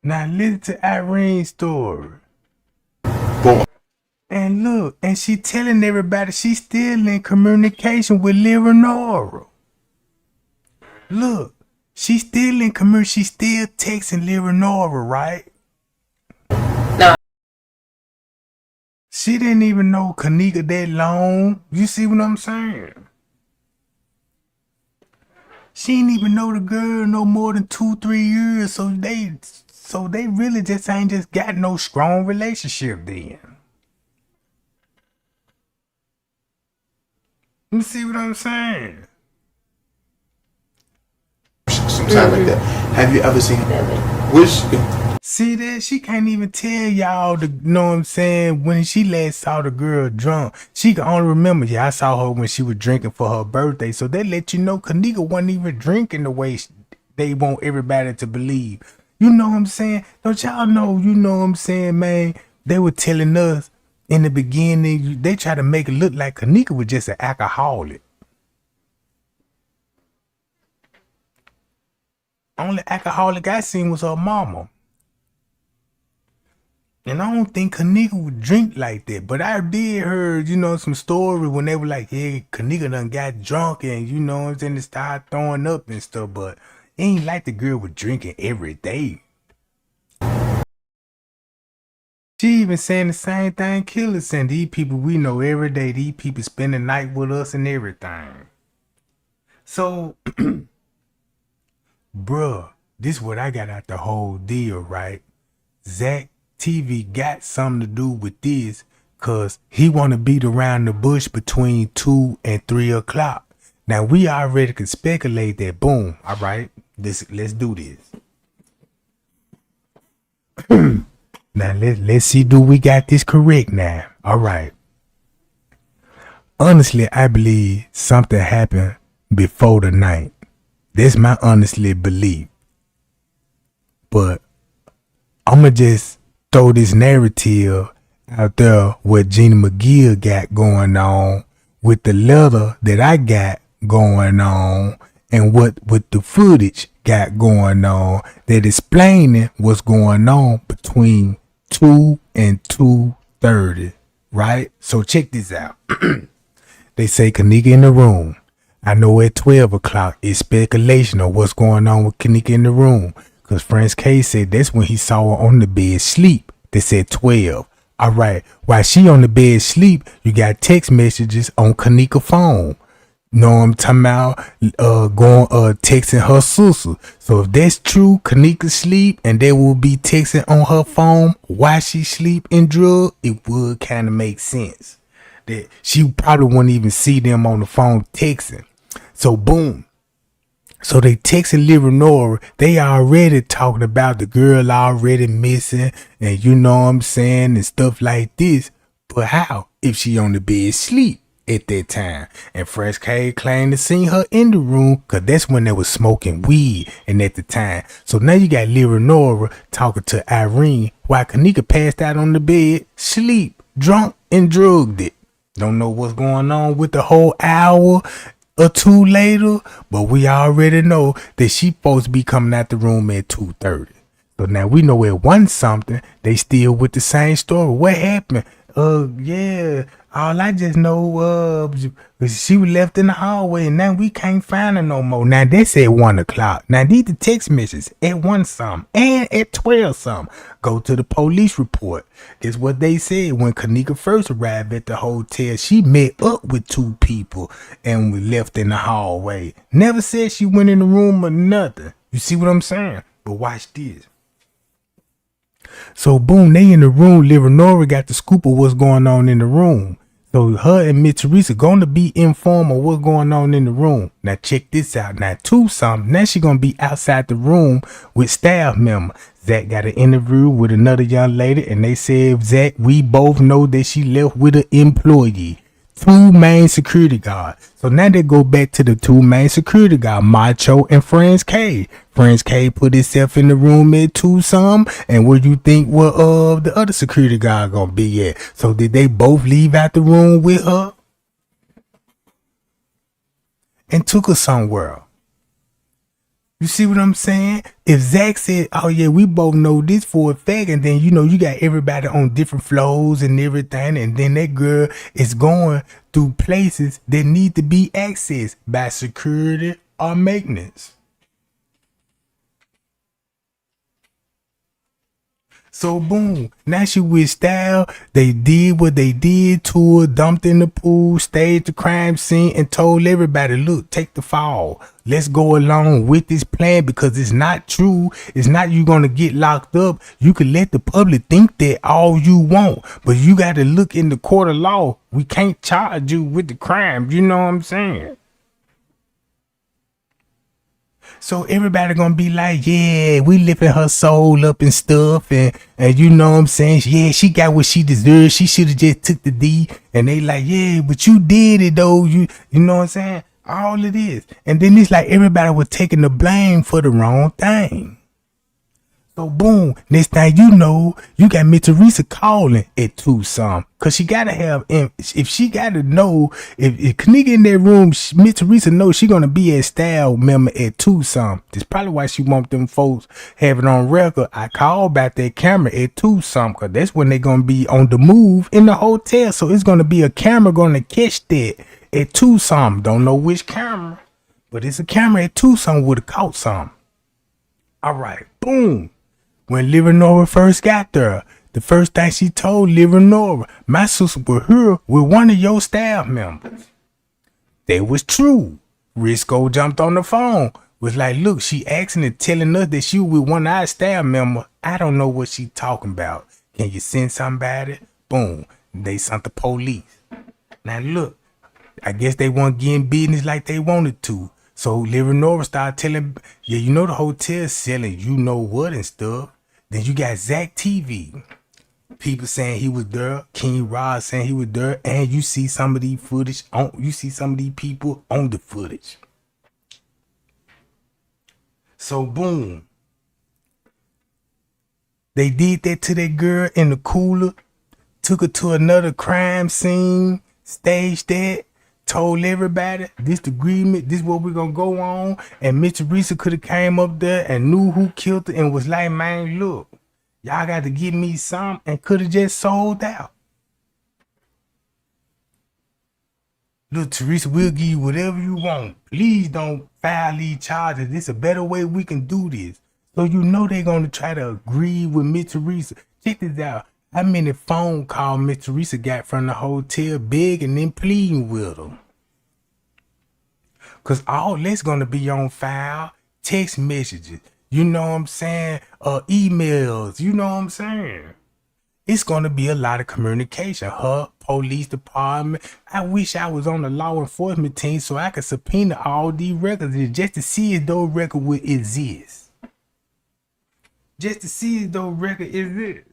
Now listen to Irene's story. Boom. And look, and she telling everybody she's still in communication with Leonora. Look, she's still in communication. She's still texting Leonora, right? No. She didn't even know Kenneka that long. You see what I'm saying? She didn't even know the girl no more than 2-3 years. So they really just ain't just got no strong relationship then. You see what I'm saying? Sometime like that. Have you ever seen which? See that? She can't even tell y'all you know what I'm saying, when she last saw the girl drunk. She can only remember, yeah, I saw her when she was drinking for her birthday. So they let you know Kenneka wasn't even drinking the way they want everybody to believe. You know what I'm saying? Don't y'all know, you know what I'm saying, man? They were telling us in the beginning, they try to make it look like Kenneka was just an alcoholic. Only alcoholic I seen was her mama. And I don't think Kenneka would drink like that. But I did hear, you know, some stories when they were like, hey, Kenneka done got drunk and, you know what I'm saying, they started throwing up and stuff. But it ain't like the girl was drinking every day. She even saying the same thing Killer saying. These people we know every day. These people spend the night with us and everything. So, bruh, this is what I got out the whole deal, right? Zack TV got something to do with this because he want to beat around the bush between 2 and 3 o'clock. Now, we already could speculate that, boom, all right, let's do this. Now, let's see, do we got this correct now? All right. Honestly, I believe something happened before the night. That's my honestly belief. But I'm going to just throw this narrative out there what Gina Mcgill got going on with the letter that I got going on and what with the footage got going on that explaining what's going on between 2 and 2:30, right? So check this out. They say Kenneka in the room. I know at 12 o'clock it's speculation of what's going on with Kenneka in the room. Because Franz K said that's when he saw her on the bed sleep. They said 12. All right. While she on the bed sleep, you got text messages on Kenneka phone. Know what I'm talking about? Texting her sister. So if that's true, Kenneka sleep and they will be texting on her phone while she sleep and drug, it would kind of make sense. That she probably wouldn't even see them on the phone texting. So boom. So they texted Leonora. They already talking about the girl already missing and you know what I'm saying and stuff like this. But how if she on the bed sleep at that time? And Fresh K claimed to see her in the room because that's when they was smoking weed and at the time. So now you got Leonora talking to Irene while Kenneka passed out on the bed, sleep, drunk and drugged it. Don't know what's going on with the whole hour or two later, but we already know that she supposed to be coming out the room at 2:30. So now we know at 1 something, they still with the same story. What happened? Yeah, all I just know she was left in the hallway and now we can't find her no more. Now that's at 1 o'clock. Now these the text messages at 1 something and at 12 something. Go to the police report. Guess what they said when Kenneka first arrived at the hotel? She met up with 2 people and was left in the hallway. Never said she went in the room or nothing. You see what I'm saying? But watch this. So boom, they in the room. Leonora got the scoop of what's going on in the room. So her and Miss Teresa gonna be informed of what's going on in the room. Now check this out. Now 2 something. Now she gonna be outside the room with staff member. Zack got an interview with another young lady and they said, Zack, we both know that she left with an employee. 2 main security guards. So now they go back to the 2 main security guards, Macho and Franz K. Franz K put himself in the room at 2 some. And where you think the other security guard gonna be at? So did they both leave out the room with her? And took her somewhere? You see what I'm saying? If Zack said, oh yeah, we both know this for a fact, and then you know you got everybody on different floors and everything, and then that girl is going through places that need to be accessed by security or maintenance. So boom, now she with style. They did what they did to her, dumped in the pool, staged the crime scene, and told everybody, look, take the fall. Let's go along with this plan because it's not true. It's not you gonna get locked up. You can let the public think that all you want, but you got to look in the court of law. We can't charge you with the crime. You know what I'm saying? So everybody gonna be like, yeah, we lifting her soul up and stuff, and you know what I'm saying? Yeah, she got what she deserved. She should have just took the D. And they like, yeah, but you did it though. You know what I'm saying? All it is. And then it's like everybody was taking the blame for the wrong thing. So boom, next thing you know, you got Miss Teresa calling at 2 some. Cause she gotta have, if she gotta know, if Kenneka in that room, Miss Teresa knows she gonna be a style member at 2 some. That's probably why she want them folks have it on record. I called about that camera at 2 some. Cause that's when they gonna be on the move in the hotel. So it's gonna be a camera gonna catch that at 2 some. Don't know which camera, but it's a camera at 2 some would have caught some. All right, boom. When Leonora first got there, The first thing she told Nora, my sister was here with one of your staff members. That was true. Risco jumped on the phone. Was like, look, she asking and telling us that she was with one of our staff members. I don't know what she talking about. Can you send somebody? Boom. They sent the police. Now look, I guess they weren't getting business like they wanted to. So Nora started telling, yeah, you know the hotel selling you know what and stuff. Then you got Zack TV. People saying he was there. King Rod saying he was there. And you see some of these footage you see some of these people on the footage. So boom. They did that to that girl in the cooler. Took her to another crime scene. Staged that. Told everybody this the agreement, this what we're gonna go on. And Miss Teresa could have came up there and knew who killed her and was like, man, look, y'all got to give me some, and could have just sold out. Look, Teresa, we'll give you whatever you want. Please don't file these charges. This is a better way we can do this. So you know they're gonna try to agree with Miss Teresa. Check this out. How many phone calls Miss Teresa got from the hotel begging and pleading with her? Cause all that's gonna be on file, text messages, you know what I'm saying? Emails, you know what I'm saying? It's gonna be a lot of communication. Her police department. I wish I was on the law enforcement team so I could subpoena all these records just to see if those records would exist. Just to see if those records exist.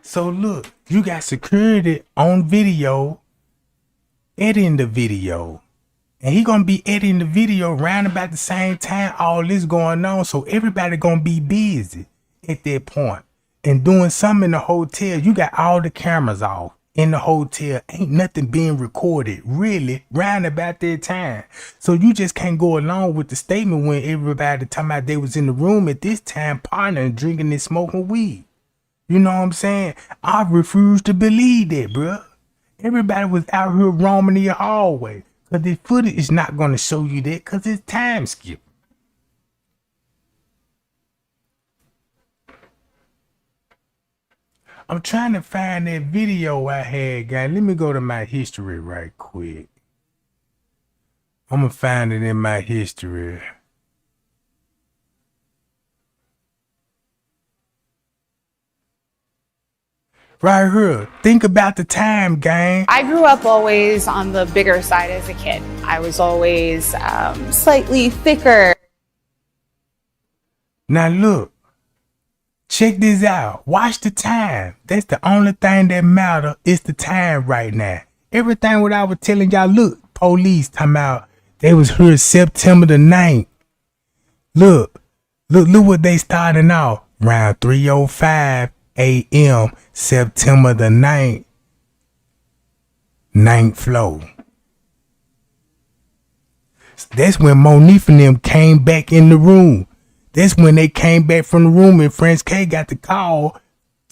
So look, you got security on video, editing the video. And he gonna be editing the video around about the same time all this going on. So everybody gonna be busy at that point. And doing something in the hotel, you got all the cameras off in the hotel. Ain't nothing being recorded, really, round about that time. So you just can't go along with the statement when everybody talking about they was in the room at this time partnering, drinking and smoking weed. You know what I'm saying? I refuse to believe that, bruh. Everybody was out here roaming the hallway. Because the footage is not going to show you that because it's time skip. I'm trying to find that video I had, guys. Let me go to my history right quick. I'm going to find it in my history. Right here. Think about the time, gang. I grew up always on the bigger side as a kid. I was always slightly thicker. Now look. Check this out. Watch the time. That's the only thing that matter is the time right now. Everything what I was telling y'all, look, police talking about they was here September the 9th. Look what they starting off. Around 3:05 a.m. September the 9th. 9th floor. That's when Monique and them came back in the room. That's when they came back from the room and French K got the call,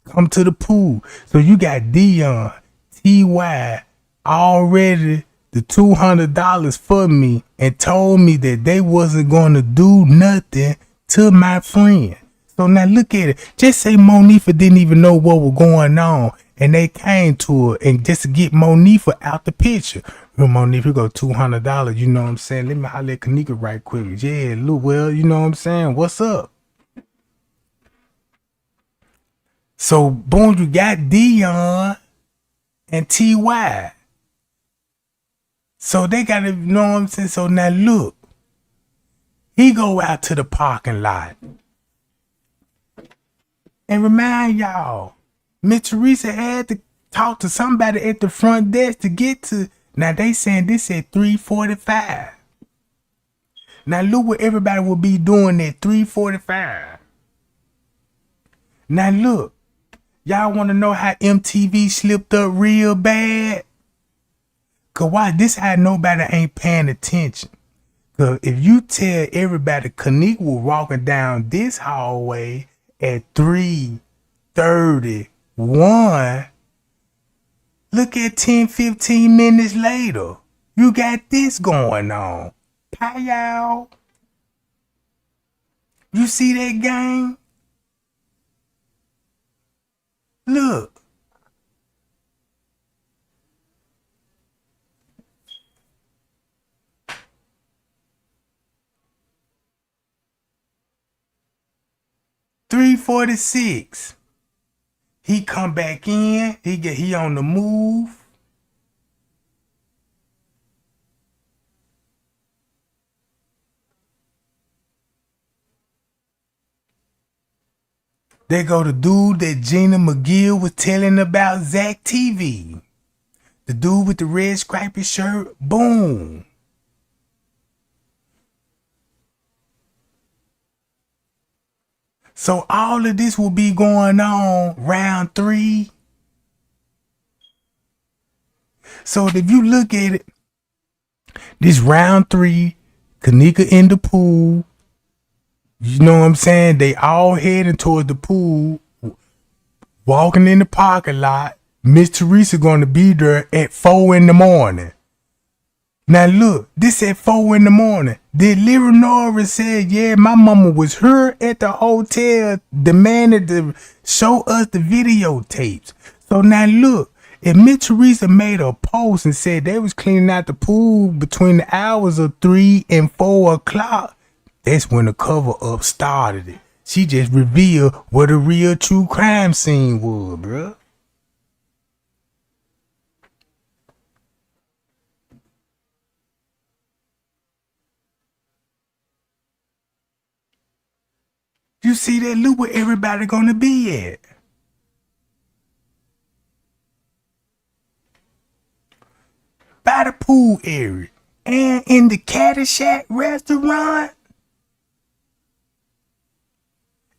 come to the pool. So you got Dion, T.Y. already the $200 for me and told me that they wasn't going to do nothing to my friend. So now look at it. Just say Monifa didn't even know what was going on. And they came to her and just to get Monifa out the picture. Well, Monifa go $200, you know what I'm saying? Let me holler at Kenneka right quick. Yeah, look, well, you know what I'm saying? What's up? So, boom, you got Dion and T.Y. So they got to, you know what I'm saying? So now look. He go out to the parking lot. And remind y'all, Miss Teresa had to talk to somebody at the front desk to get to. Now they saying this at 3:45. Now look what everybody will be doing at 3:45. Now look, y'all want to know how MTV slipped up real bad? Cause why? This how nobody ain't paying attention. Cause if you tell everybody Kenneka was walking down this hallway at 3:31, Look at 10, 15 minutes later. You got this going on. Pow. You see that gang? Look. $346. He come back in. He on the move. They go the dude that Gina Mcgill was telling about, Zack TV. The dude with the red stripy shirt. Boom. So all of this will be going on round 3. So if you look at it, this round 3, Kenneka in the pool. You know what I'm saying? They all heading towards the pool, walking in the parking lot. Miss Teresa gonna be there at 4 in the morning. Now look, this at 4 in the morning. Did Lyra Norris said, yeah, my mama was here at the hotel, demanded to show us the videotapes. So now look, if Miss Teresa made a post and said they was cleaning out the pool between the hours of 3 and 4 o'clock, that's when the cover up started it. She just revealed what a real true crime scene was, bruh. You see that? Look where everybody gonna be at. By the pool area and in the Caddyshack restaurant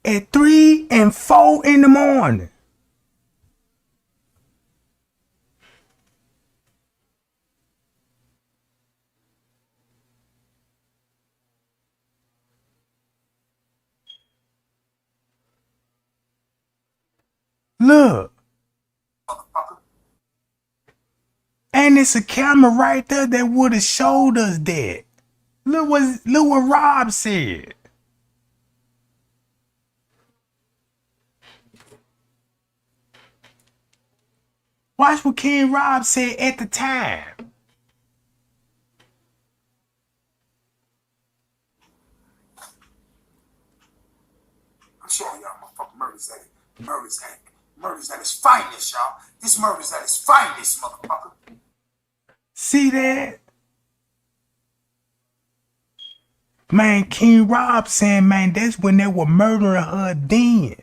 at 3 and 4 in the morning. Look. And it's a camera right there that would have showed us that. Look what Rob said. Watch what King Rob said at the time. I'm showing y'all motherfucking murders at its finest, y'all. This murder's at its finest, motherfucker. See that? Man, King Rob saying, man, that's when they were murdering her then.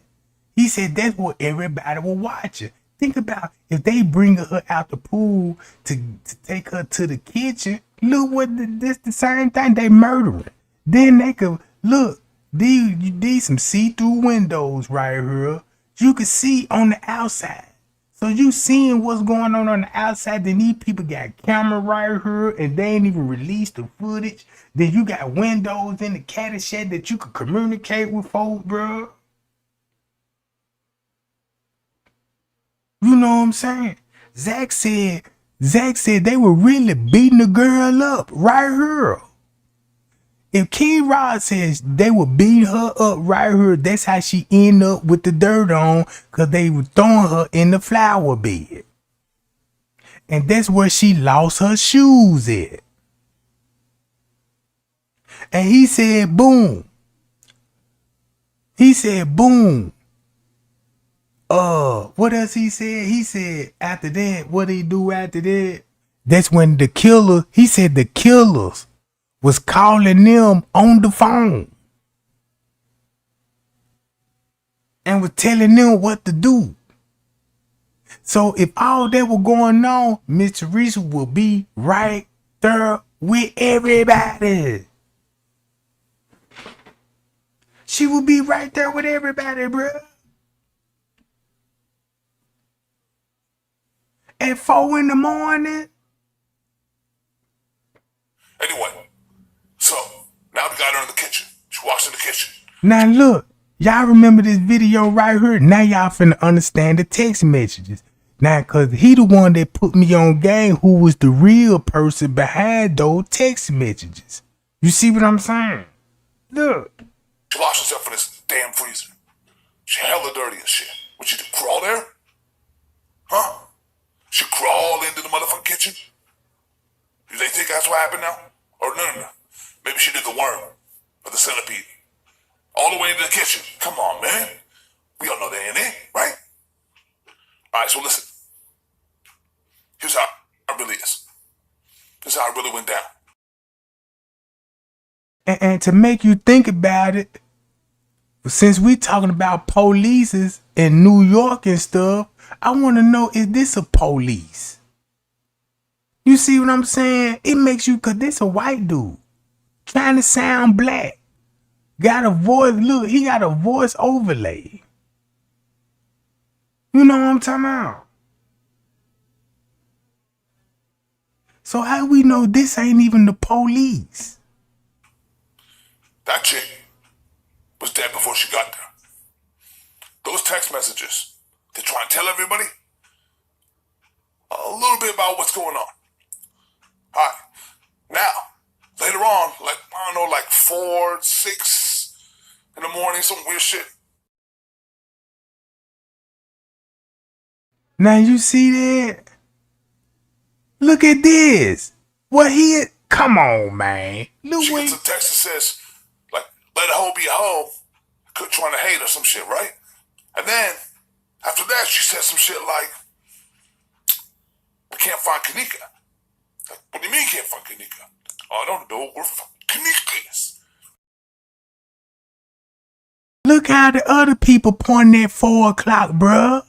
He said that's what everybody was watching. Think about if they bring her out the pool to take her to the kitchen. Look what this the same thing they murdering. Then they could look. These some see-through windows right here. You can see on the outside. So you seeing what's going on the outside. Then these people got camera right here and they ain't even released the footage. Then you got windows in the Caddyshack that you could communicate with folks, bro. You know what I'm saying? Zack said they were really beating the girl up right here. If King Rod says they were beating her up right here, that's how she ended up with the dirt on, because they were throwing her in the flower bed. And that's where she lost her shoes at. And he said, boom. He said, boom. What else he said? He said after that, what did he do after that? That's when the killer, he said the killers was calling them on the phone and was telling them what to do. So if all that was going on, Miss Teresa will be right there with everybody. She will be right there with everybody, bro. At 4 in the morning. Anyway, so now we got her in the kitchen. She walks in the kitchen. Now look, y'all remember this video right here? Now y'all finna understand the text messages. Now, cause he the one that put me on game who was the real person behind those text messages. You see what I'm saying? Look. She lost herself in this damn freezer. She hella dirty and shit. What you do, crawl there? Huh? She crawled into the motherfucking kitchen? Do they think that's what happened now? Or no. Maybe she did the worm or the centipede. All the way into the kitchen. Come on, man. We all know they ain't it, right? Alright, so listen. Here's how it really is. This is how it really went down. And to make you think about it, since we talking about polices in New York and stuff, I want to know, is this a police? You see what I'm saying? It makes you, cause this a white dude trying to sound black. Got a voice, look, he got a voice overlay. You know what I'm talking about? So how we know this ain't even the police? That chick was dead before she got there. Those text messages, they try and tell everybody a little bit about what's going on. Alright, now, later on, like, I don't know, like 4, 6 in the morning, some weird shit. Now you see that? Look at this. What he, come on, man. Look, she gets a text that says, like, let a hoe be a hoe. Could trying to hate or some shit, right? And then, after that, she said some shit like, we can't find Kenneka. Like, what do you mean can't find Kenneka? I don't know where Kenneka is. Look how the other people pointing at 4 o'clock, bruh.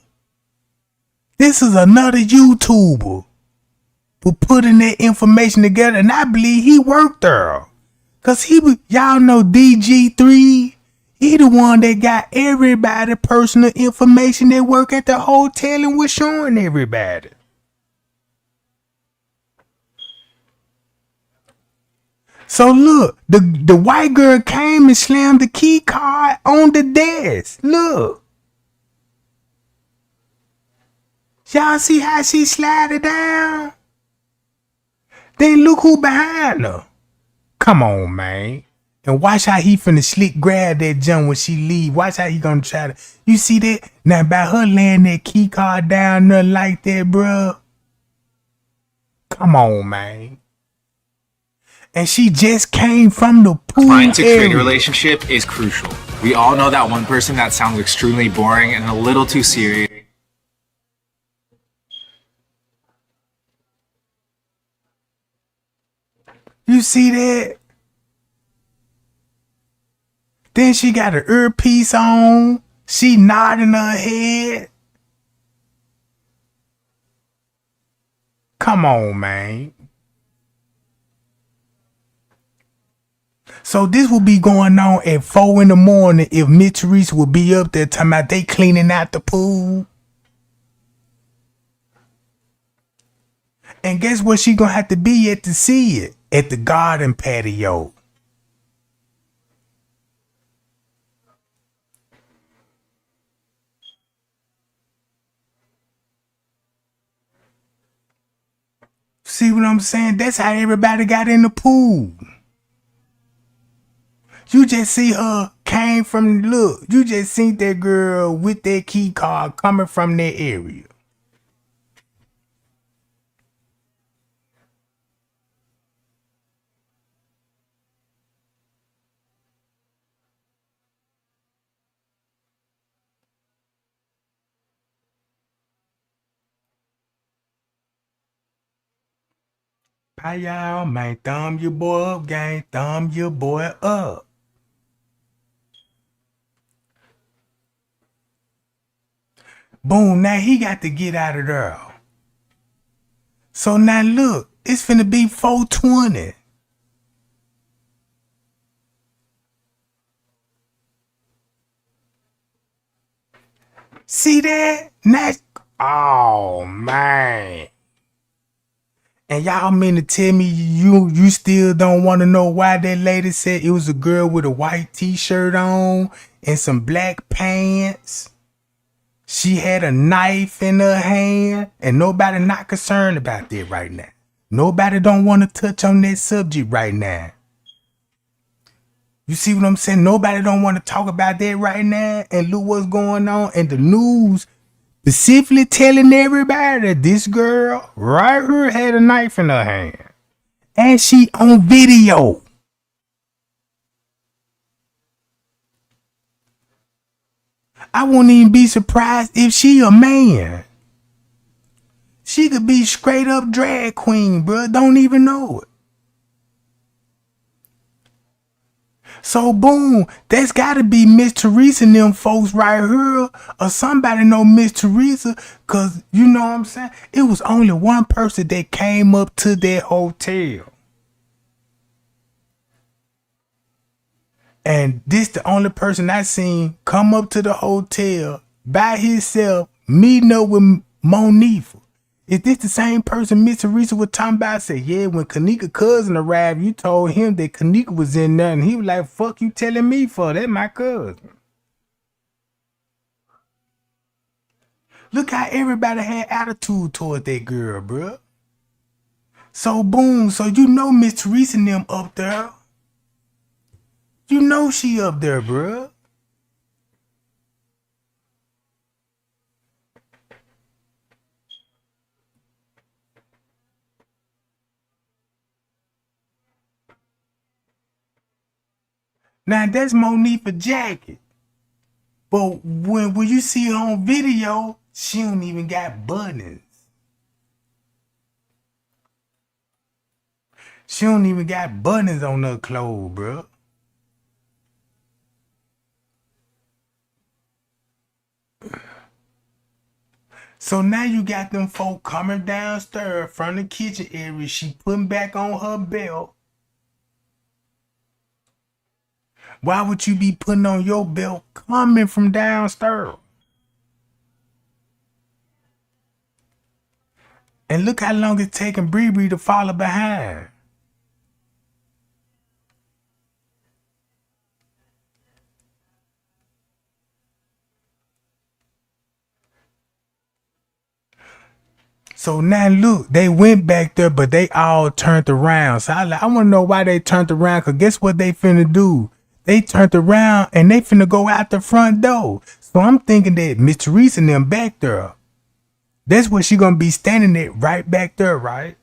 This is another YouTuber who putting that information together, and I believe he worked there. Cause y'all know DG3, he the one that got everybody personal information that work at the hotel and was showing everybody. So look, the white girl came and slammed the key card on the desk. Look. Y'all see how she slid it down? Then look who behind her. Come on, man. And watch how he finna slick grab that jump when she leave. Watch how he gonna try to. You see that? Now by her laying that key card down there like that, bruh. Come on, man. And she just came from the pool Trying to create area. a relationship is crucial. We all know that one person that sounds extremely boring and a little too serious. You see that? Then she got her earpiece on. She nodding her head. Come on, man. So this will be going on at 4 in the morning if Miss Teresa will be up there talking about they cleaning out the pool. And guess what she gonna have to be at to see it? At the garden patio. See what I'm saying? That's how everybody got in the pool. You just see her came from, look, you just seen that girl with that key card coming from that area. Hi y'all, man, thumb your boy up, gang, thumb your boy up. Boom, now he got to get out of there. So now look, it's finna be 420. See that? Now, oh man. And y'all mean to tell me you still don't want to know why that lady said it was a girl with a white t-shirt on and some black pants? She had a knife in her hand, and nobody not concerned about that right now. Nobody don't want to touch on that subject right now. You see what I'm saying? Nobody don't want to talk about that right now. And look what's going on. And the news specifically telling everybody that this girl right here had a knife in her hand. And she on video. I wouldn't even be surprised if she a man. She could be straight up drag queen, bro. Don't even know it. So boom, that's gotta be Miss Teresa and them folks right here. Or somebody know Miss Teresa. Cause you know what I'm saying? It was only one person that came up to that hotel. And this the only person I seen come up to the hotel by himself, meeting up with Monifa. Is this the same person Miss Teresa was talking about? Said, yeah, when Kenneka cousin arrived, you told him that Kenneka was in there, and he was like, fuck you telling me for? That's my cousin. Look how everybody had attitude toward that girl, bro. So boom, so you know Miss Teresa and them up there. You know she up there, bruh. Now that's Monifa jacket. But when you see her on video, she don't even got buttons. She don't even got buttons on her clothes, bruh. So now you got them folk coming downstairs from the kitchen area. She putting back on her belt. Why would you be putting on your belt coming from downstairs? And look how long it's taking Bree to follow behind. So now look, they went back there, but they all turned around. So I want to know why they turned around, because guess what they finna do? They turned around and they finna go out the front door. So I'm thinking that Miss Teresa and them back there. That's where she gonna be standing at, right back there, right?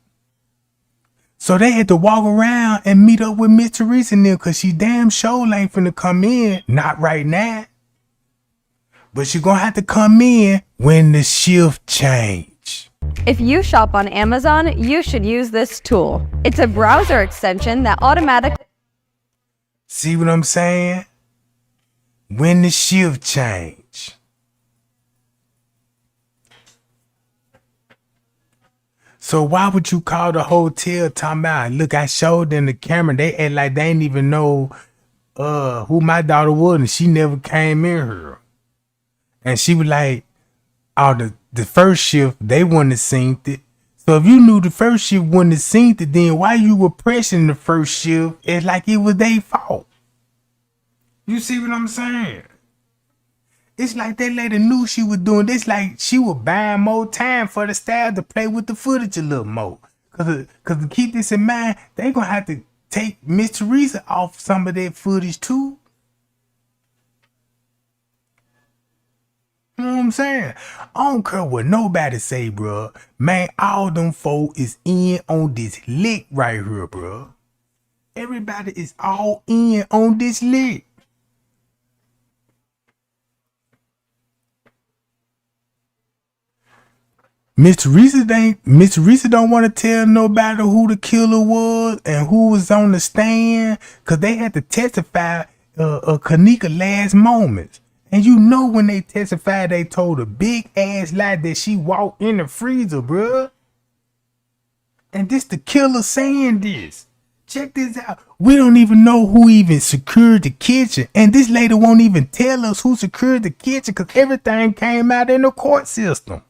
So they had to walk around and meet up with Miss Teresa and them, because she damn sure ain't finna come in, not right now. But she gonna have to come in when the shift change. If you shop on Amazon, you should use this tool. It's a browser extension that automatically... See what I'm saying? When the shift change. So why would you call the hotel talking about, look, I showed them the camera. They act like they ain't even know who my daughter was, and she never came in here. And she was like, oh, the first shift, they wouldn't have seen it. So if you knew the first shift wouldn't have seen it, then why you were pressing the first shift? It's like it was their fault. You see what I'm saying? It's like that lady knew she was doing this, like she was buying more time for the staff to play with the footage a little more. Cause to keep this in mind, they gonna have to take Miss Teresa off some of that footage too. You know what I'm saying? I don't care what nobody say, bro. Man, all them folk is in on this lick right here, bro. Everybody is all in on this lick. Miss Teresa don't want to tell nobody who the killer was and who was on the stand, cause they had to testify Kenneka last moments. And you know when they testified, they told a big ass lie that she walked in the freezer, bruh. And this the killer saying this. Check this out. We don't even know who even secured the kitchen. And this lady won't even tell us who secured the kitchen, because everything came out in the court system.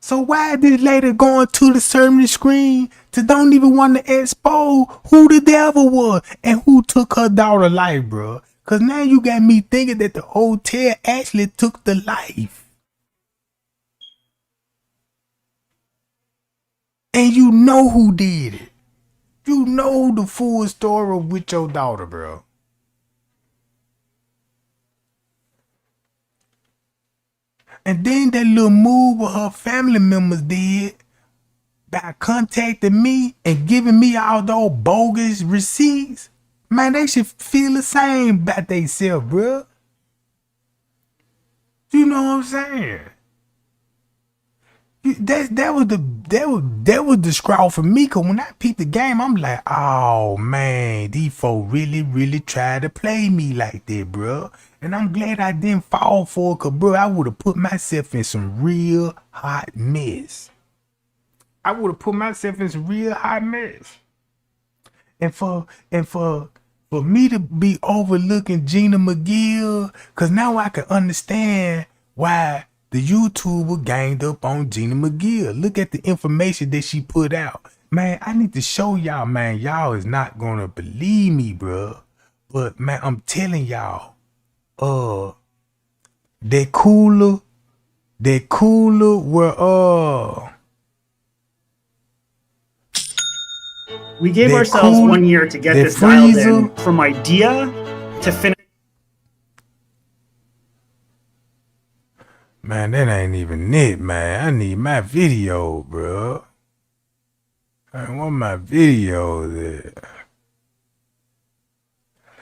So why is this lady going to the certain screen to don't even want to expose who the devil was and who took her daughter's life, bruh? Cause now you got me thinking that the hotel actually took the life. And you know who did it. You know the full story with your daughter, bro. And then that little move what her family members did by contacting me and giving me all those bogus receipts. Man, they should feel the same about themselves, bro. You know what I'm saying? That was the scrawl for me. Cause when I peeped the game, I'm like, oh man, these folks really tried to play me like that, bro. And I'm glad I didn't fall for it, cause bro, I would have put myself in some real hot mess. And for me to be overlooking Gina Mcgill, cause now I can understand why the YouTuber ganged up on Gina Mcgill. Look at the information that she put out. Man, I need to show y'all, man. Y'all is not gonna believe me, bro. But man, I'm telling y'all, that cooler were we gave ourselves 1 year to get this dialed in, from idea to finish. Man, that ain't even it, man. I need my video, bro. I want my video there.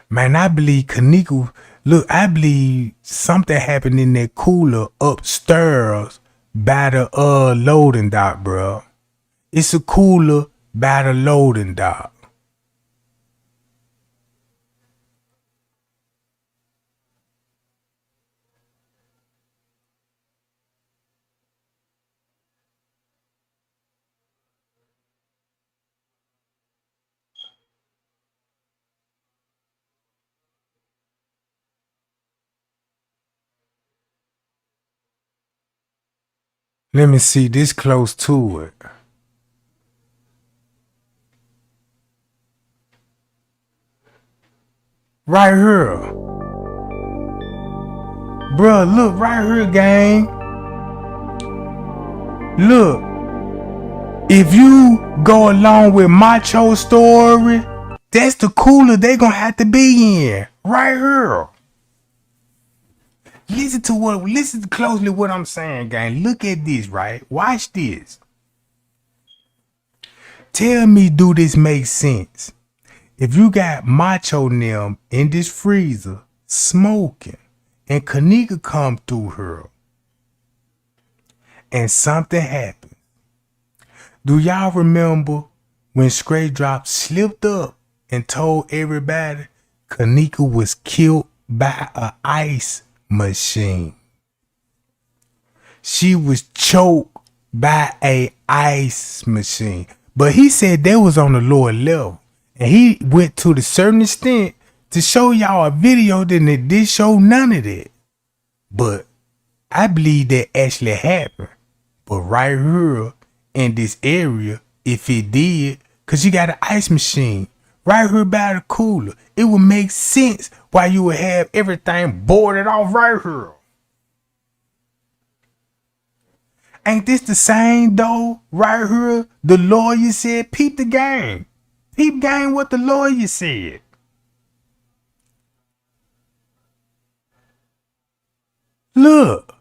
Man, I believe Kenneka. Look, I believe something happened in that cooler upstairs by the loading dock, bro. It's a cooler by the loading dock. Let me see this close to it. Right here. Bruh, look right here, gang. Look. If you go along with Macho's story, that's the cooler they gonna have to be in. Right here. Listen closely what I'm saying, gang. Look at this, right? Watch this. Tell me, do this make sense? If you got Macho them in this freezer smoking and Kenneka come through her and something happened, do y'all remember when Straight Drop slipped up and told everybody Kenneka was killed by an ice machine? She was choked by a ice machine. But he said that was on the lower level. And he went to the certain extent to show y'all a video that it did show none of that. But I believe that actually happened. But right here in this area, if it did, because you got an ice machine right here by the cooler, it would make sense why you would have everything boarded off right here. Ain't this the same though? Right here, the lawyer said, peep the game. Peep game what the lawyer said. Look,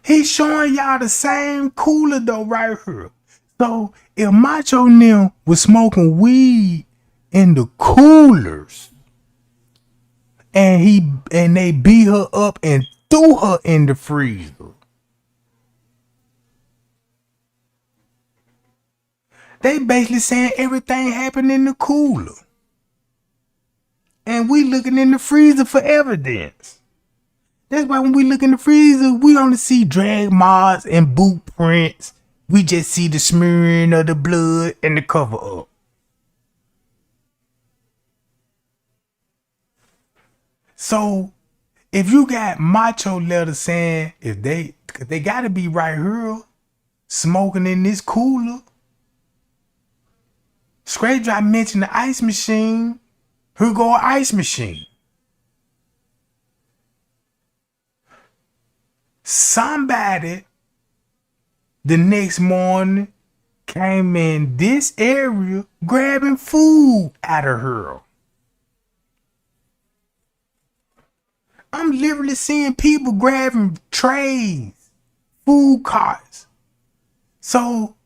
he's showing y'all the same cooler though right here. So if Macho and them was smoking weed in the coolers and they beat her up and threw her in the freezer, they basically saying everything happened in the cooler. And we looking in the freezer for evidence. That's why when we look in the freezer, we only see drag marks and boot prints. We just see the smearing of the blood and the cover up. So if you got Macho letters saying if they gotta be right here smoking in this cooler. Straight Drop mentioned the ice machine. Here go an ice machine. somebody the next morning came in this area grabbing food out of her. I'm literally seeing people grabbing trays, food carts. So,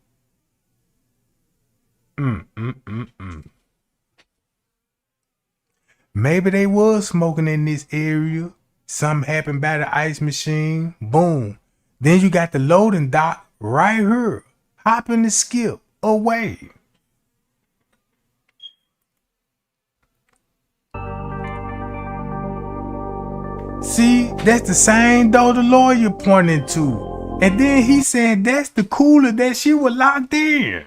maybe they was smoking in this area. Something happened by the ice machine. Boom. Then you got the loading dock right here. Hop in the skip away. See, that's the same door the lawyer pointed to. And then he said that's the cooler that she was locked in.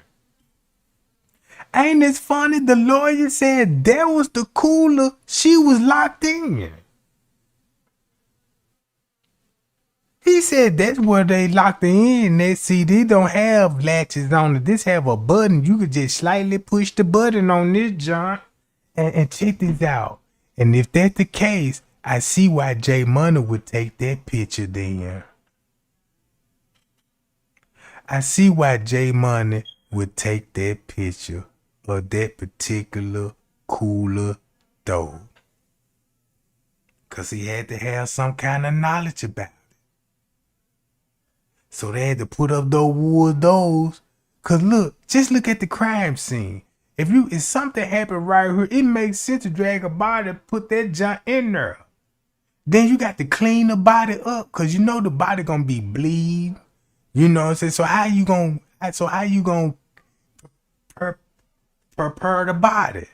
Ain't this funny? The lawyer said that was the cooler she was locked in. He said that's where they locked her in. They see they don't have latches on it. This have a button. You could just slightly push the button on this joint. And check this out. And if that's the case, I see why J Money would take that picture then. I see why J Money would take that picture of that particular cooler door. Cause he had to have some kind of knowledge about it. So they had to put up those wood doors. Cause look, just look at the crime scene. If something happened right here, it makes sense to drag a body, put that junk in there. Then you got to clean the body up, cause you know the body gonna be bleed. You know what I'm saying? So how you gonna prepare the body?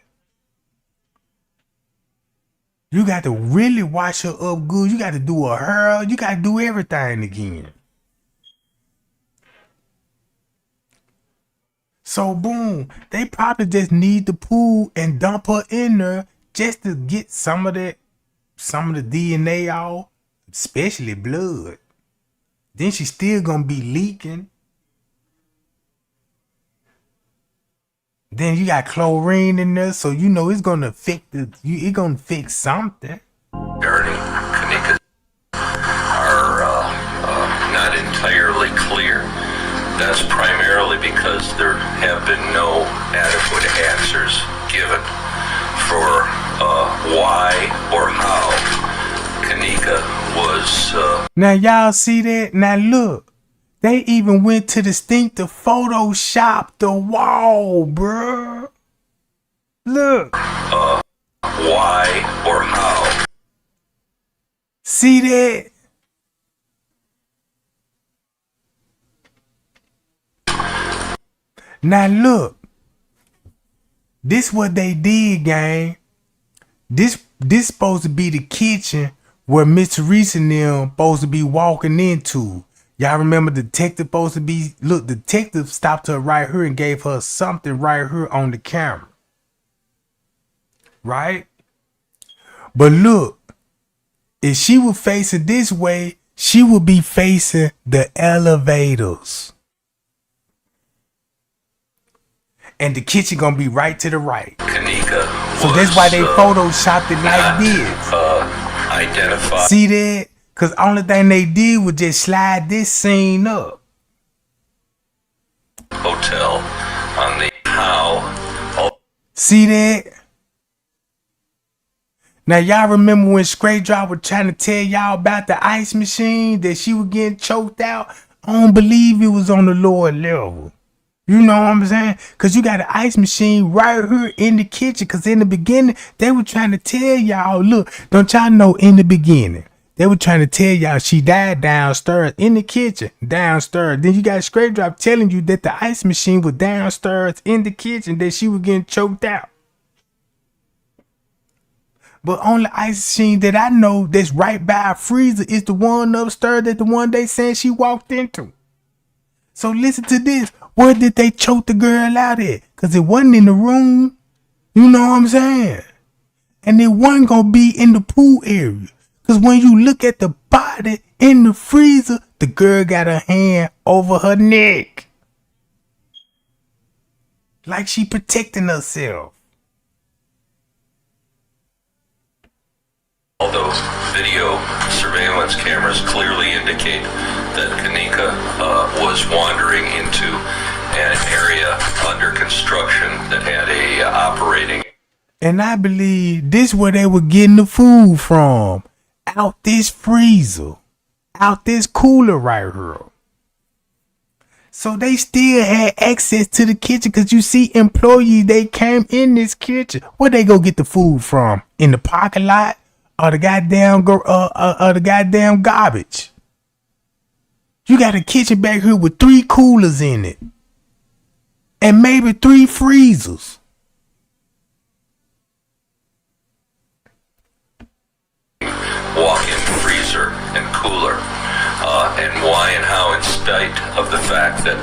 You got to really wash her up good. You got to do her hair. You got to do everything again. So boom, they probably just need the pool and dump her in there just to get some of the DNA off, especially blood. Then she's still gonna be leaking. Then you got chlorine in there, so you know it's gonna affect it's gonna fix something. Regarding Kenneka are not entirely clear. That's primarily because there have been no adequate answers given for why or how Kenneka was. Now y'all see that? Now look, they even went to the stink to Photoshop the wall, bruh. Look. Why or how? See that? Now look, this what they did, gang. This supposed to be the kitchen where Miss Teresa and them supposed to be walking into. Y'all remember the detective supposed to be, look, the detective stopped her right here and gave her something right here on the camera. Right? But look, if she was facing this way, she would be facing the elevators. And the kitchen gonna be right to the right. Kenneka so that's why they photoshopped it like this. Identified. See that? Cause only thing they did was just slide this scene up. Hotel on the how. See that? Now y'all remember when Straight Drop was trying to tell y'all about the ice machine that she was getting choked out? I don't believe it was on the lower level. You know what I'm saying? Cause you got an ice machine right here in the kitchen. Cause in the beginning, they were trying to tell y'all, look, don't y'all know in the beginning, they were trying to tell y'all she died downstairs in the kitchen, downstairs. Then you got Straight Drop telling you that the ice machine was downstairs in the kitchen, that she was getting choked out. But only ice machine that I know that's right by a freezer is the one upstairs, that the one they said she walked into. So listen to this. Where did they choke the girl out at? Because it wasn't in the room. You know what I'm saying? And it wasn't going to be in the pool area. Because when you look at the body in the freezer, the girl got her hand over her neck. Like she protecting herself. Although video surveillance cameras clearly indicate that Kenneka was wandering into an area under construction that had a operating. And I believe this where they were getting the food from. Out this freezer. Out this cooler right here. So they still had access to the kitchen, because you see employees, they came in this kitchen. Where they go get the food from? In the parking lot? Or the goddamn garbage? You got a kitchen back here with 3 coolers in it. And maybe 3 freezers. Walk-in freezer and cooler. And why and how, in spite of the fact that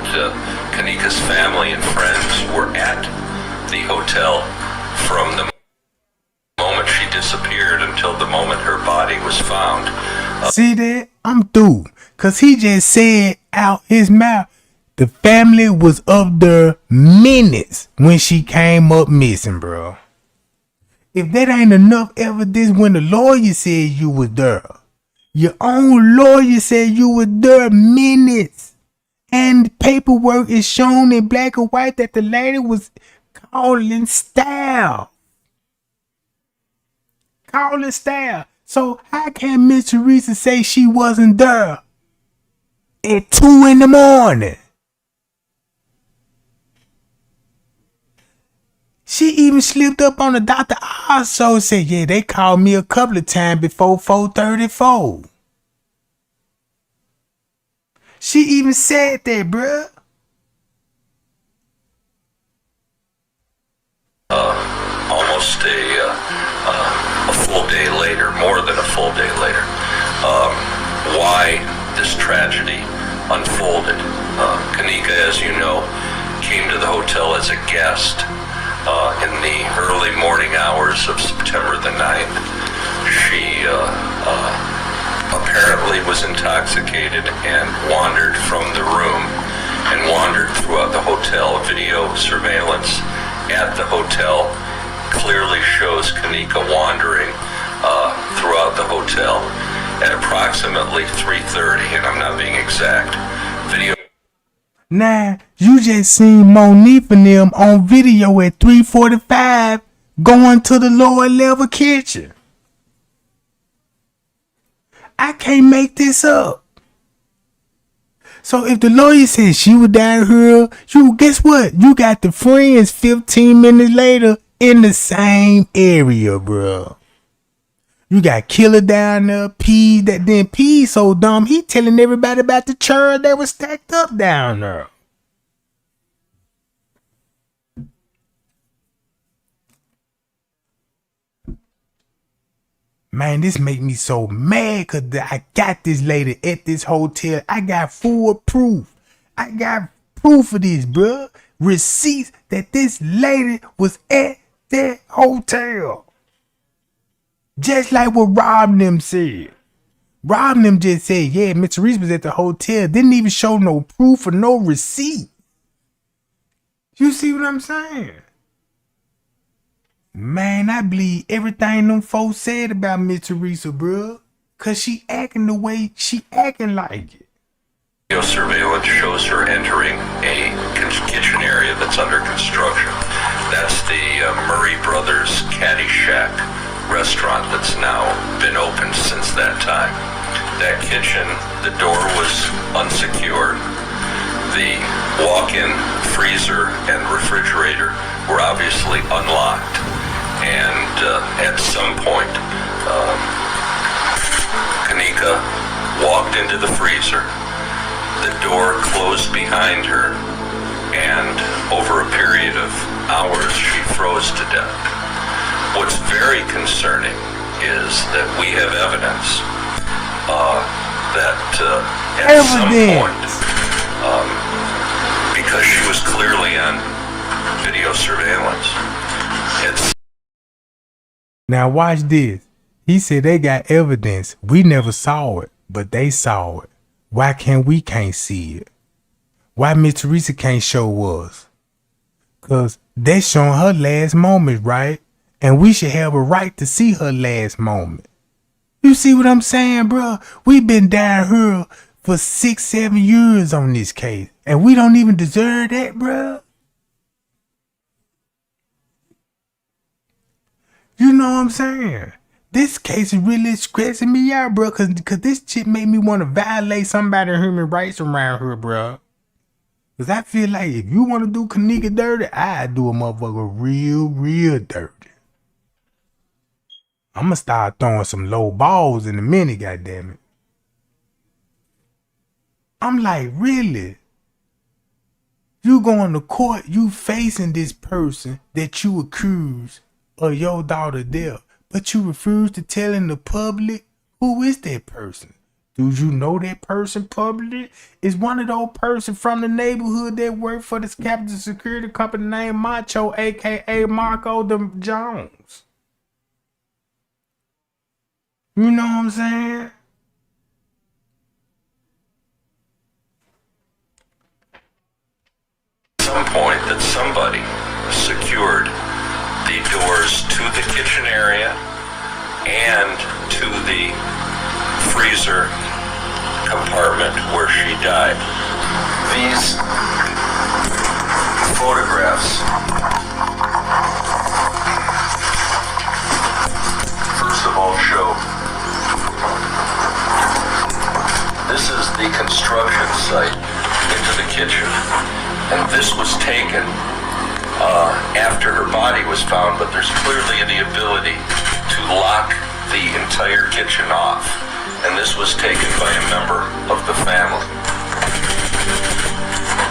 Kenneka's family and friends were at the hotel from the moment she disappeared until the moment her body was found. See that? I'm through. Because he just said out his mouth, the family was up there minutes when she came up missing, bro. If that ain't enough evidence, when the lawyer said you was there, your own lawyer said you were there minutes, and the paperwork is shown in black and white that the lady was calling staff. Calling staff. So how can Miss Teresa say she wasn't there at 2 in the morning? She even slipped up on the Dr. Oz show, said, yeah, they called me a couple of times before 4:34. She even said that, bruh. Almost a full day later, more than a full day later, why this tragedy unfolded. Kenneka, as you know, came to the hotel as a guest in the early morning hours of September the 9th. She apparently was intoxicated and wandered from the room and wandered throughout the hotel. Video surveillance at the hotel clearly shows Kenneka wandering throughout the hotel at approximately 3:30, and I'm not being exact. Video. Nah, you just seen Monique and them on video at 3:45 going to the lower level kitchen. I can't make this up. So if the lawyer says she was down here, you guess what? You got the friends 15 minutes later in the same area, bro. You got Killer down there, P, that then P so dumb, he telling everybody about the chairs that was stacked up down there. Man, this make me so mad because I got this lady at this hotel. I got full proof. I got proof of this, bro. Receipts that this lady was at that hotel. Just like what Rob and them said. Rob and them just said, yeah, Miss Teresa was at the hotel. Didn't even show no proof or no receipt. You see what I'm saying? Man, I believe everything them folks said about Miss Teresa, bro. Cause she acting the way she acting like it. Video surveillance shows her entering a kitchen area that's under construction. That's the Murray Brothers Caddy Shack restaurant that's now been open since that time. That kitchen, the door was unsecured. The walk-in freezer and refrigerator were obviously unlocked. And at some point, Kenneka walked into the freezer. The door closed behind her, and over a period of hours, she froze to death. What's very concerning is that we have evidence that at some point, because she was clearly on video surveillance, now watch this. He said they got evidence. We never saw it, but they saw it. Why can't see it? Why Miss Teresa can't show us? Cause they showing her last moment, right? And we should have a right to see her last moment. You see what I'm saying, bro? We've been down here for 6-7 years on this case, and we don't even deserve that, bro. You know what I'm saying? This case is really stressing me out, bro, cause this shit made me want to violate somebody's human rights around here, bro. Cause I feel like if you want to do Kenneka dirty, I do a motherfucker real dirty. I'ma start throwing some low balls in a minute, goddammit. I'm like, really? You going to court, you facing this person that you accuse of your daughter's death, but you refuse to tell in the public who is that person. Do you know that person publicly? Is one of those persons from the neighborhood that work for this Captain Security Company named Macho, aka Marco the Jones. You know what I'm saying? At some point that somebody secured the doors to the kitchen area and to the freezer compartment where she died. These photographs first of all show this is the construction site into the kitchen, and this was taken after her body was found, but there's clearly the ability to lock the entire kitchen off, and this was taken by a member of the family.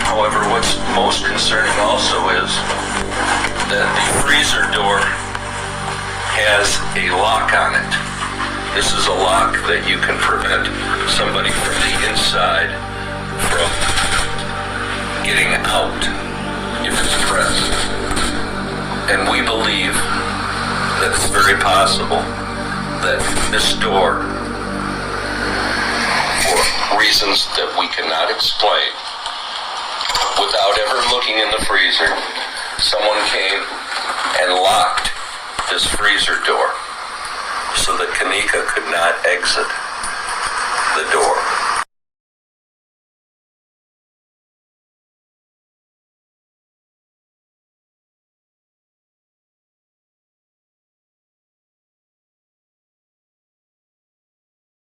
However, what's most concerning also is that the freezer door has a lock on it. This is a lock that you can prevent somebody from the inside from getting out if it's pressed. And we believe that it's very possible that this door, for reasons that we cannot explain, without ever looking in the freezer, someone came and locked this freezer door so that Kenneka could not exit the door.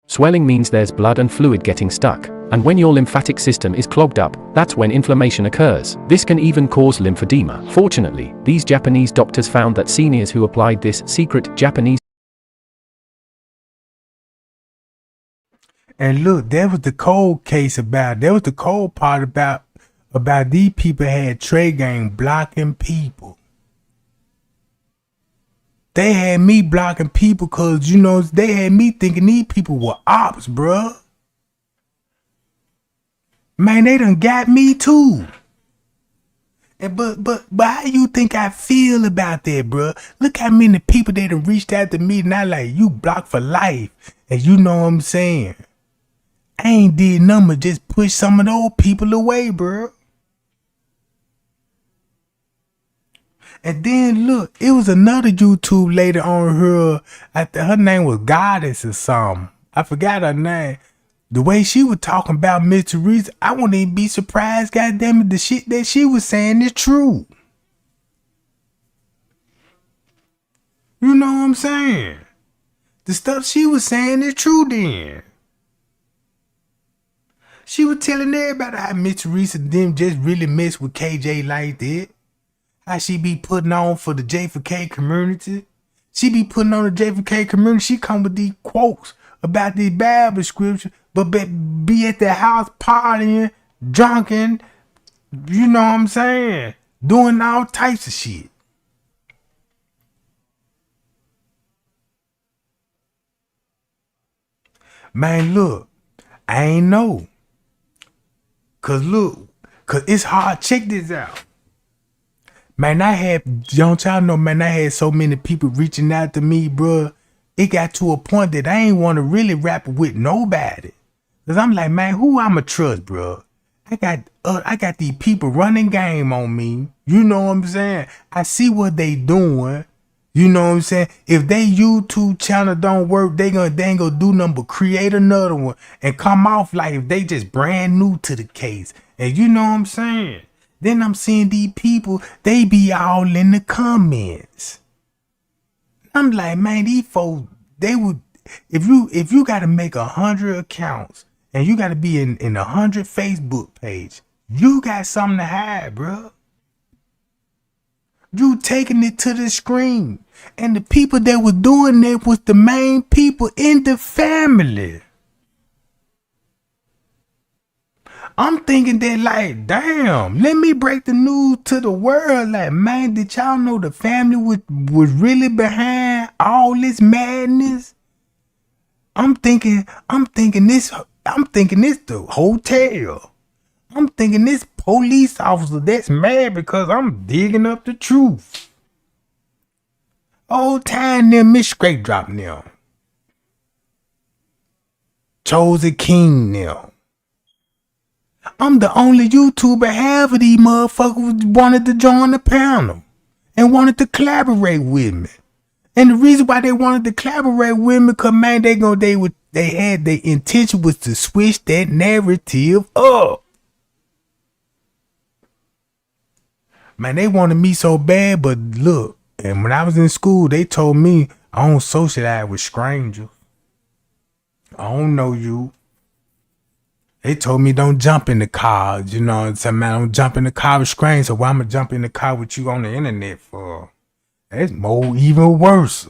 Swelling means there's blood and fluid getting stuck, and when your lymphatic system is clogged up, that's when inflammation occurs. This can even cause lymphedema. Fortunately, these Japanese doctors found that seniors who applied this secret Japanese. And look, that was the cold case about, that was the cold part about these people had Trey Gang blocking people. They had me blocking people because, you know, they had me thinking these people were ops, bruh. Man, they done got me too. And but how you think I feel about that, bruh? Look how many people that done reached out to me and I like, you blocked for life. And you know what I'm saying? I ain't did nothing but just push some of those people away, bruh. And then look, it was another YouTube lady on her. Her name was Goddess or something. I forgot her name. The way she was talking about Miss Teresa, I wouldn't even be surprised, goddammit, the shit that she was saying is true. You know what I'm saying? The stuff she was saying is true then. She was telling everybody how Miss Teresa didn't just really mess with KJ like that. How she be putting on for the J4K community. She be putting on the J4K community. She come with these quotes about these Bible scriptures, but be at the house partying, drunken, you know what I'm saying? Doing all types of shit. Man, look, I ain't know. Cause it's hard. Check this out. Man, don't y'all know, man, I had so many people reaching out to me, bruh. It got to a point that I ain't want to really rap with nobody. Cause I'm like, man, who I'ma trust, bruh? I got these people running game on me. You know what I'm saying? I see what they doing. You know what I'm saying? If they YouTube channel don't work, they ain't gonna do nothing but create another one and come off like if they just brand new to the case. And you know what I'm saying? Then I'm seeing these people, they be all in the comments. I'm like, man, these folks, they would, if you gotta make 100 accounts and you gotta be in 100 Facebook page, you got something to hide, bro. You taking it to the screen. And the people that was doing that was the main people in the family. I'm thinking that like, damn, let me break the news to the world. Like, man, did y'all know the family was really behind all this madness? I'm thinking this the hotel. I'm thinking this police officer that's mad because I'm digging up the truth. Old time them Miss Straight Drop now. Chosen King now. I'm the only YouTuber half of these motherfuckers wanted to join the panel and wanted to collaborate with me. And the reason why they wanted to collaborate with me, cause man, they had their intention was to switch that narrative up. Man, they wanted me so bad, but look, and when I was in school, they told me I don't socialize with strangers. I don't know you. They told me don't jump in the car, you know, man, don't jump in the car with strangers, so why I'm gonna jump in the car with you on the internet for? That's more even worse.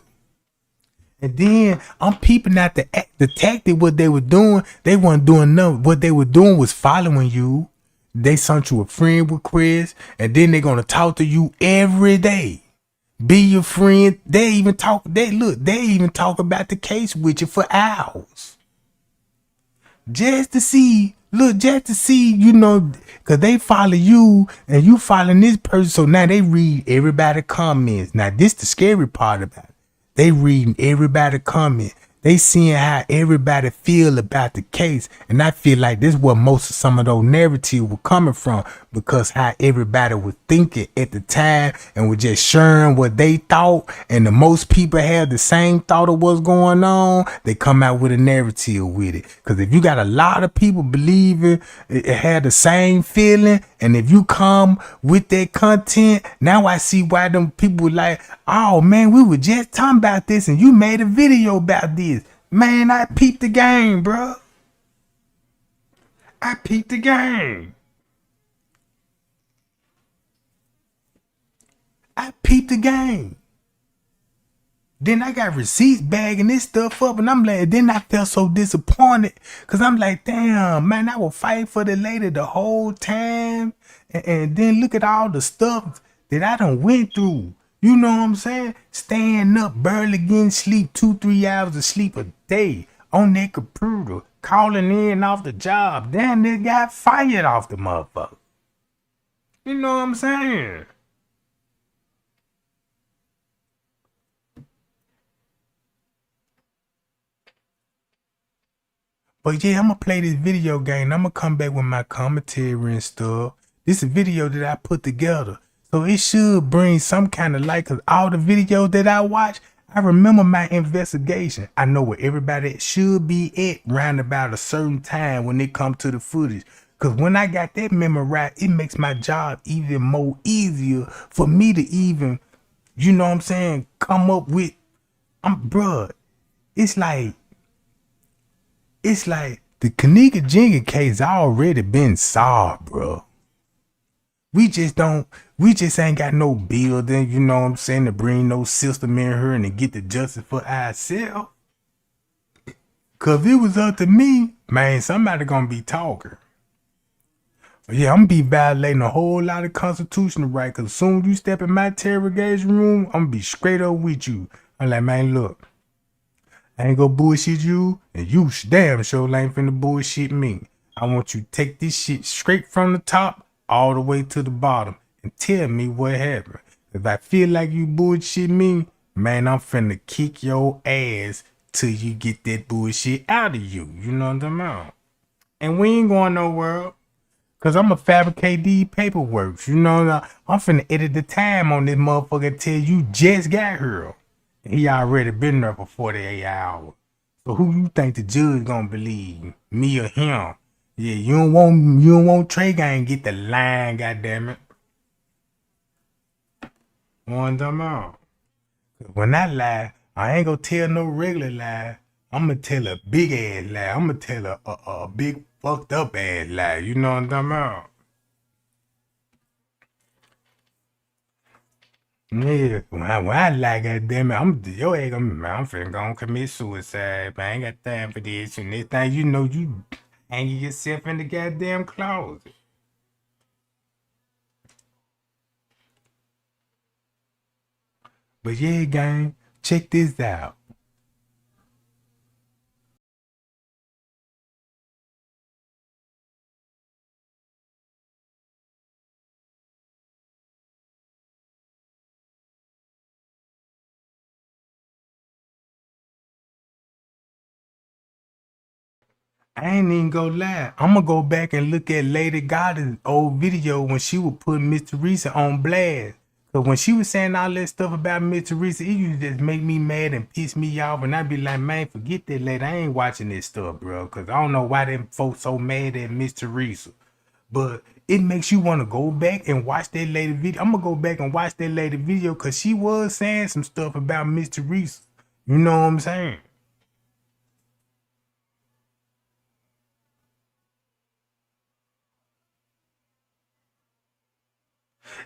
And then I'm peeping at the tactic what they were doing. They weren't doing nothing. What they were doing was following you. They sent you a friend request, and then they're gonna talk to you every day. Be your friend. They even talk about the case with you for hours. Just to see, you know, cause they follow you and you following this person. So now they read everybody's comments. Now this the scary part about it. They reading everybody's comment. They seeing how everybody feel about the case. And I feel like this is where most of some of those narratives were coming from, because how everybody was thinking at the time and was just sharing what they thought. And the most people had the same thought of what's going on. They come out with a narrative with it. Because if you got a lot of people believing it had the same feeling, and if you come with that content, now I see why them people were like, oh man, we were just talking about this and you made a video about this. Man, I peeped the game, bro. I peeped the game. I peeped the game. Then I got receipts bagging this stuff up, and I'm like, then I felt so disappointed, because I'm like, damn, man, I will fight for the lady the whole time, and then look at all the stuff that I done went through. You know what I'm saying? Staying up, barely getting sleep, 2-3 hours of sleep a day on that computer, calling in off the job. Damn, they got fired off the motherfucker. You know what I'm saying? But yeah, I'm gonna play this video game. I'm gonna come back with my commentary and stuff. This is a video that I put together, so it should bring some kind of light. Cause all the videos that I watch, I remember my investigation. I know where everybody should be at round about a certain time when it comes to the footage. Cause when I got that memory right, it makes my job even more easier for me to even, you know what I'm saying, come up with. Bruh, it's like the Kenneka Jenkins case already been solved, bro. We just ain't got no building, you know what I'm saying, to bring no system in here and to get the justice for ourselves. Cause if it was up to me, man, somebody gonna be talking. But yeah, I'm gonna be violating a whole lot of constitutional rights, cause as soon as you step in my interrogation room, I'm gonna be straight up with you. I'm like, man, look, I ain't gonna bullshit you, and you damn sure ain't finna bullshit me. I want you to take this shit straight from the top all the way to the bottom and tell me what happened. If I feel like you bullshit me, man, I'm finna kick your ass till you get that bullshit out of you. You know what I'm talking about? And we ain't going nowhere. Cause I'ma fabricate these paperworks. You know, I'm finna edit the time on this motherfucker till you just got here. He already been there for 48 hours. So who you think the judge gonna believe? Me or him? Yeah, you don't want Trey Gang get the line, goddammit. One time out. When I lie, I ain't gonna tell no regular lie. I'm gonna tell a big ass lie. I'm gonna tell a big fucked up ass lie. You know what I'm talking about? Yeah, when I lie, goddammit, I'm finna go commit suicide, man. I ain't got time for this. And next thing you know, you hanging yourself in the goddamn closet. But yeah, gang, check this out. I ain't even gonna lie. I'm gonna go back and look at Lady Gada's old video when she was putting Miss Teresa on blast. Cause when she was saying all that stuff about Miss Teresa, it used to just make me mad and piss me off. And I'd be like, man, forget that lady. I ain't watching this stuff, bro. Cause I don't know why them folks so mad at Miss Teresa. But it makes you want to go back and watch that lady video. I'm gonna go back and watch that lady video cause she was saying some stuff about Miss Teresa. You know what I'm saying?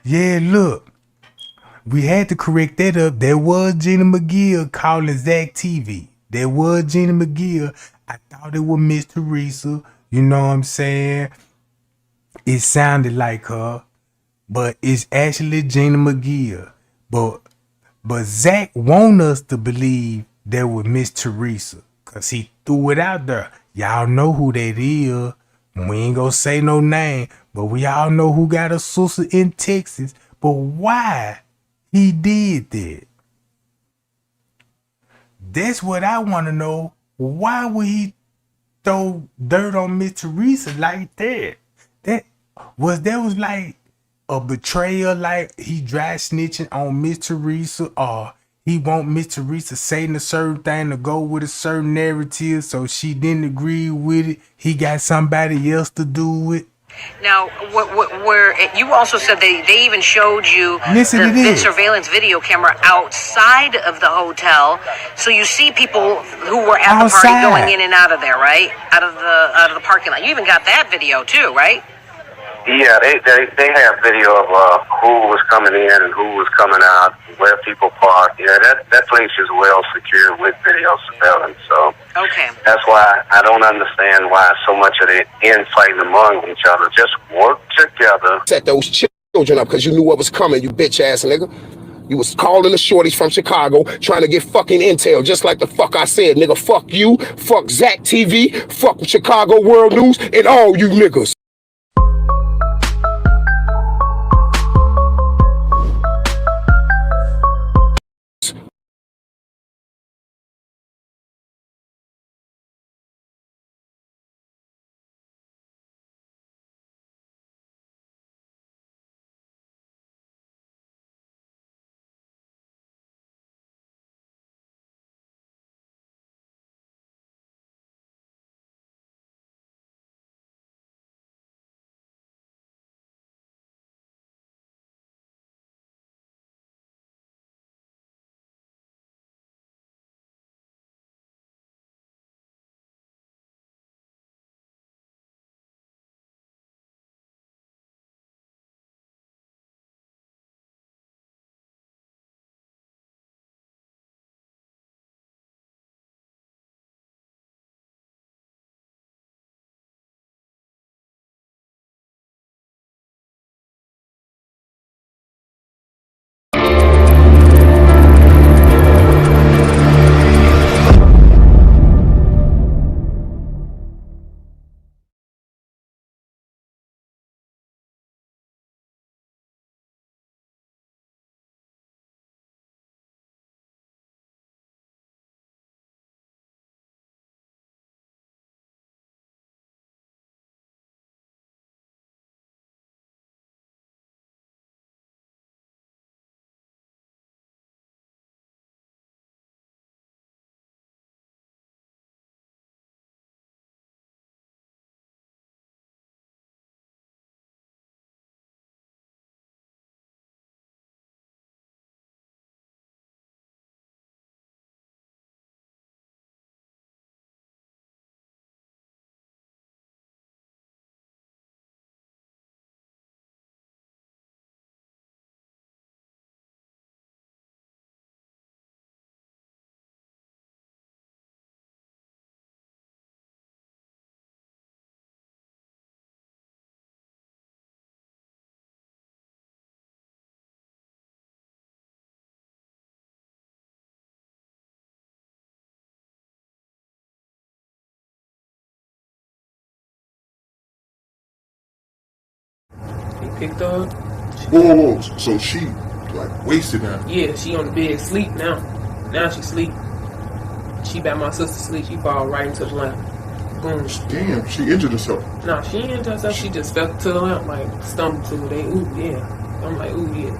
Yeah, look. We had to correct that up. There was Gina Mcgill calling Zack TV. There was Gina Mcgill. I thought it was Miss Teresa. You know what I'm saying? It sounded like her, but it's actually Gina Mcgill. But Zack want us to believe that was Miss Teresa. Cause he threw it out there. Y'all know who that is. We ain't gonna say no name, but we all know who got a sister in Texas. But why he did that? That's what I want to know. Why would he throw dirt on Miss Teresa like that? That was like a betrayal, like he dry snitching on Miss Teresa, or he want Miss Teresa saying a certain thing to go with a certain narrative, so she didn't agree with it. He got somebody else to do it. Now, where you also said they even showed you the surveillance video camera outside of the hotel, so you see people who were at the party going in and out of there, right? Out of the parking lot. You even got that video too, right? Yeah, they have video of who was coming in and who was coming out, where people parked. Yeah, that place is well secured with video surveillance. So that's why I don't understand why so much of the infighting among each other. Just work together. Set those children up because you knew what was coming, you bitch ass nigga. You was calling the shorties from Chicago trying to get fucking intel, just like the fuck I said, nigga. Fuck you, fuck Zack TV, fuck Chicago World News, and all you niggas. picked her up. Whoa. So she like wasted now. Yeah, she on the bed sleep now. Now she sleep. She by my sister sleep. She fall right into the lamp. Boom. Damn, she injured herself. Nah, she ain't injured herself. She just fell to the lamp, like stumbled to it. They, ooh, yeah. I'm like, ooh, yeah.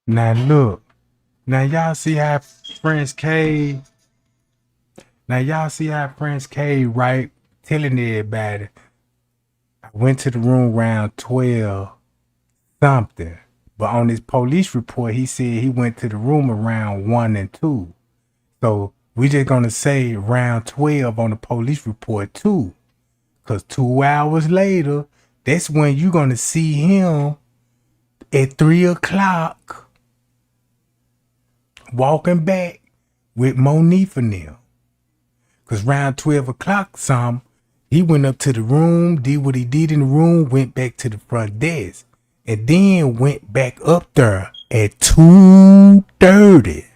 Now look, now y'all see how Prince K, right, telling everybody, I went to the room around 12 something, but on his police report, he said he went to the room around 1 and 2. So we just gonna say around 12 on the police report too, because 2 hours later, that's when you gonna see him at 3 o'clock walking back with Monifa and them. Cause around 12 o'clock he went up to the room, did what he did in the room, went back to the front desk, and then went back up there at 2:30.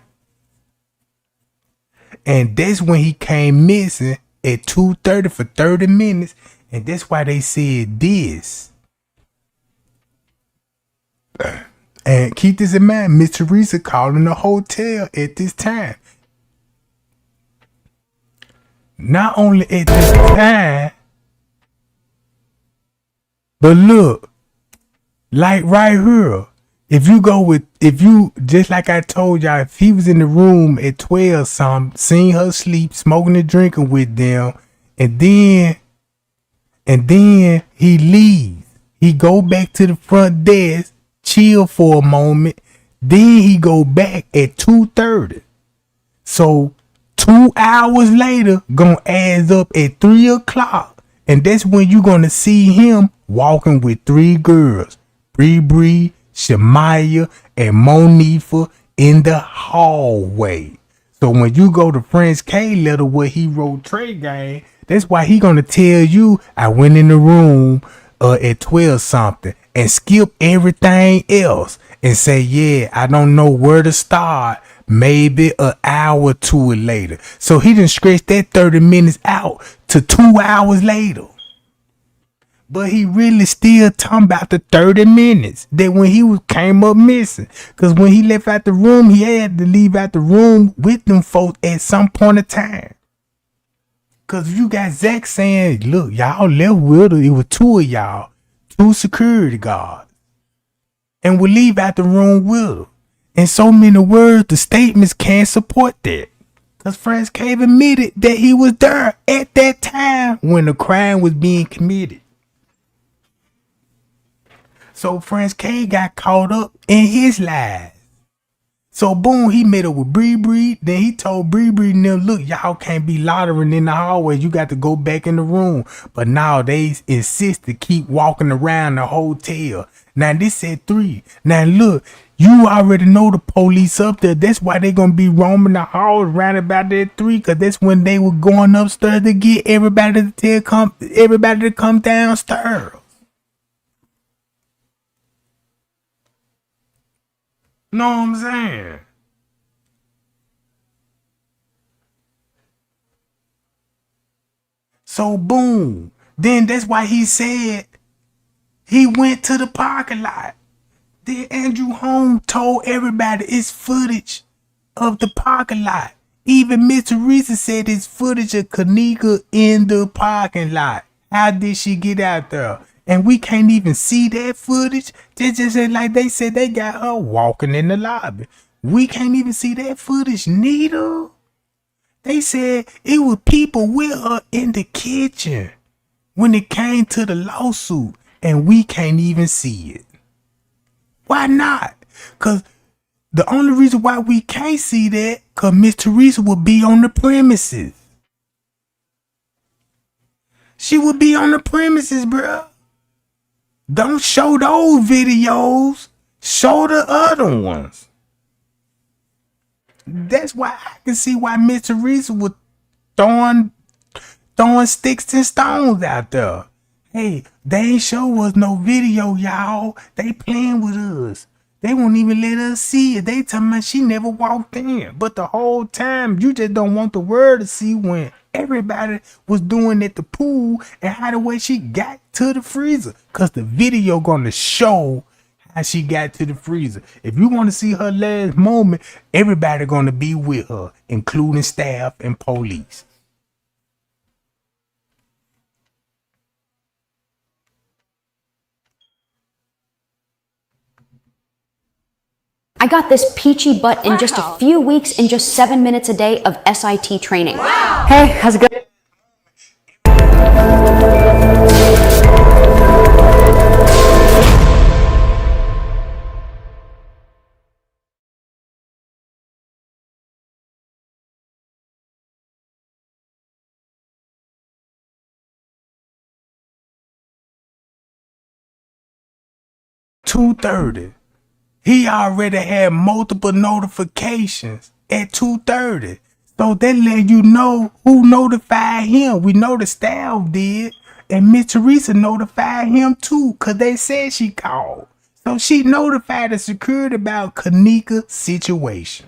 And that's when he came missing at 2:30 for 30 minutes. And that's why they said this. And keep this in mind, Miss Teresa calling the hotel at this time. Not only at this time, but look, like right here, if you, just like I told y'all, if he was in the room at 12 seen her sleep, smoking and drinking with them, and then he leaves. He go back to the front desk, chill for a moment, then he go back at 2:30. So 2 hours later, gonna add up at 3 o'clock. And that's when you gonna see him walking with 3 girls, Bree, Shamaya, and Monifa in the hallway. So when you go to Prince K letter where he wrote Trey Gang, that's why he gonna tell you, I went in the room at 12 something and skip everything else and say, yeah, I don't know where to start. Maybe an hour to it later. So he done stretched that 30 minutes out to 2 hours later. But he really still talking about the 30 minutes that when he came up missing. Because when he left out the room, he had to leave out the room with them folks at some point of time. Because you got Zack saying, look, y'all left with her. It was 2 of y'all, 2 security guards. And we leave out the room with her. In so many words, the statements can't support that. Because Prince K admitted that he was there at that time when the crime was being committed. So Prince K got caught up in his lies. So boom, he met up with Bree Bree. Then he told Bree Bree and them, look, y'all can't be loitering in the hallway. You got to go back in the room. But now they insist to keep walking around the hotel. Now this at 3. Now look, you already know the police up there. That's why they gonna be roaming the halls around about that 3, cause that's when they were going upstairs to get everybody to come downstairs. Know what I'm saying? So boom. Then that's why he said he went to the parking lot. Then Andrew Holmes told everybody it's footage of the parking lot. Even Miss Teresa said it's footage of Kenneka in the parking lot. How did she get out there? And we can't even see that footage. They just said, like they said, they got her walking in the lobby. We can't even see that footage neither. They said it was people with her in the kitchen when it came to the lawsuit, and we can't even see it. Why not? Because the only reason why we can't see that, because Miss Teresa would be on the premises. She would be on the premises, bruh. Don't show those videos. Show the other ones. That's why I can see why Miss Teresa was throwing sticks and stones out there. Hey, they ain't show us no video, y'all. They playing with us. They won't even let us see it. They talking about she never walked in. But the whole time, you just don't want the world to see when everybody was doing at the pool and how the way she got to the freezer. Because the video gonna show how she got to the freezer. If you want to see her last moment, everybody gonna be with her, including staff and police. I got this peachy butt in just a few weeks in just 7 minutes a day of SIT training. Wow. Hey, how's it going? $2:30. He already had multiple notifications at 2:30. So that let you know who notified him. We know the staff did. And Miss Teresa notified him too, because they said she called. So she notified the security about Kenneka's situation.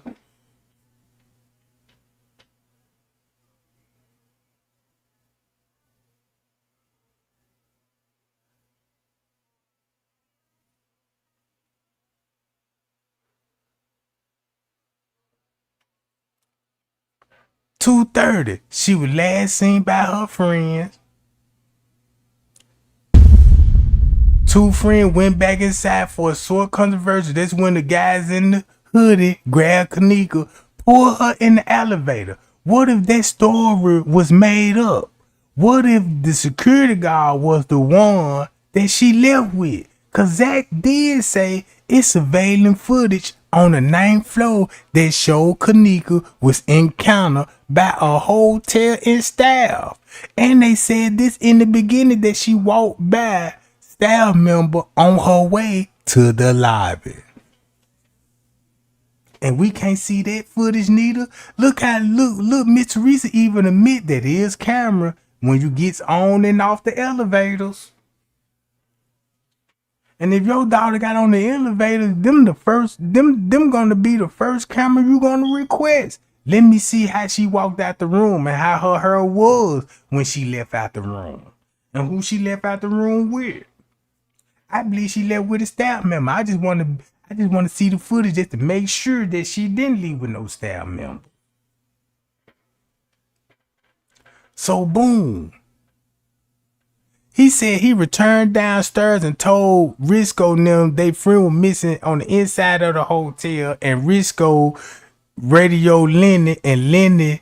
$2:30. She was last seen by her friends. 2 friends went back inside for a short controversy. That's when the guys in the hoodie grabbed Kenneka, pulled her in the elevator. What if that story was made up? What if the security guard was the one that she left with? Cause Zack did say it's surveillance footage on the 9th floor that showed Kenneka was encountered by a hotel and staff. And they said this in the beginning that she walked by staff member on her way to the lobby. And we can't see that footage neither. Look, Miss Teresa even admit that it is camera when you gets on and off the elevators. And if your daughter got on the elevator, them gonna be the first camera you gonna request. Let me see how she walked out the room and how her hair was when she left out the room. And who she left out the room with. I believe she left with a staff member. I just want to see the footage just to make sure that she didn't leave with no staff member. So boom. He said he returned downstairs and told Risco and them they friend was missing on the inside of the hotel, and Risco radio Lenny, and Lenny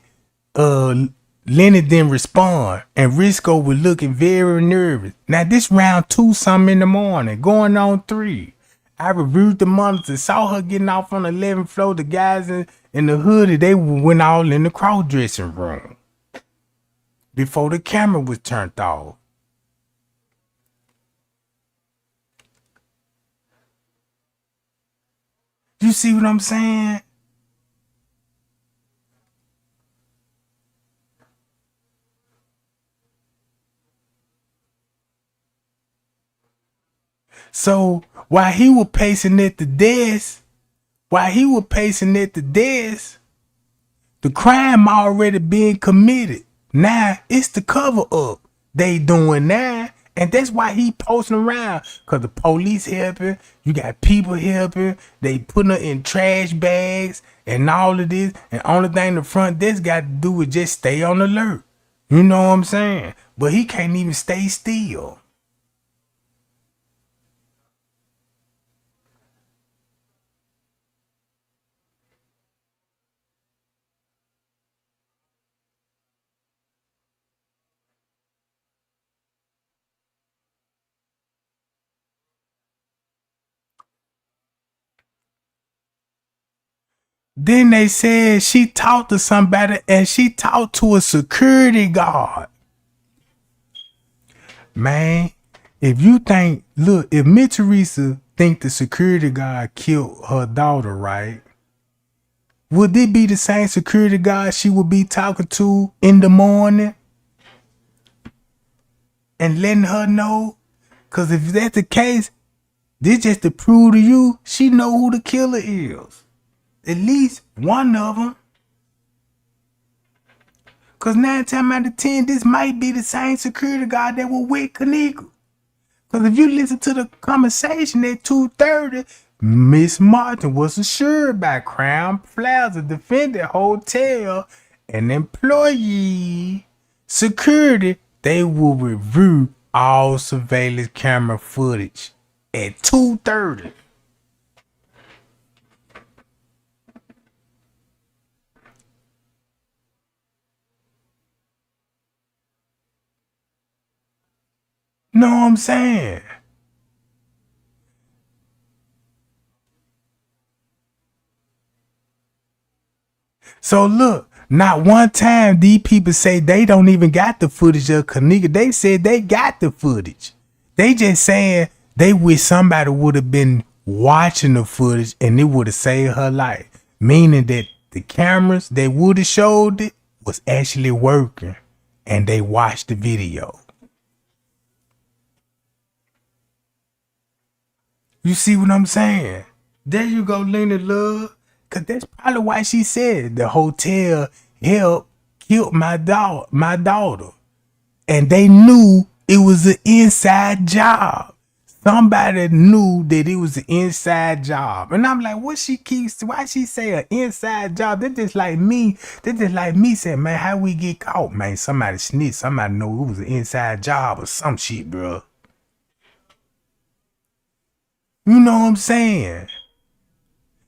didn't respond, and Risco was looking very nervous. Now this round 2 something in the morning, going on 3. I reviewed the monitor, saw her getting off on the 11th floor. The guys in the hoodie, they went all in the cross-dressing room before the camera was turned off. You see what I'm saying? So while he was pacing at the desk, the crime already been committed. Now it's the cover up they doing now. And that's why he posting around. Cause the police helping, you got people helping, they putting her in trash bags and all of this. And only thing the front desk got to do is just stay on alert. You know what I'm saying? But he can't even stay still. Then they said she talked to somebody and she talked to a security guard. Man, if you think, look, if Miss Teresa think the security guard killed her daughter, right? Would it be the same security guard she would be talking to in the morning and letting her know? Because if that's the case, this just to prove to you she know who the killer is. At least one of them. Because 9 times out of 10, this might be the same security guard that was with Kenneka. Because if you listen to the conversation at 2:30, Miss Martin was assured by Crown Plaza Defendant Hotel and employee security they will review all surveillance camera footage at 2:30. Know what I'm saying? So look, not one time these people say they don't even got the footage of Kenneka. They said they got the footage. They just saying they wish somebody would have been watching the footage and it would have saved her life. Meaning that the cameras that would have showed it was actually working and they watched the video. You see what I'm saying? There you go, Lena Love. Cause that's probably why she said the hotel helped killed my daughter. And they knew it was an inside job. Somebody knew that it was an inside job. And I'm like, why she say an inside job? That's just like me saying, man, how we get caught? Man, somebody snitched. Somebody know it was an inside job or some shit, bro. You know what I'm saying?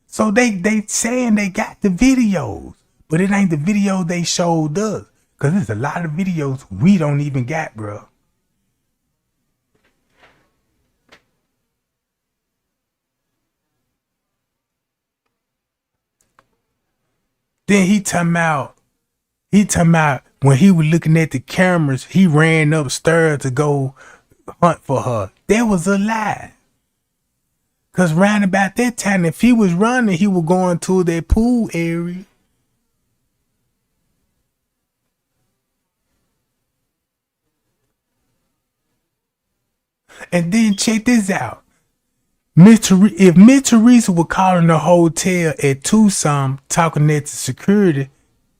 So they saying they got the videos, but it ain't the video they showed us. Cause there's a lot of videos we don't even got, bro. Then he talking about when he was looking at the cameras, he ran upstairs to go hunt for her. That was a lie. Cause round about that time, if he was running, he was going to that pool area. And then check this out. If Miss Teresa was calling the hotel at Tucson talking at the security,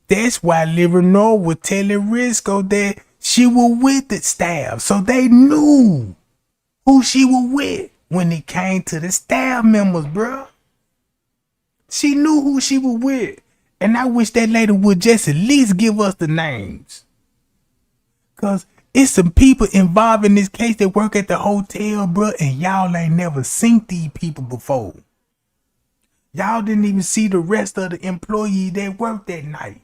that's why Livernois was telling Risco that she was with the staff. So they knew who she was with when it came to the staff members, bro. She knew who she was with. And I wish that lady would just at least give us the names. Cause it's some people involved in this case that work at the hotel, bro, and y'all ain't never seen these people before. Y'all didn't even see the rest of the employees that worked that night.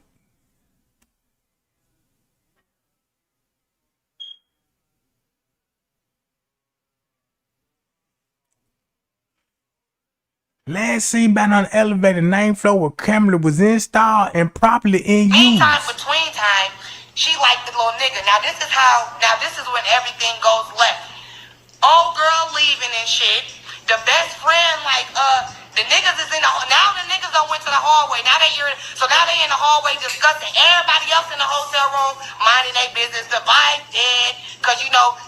Last seen back on the elevator, 9th floor, where camera was installed and properly in use. Meantime, between time, she liked the little nigga. Now this is when everything goes left. Old girl leaving and shit. The best friend, like, the niggas is in the, now the niggas done went to the hallway. Now they in the hallway discussing. Everybody else in the hotel room minding their business. The vibe dead. Cause you know,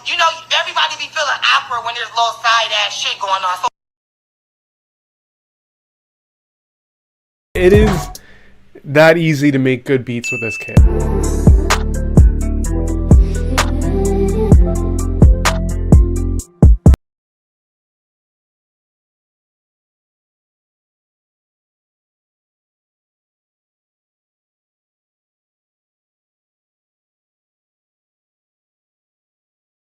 everybody be feeling awkward when there's little side ass shit going on. So it is that easy to make good beats with this kid.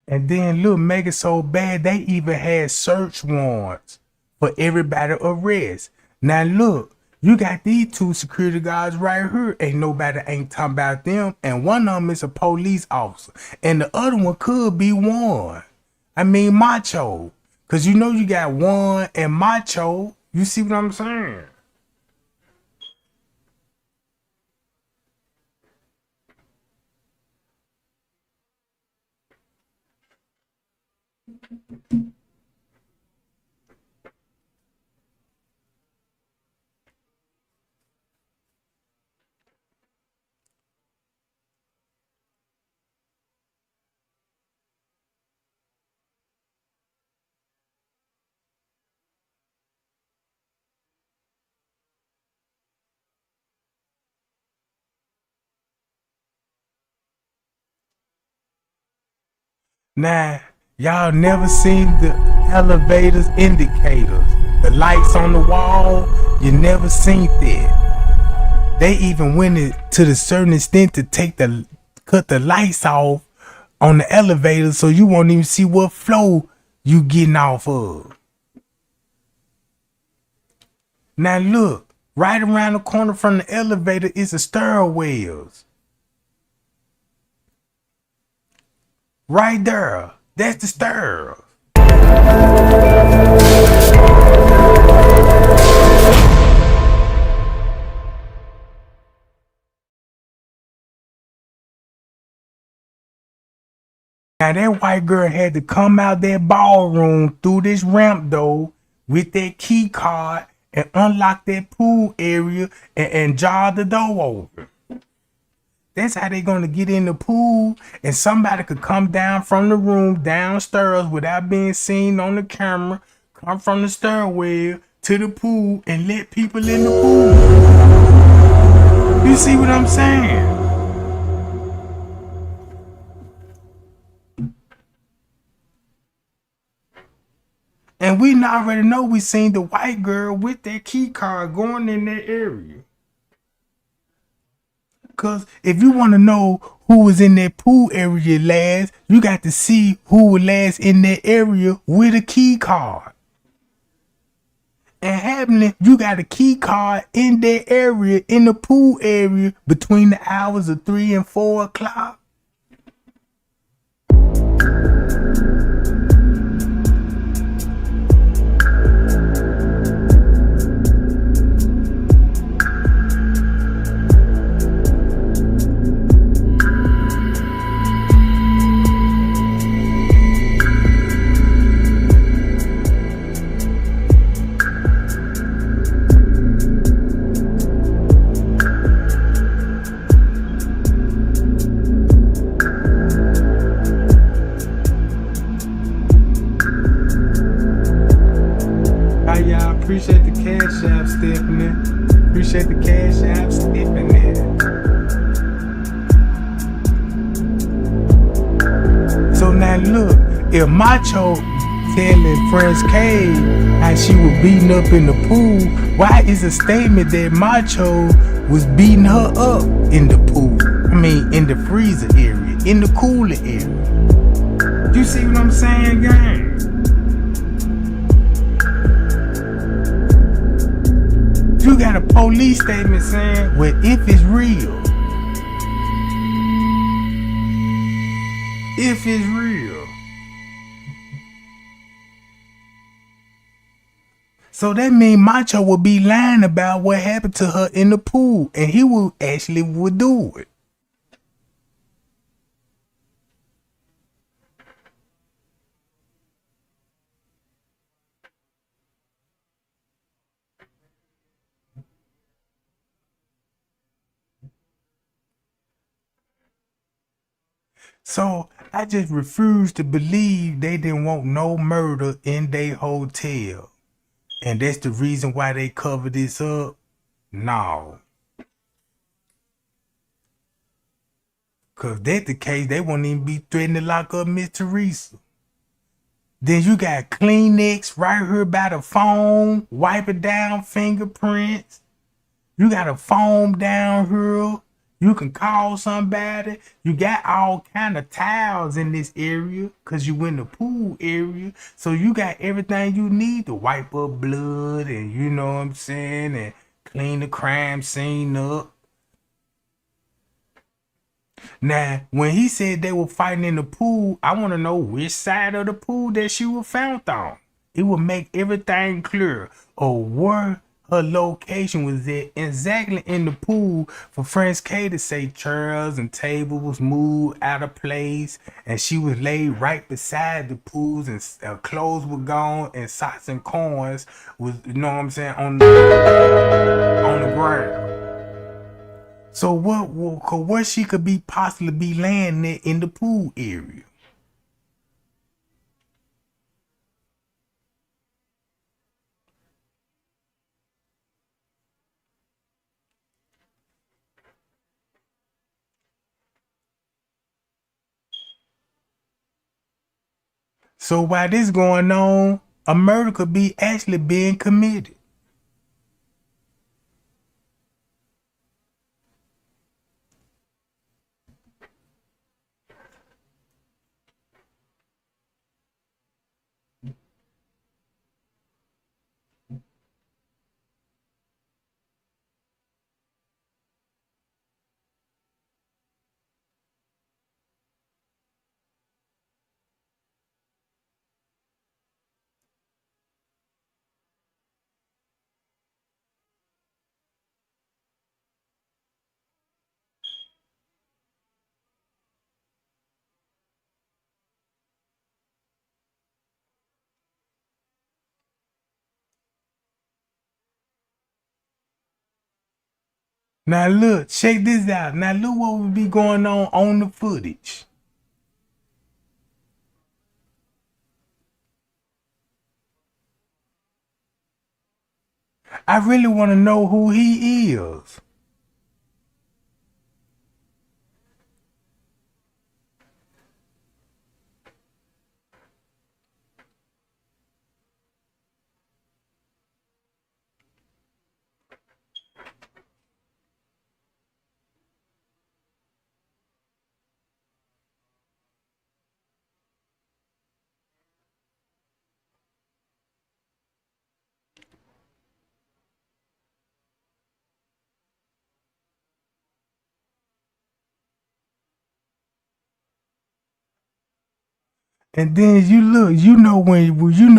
And then look, make it so bad, they even had search warrants for everybody arrest. Now look, you got these two security guards right here. Ain't nobody ain't talking about them. And one of them is a police officer. And the other one could be Juan. I mean Macho. Cause you know you got Juan and Macho. You see what I'm saying? Now, y'all never seen the elevator's indicators, the lights on the wall. You never seen that. They even went it to the certain extent to cut the lights off on the elevator, so you won't even see what floor you getting off of. Now look, right around the corner from the elevator is the stairwells. Right there, that's the stairs. Now that white girl had to come out that ballroom through this ramp door with that key card and unlock that pool area and jar the door open. That's how they gonna get in the pool, and somebody could come down from the room downstairs without being seen on the camera, come from the stairwell to the pool and let people in the pool. You see what I'm saying? And we already know we seen the white girl with that key card going in that area. Cause if you want to know who was in that pool area last, you got to see who was last in that area with a key card. And happening, you got a key card in that area, in the pool area, between the hours of 3 and 4 o'clock. Appreciate the cash app, Stephanie. Appreciate the cash app, Stephanie. So now look, if Macho telling French K how she was beating up in the pool, why is a statement that Macho was beating her up in the pool? I mean, in the freezer area, in the cooler area. You see what I'm saying, gang? You got a police statement saying, well, if it's real. If it's real. So that mean Macho would be lying about what happened to her in the pool, and he would do it. So I just refuse to believe they didn't want no murder in their hotel. And that's the reason why they covered this up? No. Cause that's the case, they won't even be threatening to lock up Miss Teresa. Then you got Kleenex right here by the phone, wipe it down, fingerprints. You got a phone down here. You can call somebody. You got all kind of towels in this area because you in the pool area. So you got everything you need to wipe up blood and you know what I'm saying, and clean the crime scene up. Now, when he said they were fighting in the pool, I want to know which side of the pool that she was found on. It would make everything clear or where her location was at exactly in the pool for French K to say chairs and tables was moved out of place and she was laid right beside the pools and clothes were gone and socks and coins was, you know what I'm saying, on the ground. So where she could be possibly be laying there in the pool area? So while this going on, a murder could be actually being committed. Now look, check this out. Now look what would be going on the footage. I really want to know who he is. And then you look, you know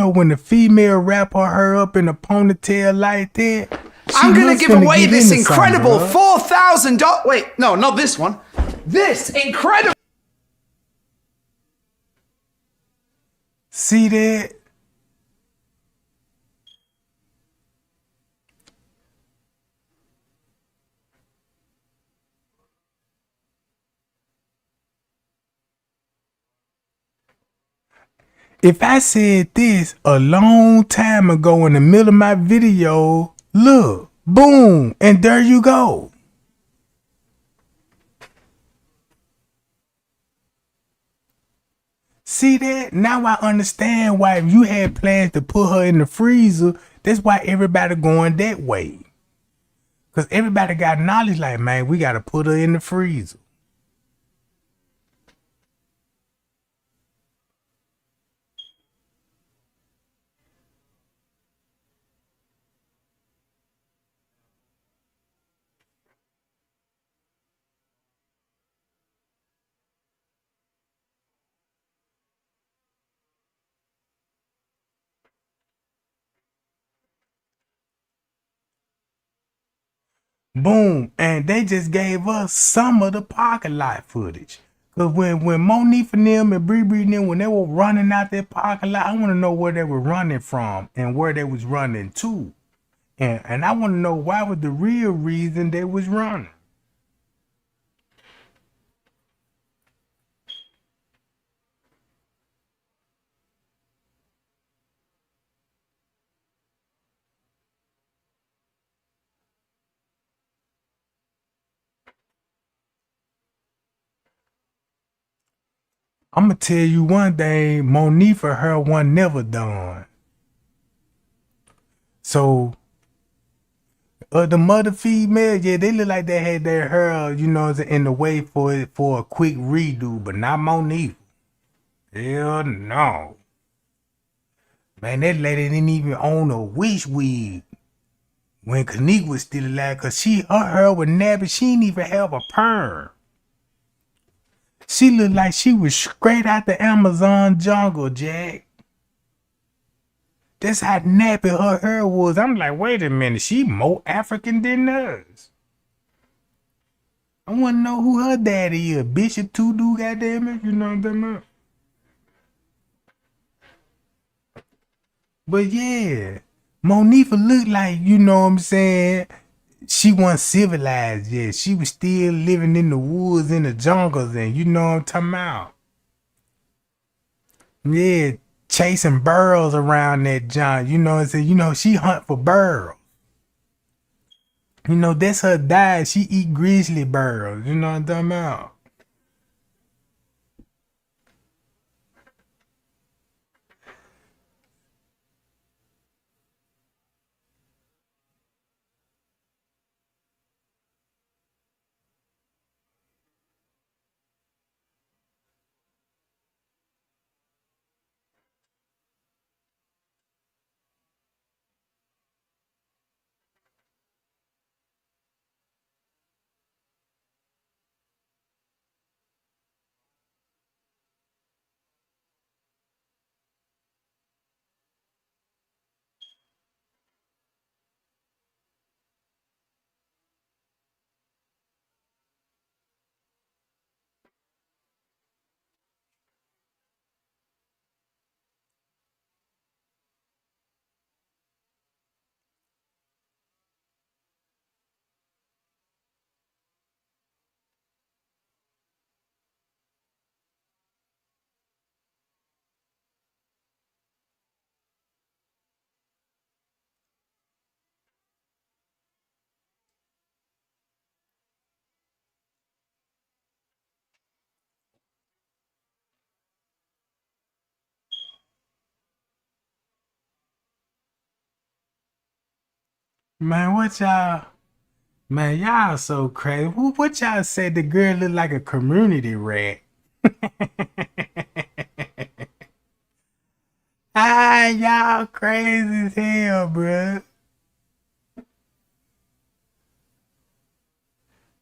when the female rapper her up in a ponytail like that. I'm gonna give away this incredible $4,000. Wait, no, not this one. This incredible. See that? If I said this a long time ago in the middle of my video, look, boom, and there you go. See that? Now I understand why if you had plans to put her in the freezer, that's why everybody going that way. Because everybody got knowledge like, man, we got to put her in the freezer. Boom. And they just gave us some of the parking lot footage. Cause when Monique and them and Bree and them, when they were running out that parking lot, I want to know where they were running from and where they was running to. And I want to know why was the real reason they was running. I'm gonna tell you one thing, Monique for her one never done. So the mother female, yeah, they look like they had their hair, you know, in the way for a quick redo, but not Monique. Hell no. Man, that lady didn't even own a wish wig when Kenneka was still alive, cause her hair was nappy. She didn't even have a perm. She looked like she was straight out the Amazon jungle, Jack. That's how nappy her hair was. I'm like, wait a minute, she more African than us. I want to know who her daddy is. Bishop Tudu, goddamn it. You know what I'm talking about? But yeah, Monifa looked like, you know what I'm saying, she wasn't civilized yet. She was still living in the woods, in the jungles, and you know what I'm talking about. Yeah, chasing burros around that junk. You know what I'm saying? You know, she hunt for burros. You know, that's her diet. She eat grizzly burros. You know what I'm talking about? Man, y'all so crazy. What y'all said the girl looked like a community rat? Y'all crazy as hell, bruh.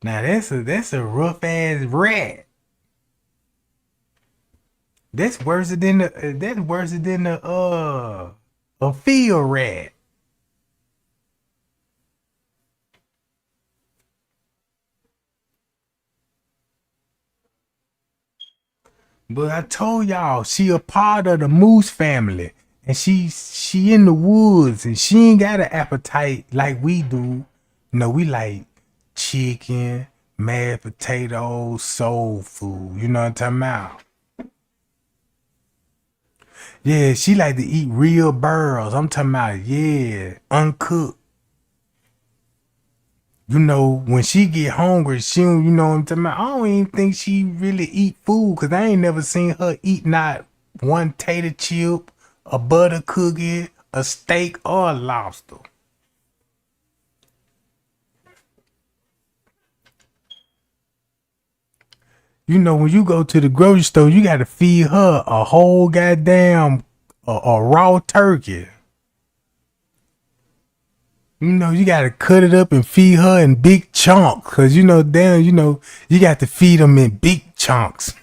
Now that's a rough ass rat. That's worse than a field rat. But I told y'all, she a part of the moose family. And she in the woods and she ain't got an appetite like we do. No, we like chicken, mashed potatoes, soul food. You know what I'm talking about? Yeah, she like to eat real burros. I'm talking about, yeah, uncooked. You know, when she get hungry, she don't, you know what I'm talking about? I don't even think she really eat food because I ain't never seen her eat not one tater chip, a butter cookie, a steak, or a lobster. You know, when you go to the grocery store, you got to feed her a whole goddamn a raw turkey. You know, you got to cut it up and feed her in big chunks. Because, you know, damn, you know, you got to feed them in big chunks.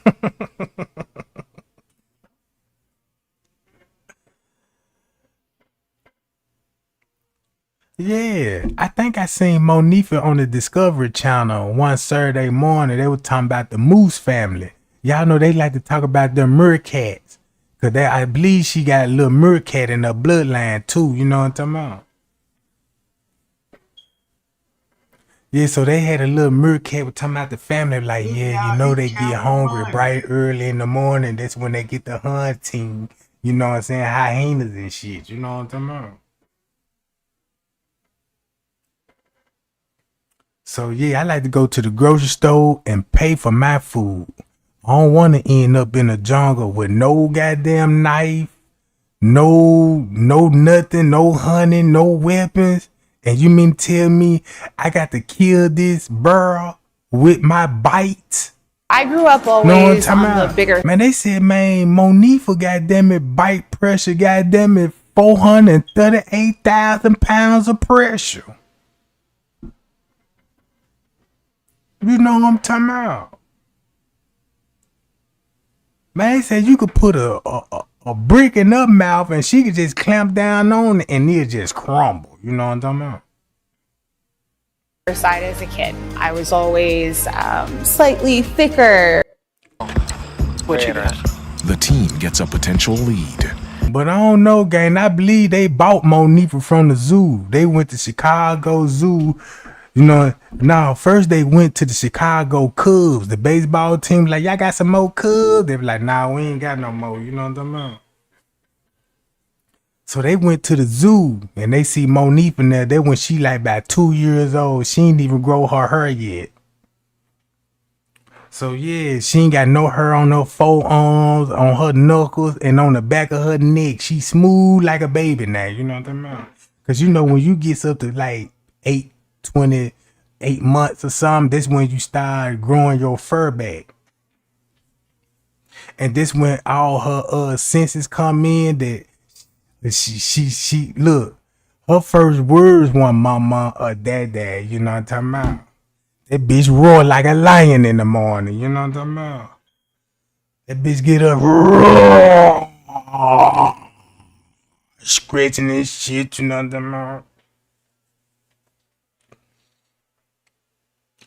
Yeah, I think I seen Monifa on the Discovery Channel one Saturday morning. They were talking about the Moose family. Y'all know they like to talk about their meerkats. Cause I believe she got a little meerkat in her bloodline too. You know what I'm talking about? Yeah, so they had a little meerkat. We're talking about the family. Like, yeah, you know they get hungry bright early in the morning. That's when they get the hunting. You know what I'm saying? Hyenas and shit. You know what I'm talking about? So yeah, I like to go to the grocery store and pay for my food. I don't want to end up in a jungle with no goddamn knife, no nothing, no hunting, no weapons. And you mean tell me I got to kill this burr with my bite? I grew up No, I'm always talking on the about, bigger. man, they said, man, Monifa, goddamn it, bite pressure, goddamn it, 438,000 pounds of pressure. You know what I'm talking about? Man, they said you could put a brick in her mouth and she could just clamp down on it and it'll just crumble. You know what I'm talking about? Side as a kid. I was always slightly thicker. What you got? The team gets a potential lead. But I don't know, gang. I believe they bought Monifa from the zoo. They went to Chicago Zoo. You know, now first they went to the Chicago Cubs, the baseball team. Like, y'all got some more Cubs? They were like, nah, we ain't got no more. You know what I'm talking about? So they went to the zoo and they see Monifa in there. That when she like about 2 years old. She ain't even grow her hair yet. So yeah, she ain't got no hair on her forearms, on her knuckles, and on the back of her neck. She smooth like a baby now. You know what I'm talking about? Cause you know when you get up to like 28 months or something, that's when you start growing your fur back. And this when all her senses come in that she look, her first words weren't mama or dad, you know what I'm talking about? That bitch roar like a lion in the morning, you know what I'm talking about? That bitch get up, roar, scratching this shit, you know what I'm talking about?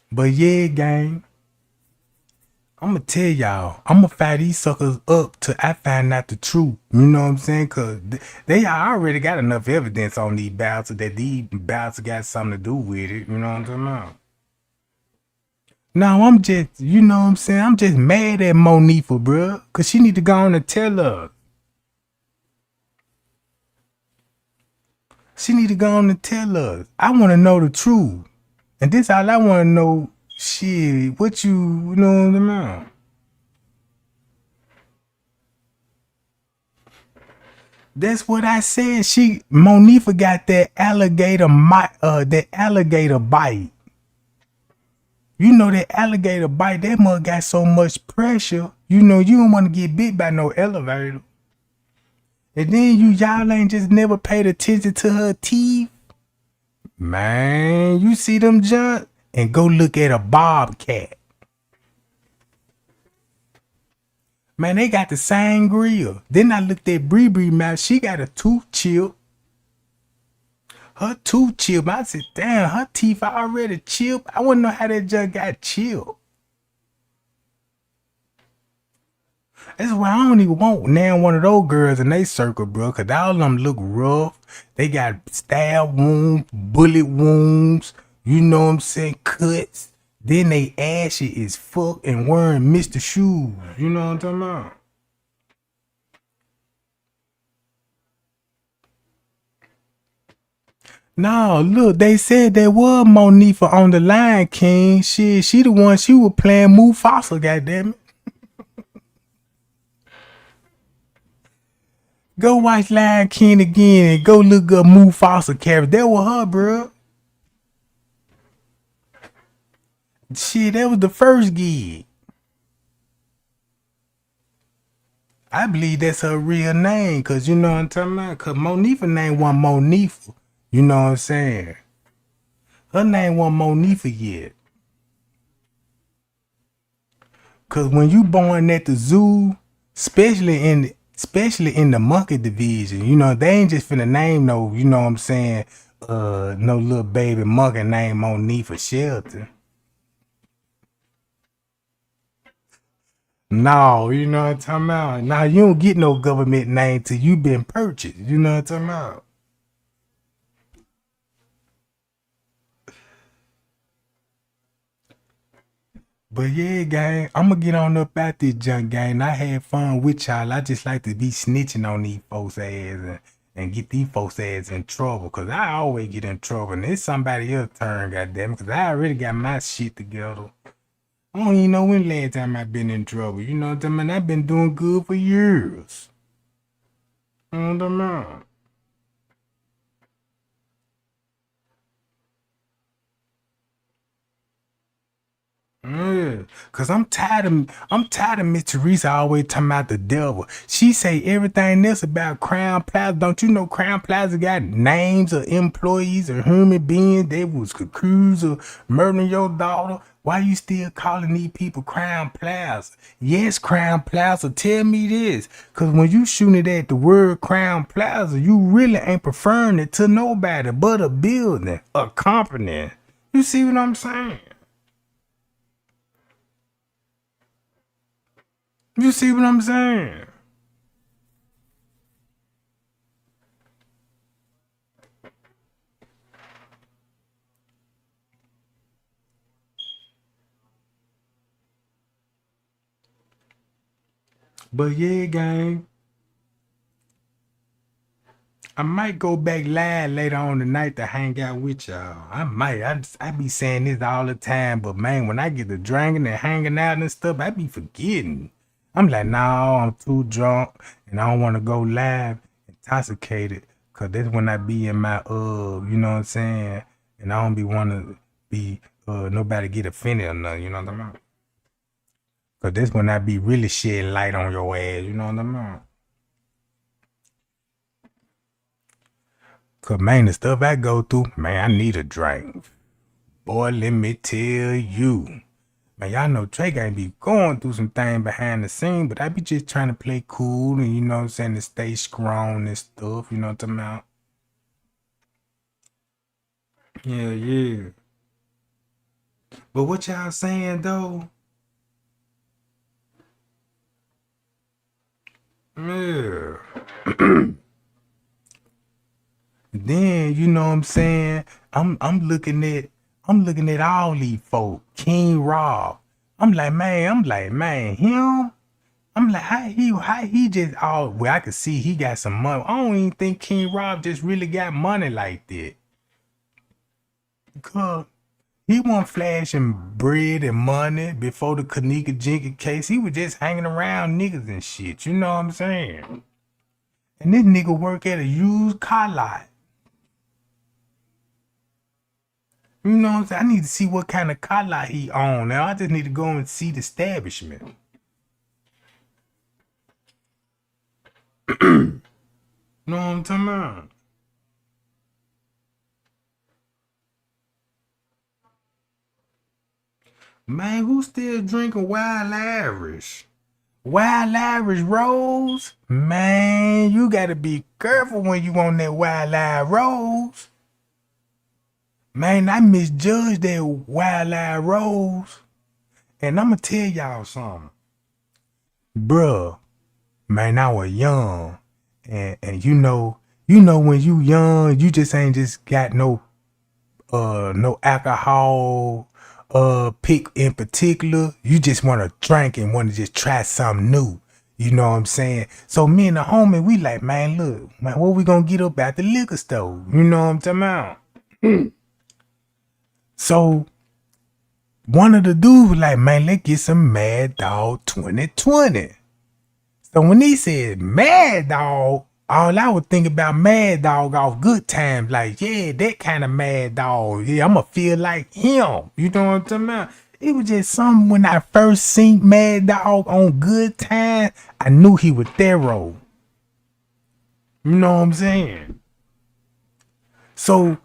But yeah, gang, I'ma tell y'all, I'ma fire these suckers up till I find out the truth. You know what I'm saying? Cause they already got enough evidence on these bouncers that these bouncers got something to do with it. You know what I'm talking about? No, I'm just, you know what I'm saying? I'm just mad at Monifa, bro. Cause she need to go on and tell us. She need to go on and tell us. I want to know the truth. And this all I want to know, shit, what you know what I'm talking about? That's what I said. Monifa got that alligator bite. You know that alligator bite, that mug got so much pressure. You know you don't want to get bit by no elevator. And then y'all ain't just never paid attention to her teeth. Man, you see them junk? And go look at a bobcat. Man, they got the same grill. Then I looked at Bree mouth. She got a tooth chip. Her tooth chip. I said, damn, her teeth are already chipped. I want to know how that junk got chipped. That's why I don't even want now one of those girls in they circle, bro. Cause all of them look rough. They got stab wounds, bullet wounds. You know what I'm saying? Cuts. Then they ashy as fuck and wearing Mr. Shoes. You know what I'm talking about? No, look, they said there was Monifa on the Lion King. She the one, she was playing Mufasa, goddammit. Go watch Lion King again and go look up Mufasa character. That was her, bro. Shit, that was the first gig. I believe that's her real name, cause you know what I'm talking about. Cause Monifa name wasn't Monifa. You know what I'm saying? Her name wasn't Monifa yet. Cause when you born at the zoo, especially in the monkey division, you know, they ain't just finna name no, you know what I'm saying, no little baby monkey named Monique for shelter. No, you know what I'm talking about? Now you don't get no government name till you been purchased. You know what I'm talking about? But yeah, gang, I'm gonna get on up out this junk, gang. I had fun with y'all. I just like to be snitching on these folks' ass and get these folks' ass in trouble. Cause I always get in trouble. And it's somebody else's turn, goddamn. Cause I already got my shit together. I don't even know when last time I've been in trouble. You know what I mean? I've been doing good for years. You know what I mean? Yeah, cause I'm tired of Miss Teresa always talking about the devil. She say everything else about Crown Plaza. Don't you know Crown Plaza got names of employees or human beings that was accused of murdering your daughter? Why you still calling these people Crown Plaza? Yes, Crown Plaza. Tell me this, cause when you shooting it at the word Crown Plaza, you really ain't preferring it to nobody but a building, a company. You see what I'm saying? You see what I'm saying? But yeah, gang, I might go back live later on tonight to hang out with y'all. I might. I be saying this all the time, but man, when I get to drinking and hanging out and stuff, I be forgetting. I'm like, no, I'm too drunk and I don't want to go live intoxicated. Cause that's when I be in my you know what I'm saying? And I don't be want to be nobody get offended or nothing, you know what I'm saying? Cause that's when I be really shedding light on your ass, you know what I'm saying? Cause man, the stuff I go through, man, I need a drink. Boy, let me tell you. Man, y'all know Drake ain't be going through some things behind the scene, but I be just trying to play cool and, you know what I'm saying, to stay strong and stuff, you know what I'm talking about? Yeah, yeah. But what y'all saying, though? Yeah. Then, you know what I'm saying? I'm looking at all these folk. King Rob. I'm like, man, him? I'm like, how he just well, I could see he got some money. I don't even think King Rob just really got money like that. Cause he wasn't flashing bread and money before the Kenneka Jenkins case. He was just hanging around niggas and shit. You know what I'm saying? And this nigga work at a used car lot. You know what I'm saying? I need to see what kind of car lot he own. Now I just need to go and see the establishment. Know what I'm talking about? Man, who still drinking Wild Irish? Wild Irish Rose? Man, you gotta be careful when you on that Wild Irish Rose. Man, I misjudged that Wild Irish Rose. And I'ma tell y'all something. Bruh, man, I was young. And you know when you young, you just ain't just got no alcohol pick in particular. You just want to drink and want to just try something new. You know what I'm saying? So me and the homie, we like, man, look, man, what we gonna get up at the liquor store? You know what I'm talking about? So one of the dudes was like, man, let's get some Mad Dog 2020. So when he said Mad Dog, all I would think about Mad Dog off Good Times, like, yeah, that kind of Mad Dog. Yeah, I'ma feel like him. You know what I'm talking about? It was just something when I first seen Mad Dog on Good Times, I knew he was thorough. You know what I'm saying? So,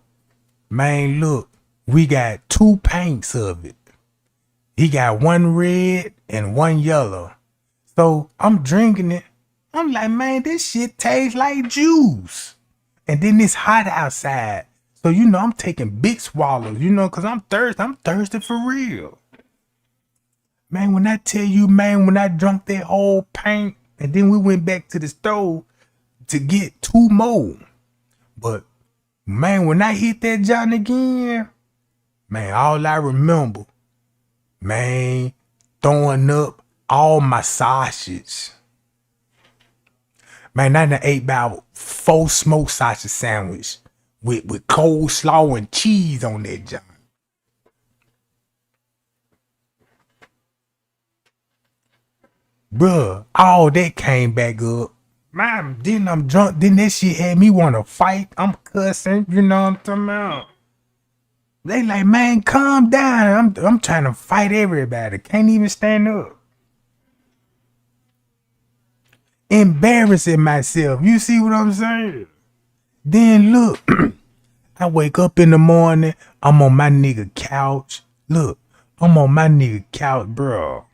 man, look, we got 2 pints of it. He got 1 red and 1 yellow. So I'm drinking it. I'm like, man, this shit tastes like juice. And then it's hot outside. So, you know, I'm taking big swallows, you know, because I'm thirsty for real. Man, when I tell you, man, when I drunk that whole pint, and then we went back to the stove to get 2 more. But, man, when I hit that John again, man, all I remember, man, throwing up all my sausage. Man, I done ate about 4 smoked sausage sandwich with coleslaw and cheese on that John. Bruh, all that came back up. Man, then I'm drunk. Then that shit had me want to fight. I'm cussing. You know what I'm talking about? They like, man, calm down. I'm trying to fight everybody. Can't even stand up. Embarrassing myself. You see what I'm saying? Then look, I wake up in the morning. I'm on my nigga couch. Look, I'm on my nigga couch, bro.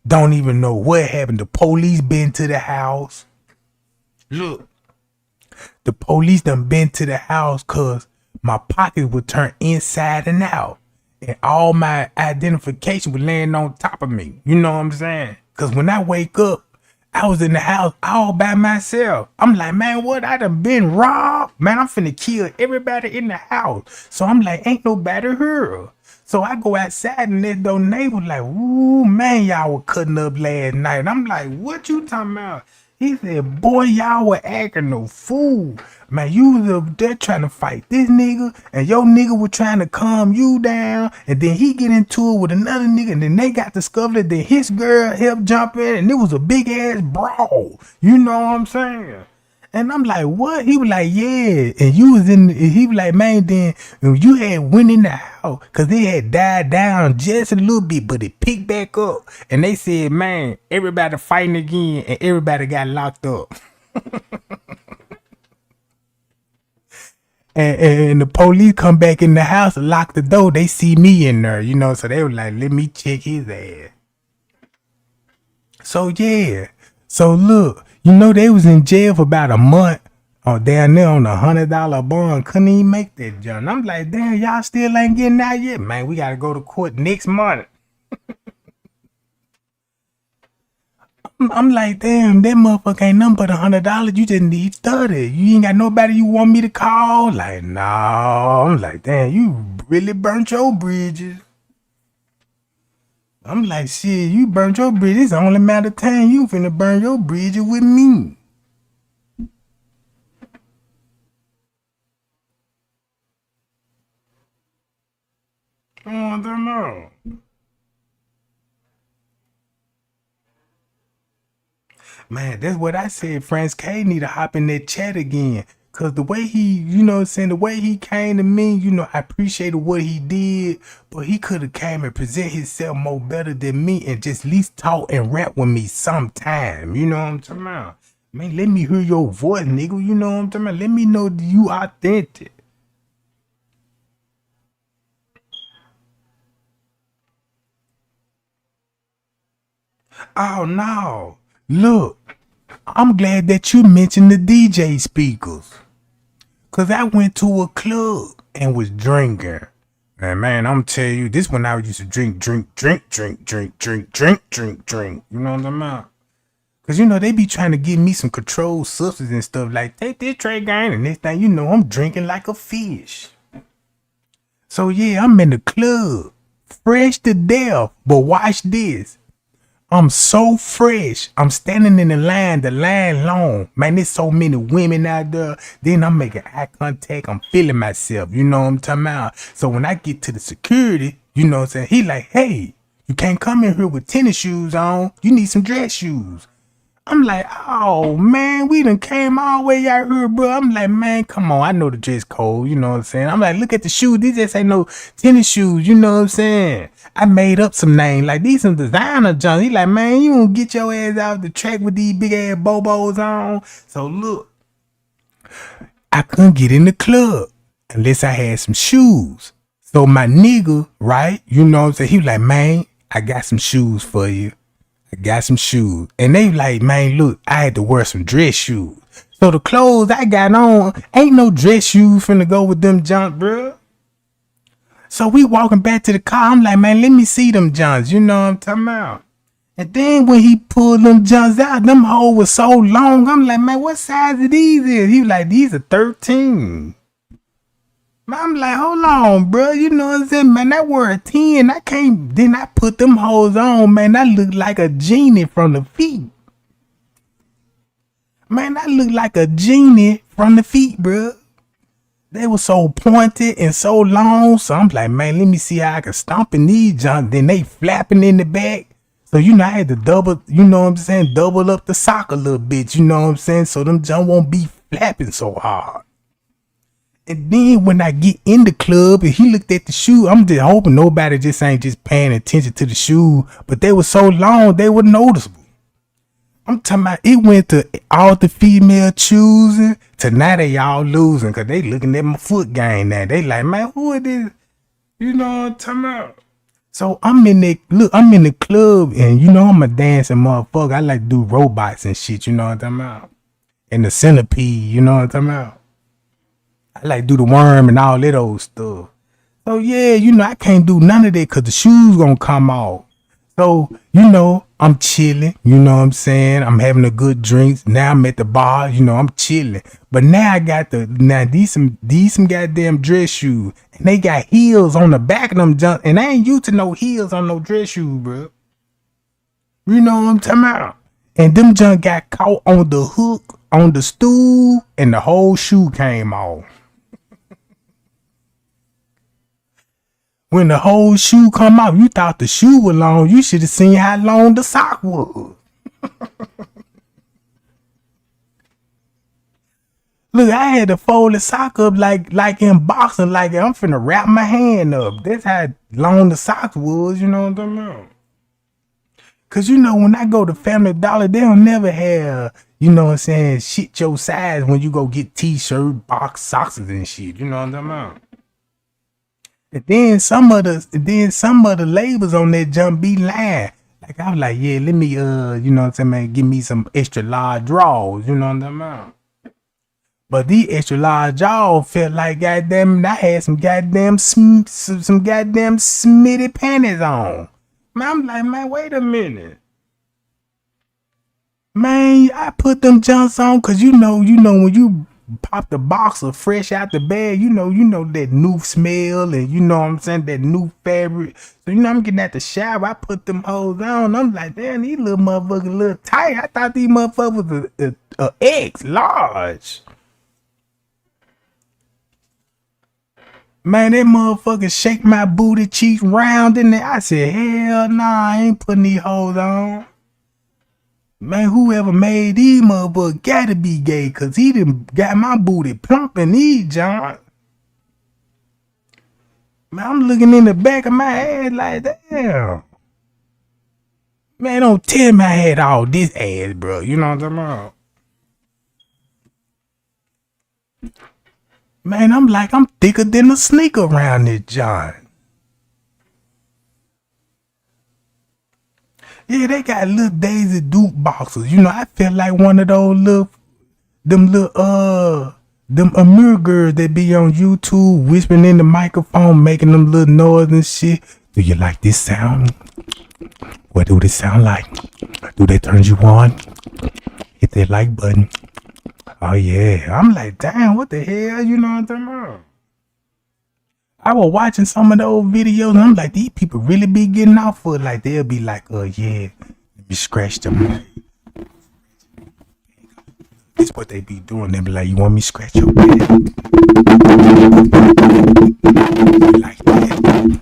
Don't even know what happened. The police been to the house. Look, the police done been to the house because my pockets were turned inside and out. And all my identification was laying on top of me. You know what I'm saying? Because when I wake up, I was in the house all by myself. I'm like, man, what? I done been robbed? Man, I'm finna kill everybody in the house. So I'm like, ain't nobody here. So I go outside and there's those neighbors like, ooh, man, y'all were cutting up last night. And I'm like, what you talking about? He said, boy, y'all were acting no fool. Man, you was up there trying to fight this nigga, and your nigga was trying to calm you down, and then he get into it with another nigga, and then they got discovered that his girl helped jump in, and it was a big ass brawl. You know what I'm saying? And I'm like, what? He was like, yeah. And you was in, he was like, man, then you had went in the house because it had died down just a little bit, but it picked back up. And they said, man, everybody fighting again and everybody got locked up. and the police come back in the house and lock the door. They see me in there, you know, so they were like, let me check his ass. So, yeah. So, look. You know, they was in jail for about a month or down there on $100 bond. Couldn't even make that jump. I'm like, damn, y'all still ain't getting out yet. Man, we got to go to court next month. I'm like, damn, that motherfucker ain't nothing but $100. You just need 30. You ain't got nobody you want me to call? Like, no. I'm like, damn, you really burnt your bridges. I'm like, shit, you burnt your bridge. It's only a matter of time you finna burn your bridges with me. I don't know. Man, that's what I said. France K need to hop in that chat again. Cause the way he, you know what I'm saying, the way he came to me, you know, I appreciated what he did, but he could have came and present himself more better than me and just at least talk and rap with me sometime. You know what I'm talking about? Man, let me hear your voice, nigga. You know what I'm talking about? Let me know that you authentic. Oh, no. Look, I'm glad that you mentioned the DJ speakers. Cause I went to a club and was drinking. And man, I'm telling you, this when I used to drink. You know what I'm talking about? Cause you know, they be trying to give me some controlled substance and stuff like, take this Trey gang and this thing, you know, I'm drinking like a fish. So yeah, I'm in the club, fresh to death. But watch this. I'm so fresh. I'm standing in the line long. Man, there's so many women out there. Then I'm making eye contact. I'm feeling myself. You know what I'm talking about? So when I get to the security, you know what I'm saying? He like, hey, you can't come in here with tennis shoes on. You need some dress shoes. I'm like, oh, man, we done came all the way out here, bro. I'm like, man, come on. I know the dress code. You know what I'm saying? I'm like, look at the shoes. These just ain't no tennis shoes. You know what I'm saying? I made up some name. Like, these some designer junk. He like, man, you won't get your ass out the track with these big ass bobos on. So, look, I couldn't get in the club unless I had some shoes. So, my nigga, right? You know what I'm saying? He was like, man, I got some shoes for you. I got some shoes. And they like, man, look, I had to wear some dress shoes. So the clothes I got on ain't no dress shoes finna go with them junk, bro. So we walking back to the car. I'm like, man, let me see them Johns. You know what I'm talking about? And then when he pulled them Johns out, them hoes was so long. I'm like, man, what size of these is? He was like, these are 13. I'm like, hold on, bro. You know what I'm saying? Man, that were a 10. I can't. Then I put them hoes on, man. I look like a genie from the feet. Man, I look like a genie from the feet, bro. They were so pointed and so long. So I'm like, man, let me see how I can stomp in these junk. Then they flapping in the back. So, you know, I had to double, you know what I'm saying? Double up the sock a little bit, you know what I'm saying? So them junk won't be flapping so hard. And then when I get in the club and he looked at the shoe, I'm just hoping nobody just ain't just paying attention to the shoe. But they were so long, they were noticeable. I'm talking about it went to all the female choosing to now they all losing because they looking at my foot game now. They like, man, who is this? You know what I'm talking about? So I'm in the club and you know I'm a dancing motherfucker. I like to do robots and shit, you know what I'm talking about? And the centipede, you know what I'm talking about? I like to do the worm and all that old stuff. So yeah, you know, I can't do none of that because the shoes gonna come off. So, you know, I'm chilling, you know what I'm saying? I'm having a good drink. Now I'm at the bar, you know, I'm chilling. But now I got these some goddamn dress shoes. And they got heels on the back of them junk. And I ain't used to no heels on no dress shoes, bro. You know what I'm talking about? And them junk got caught on the hook, on the stool, and the whole shoe came off. When the whole shoe come out, you thought the shoe was long. You should have seen how long the sock was. Look, I had to fold the sock up like in boxing, like I'm finna wrap my hand up. That's how long the sock was, you know what I'm talking about? Cause you know, when I go to Family Dollar, they don't never have, you know what I'm saying, shit your size when you go get t-shirt, box, socks and shit, you know what I'm talking about? And then some of the labels on that jump be lying. Like I was like, yeah, let me you know what I'm saying, man, give me some extra large draws, you know what I'm talking about? But these extra large draws felt like goddamn I had some goddamn some goddamn smitty panties on. Man, I'm like, man, wait a minute. Man, I put them jumps on cause you know when you pop the boxer fresh out the bag, you know that new smell and you know what I'm saying, that new fabric. So you know I'm getting at the shower, I put them hoes on. I'm like, damn, these little motherfuckers a little tight. I thought these motherfuckers was a X large. Man, that motherfucker shake my booty cheeks round in there. I said, hell nah, I ain't putting these hoes on. Man, whoever made these motherfuckers gotta be gay, cause he done got my booty plumping these, John. Man, I'm looking in the back of my head like, damn. Man, don't tell me I had all this ass, bro. You know what I'm talking about? Man, I'm thicker than a sneaker around this, John. Yeah, they got little Daisy Duke boxes. You know, I feel like one of those them Amir girls that be on YouTube whispering in the microphone, making them little noise and shit. Do you like this sound? What do they sound like? Do they turn you on? Hit that like button. Oh yeah. I'm like, damn, what the hell? You know what I'm talking about? I was watching some of those videos and I'm like, these people really be getting off for it. Like they'll be like, oh yeah, let me scratch them. This what they be doing. They be like, you want me to scratch your back? Like that.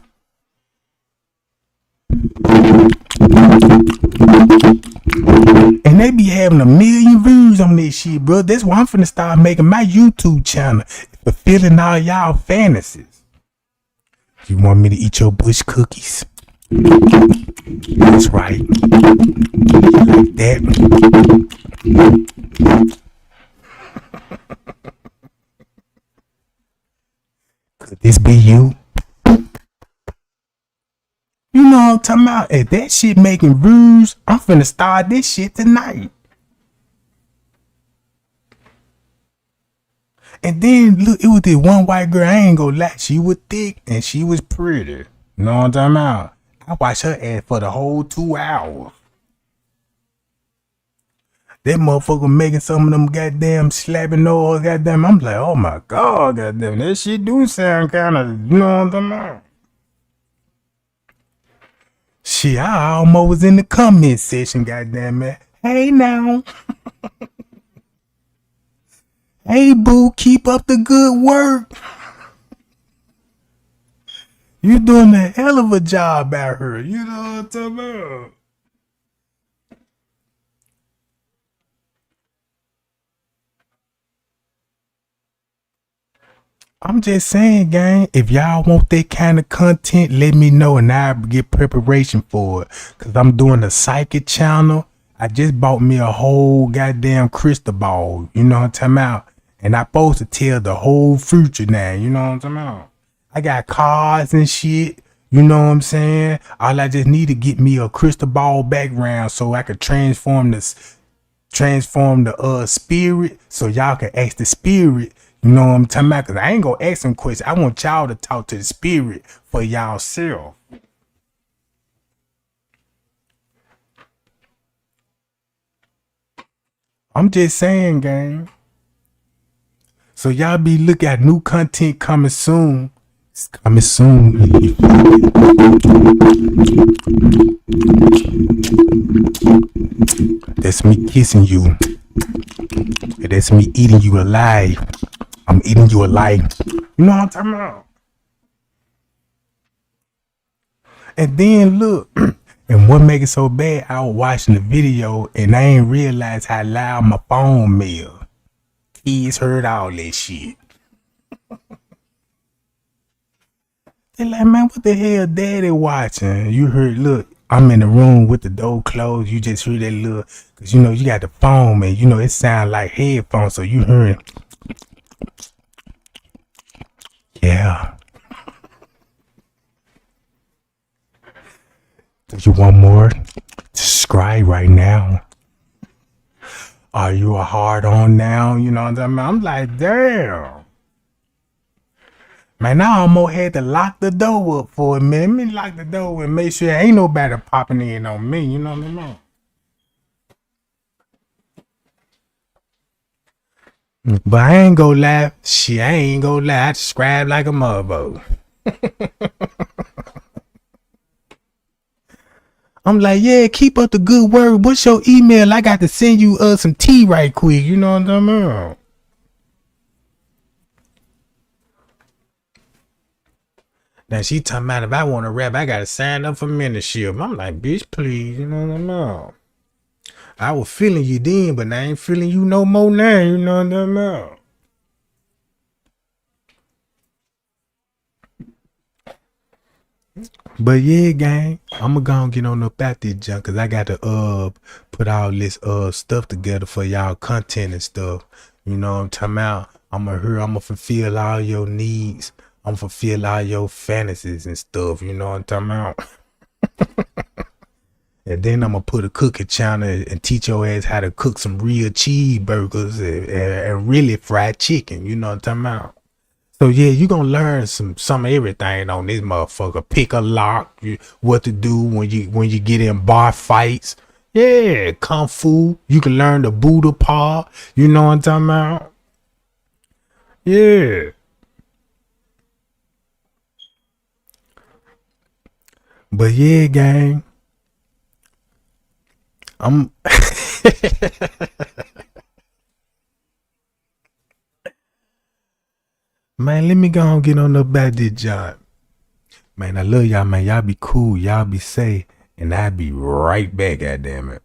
And they be having 1 million views on this shit, bro. That's why I'm finna start making my YouTube channel, fulfilling all y'all fantasies. You want me to eat your bush cookies? That's right. Like that. Could this be you? You know what I'm talking about? If that shit making views, I'm finna start this shit tonight. And then look, it was this one white girl, I ain't gonna lie, she was thick and she was pretty. You know what I'm talking about? I watched her ass for the whole 2 hours. That motherfucker making some of them goddamn slapping nose, goddamn. I'm like, oh my God, goddamn, that shit do sound kind of, you know what I'm talking about? Shit, I almost was in the comment section, goddamn it. Hey now. Hey boo, keep up the good work. You doing a hell of a job out here. You know what I'm talking about? I'm just saying, gang, if y'all want that kind of content, let me know and I'll get preparation for it. Cause I'm doing a psychic channel. I just bought me a whole goddamn crystal ball. You know what I'm talking about? And I'm supposed to tell the whole future now. You know what I'm talking about? I got cards and shit. You know what I'm saying? All I just need to get me a crystal ball background so I could transform the spirit so y'all can ask the spirit. You know what I'm talking about? Because I ain't gonna ask them questions. I want y'all to talk to the spirit for y'all self. I'm just saying, gang. So y'all be looking at new content coming soon. It's coming soon. That's me kissing you. And that's me eating you alive. I'm eating you alive. You know what I'm talking about? And then look, and what make it so bad, I was watching the video and I ain't realize how loud my phone made. Kids heard all that shit. They like, man, what the hell daddy watching? You heard, look, I'm in the room with the door closed. You just heard that little, cause you know, you got the phone, man. You know, it sound like headphones. So you heard, yeah. Do you want more? Subscribe right now. Are you a hard on now? You know what I'm talking about? I'm like, damn. Man, I almost had to lock the door up for a minute. Let me lock the door and make sure ain't nobody popping in on me. You know what I mean? But I ain't gonna lie. Shit, I ain't gonna lie. I subscribe like a motherfucker. I'm like, yeah, keep up the good work. What's your email? I got to send you some tea right quick. You know what I'm talking about? Now she talking about if I want to rap, I gotta sign up for mentorship. I'm like, bitch, please. You know what I'm about? I was feeling you then, but I ain't feeling you no more now. You know what I'm about? But yeah, gang, I'ma go and get on up at this junk cause I got to put all this stuff together for y'all content and stuff. You know what I'm talking about? I'ma fulfill all your needs. I'm fulfill all your fantasies and stuff. You know what I'm talking about? And then I'm gonna put a cooking channel and teach your ass how to cook some real cheeseburgers and really fried chicken. You know what I'm talking about? So yeah, you gonna learn some of everything on this motherfucker. Pick a lock, what to do when you get in bar fights. Yeah, kung fu. You can learn the Buddha paw. You know what I'm talking about? Yeah. But yeah, gang. I'm man, let me go and get on up about this job. Man, I love y'all, man. Y'all be cool. Y'all be safe. And I'll be right back, goddammit.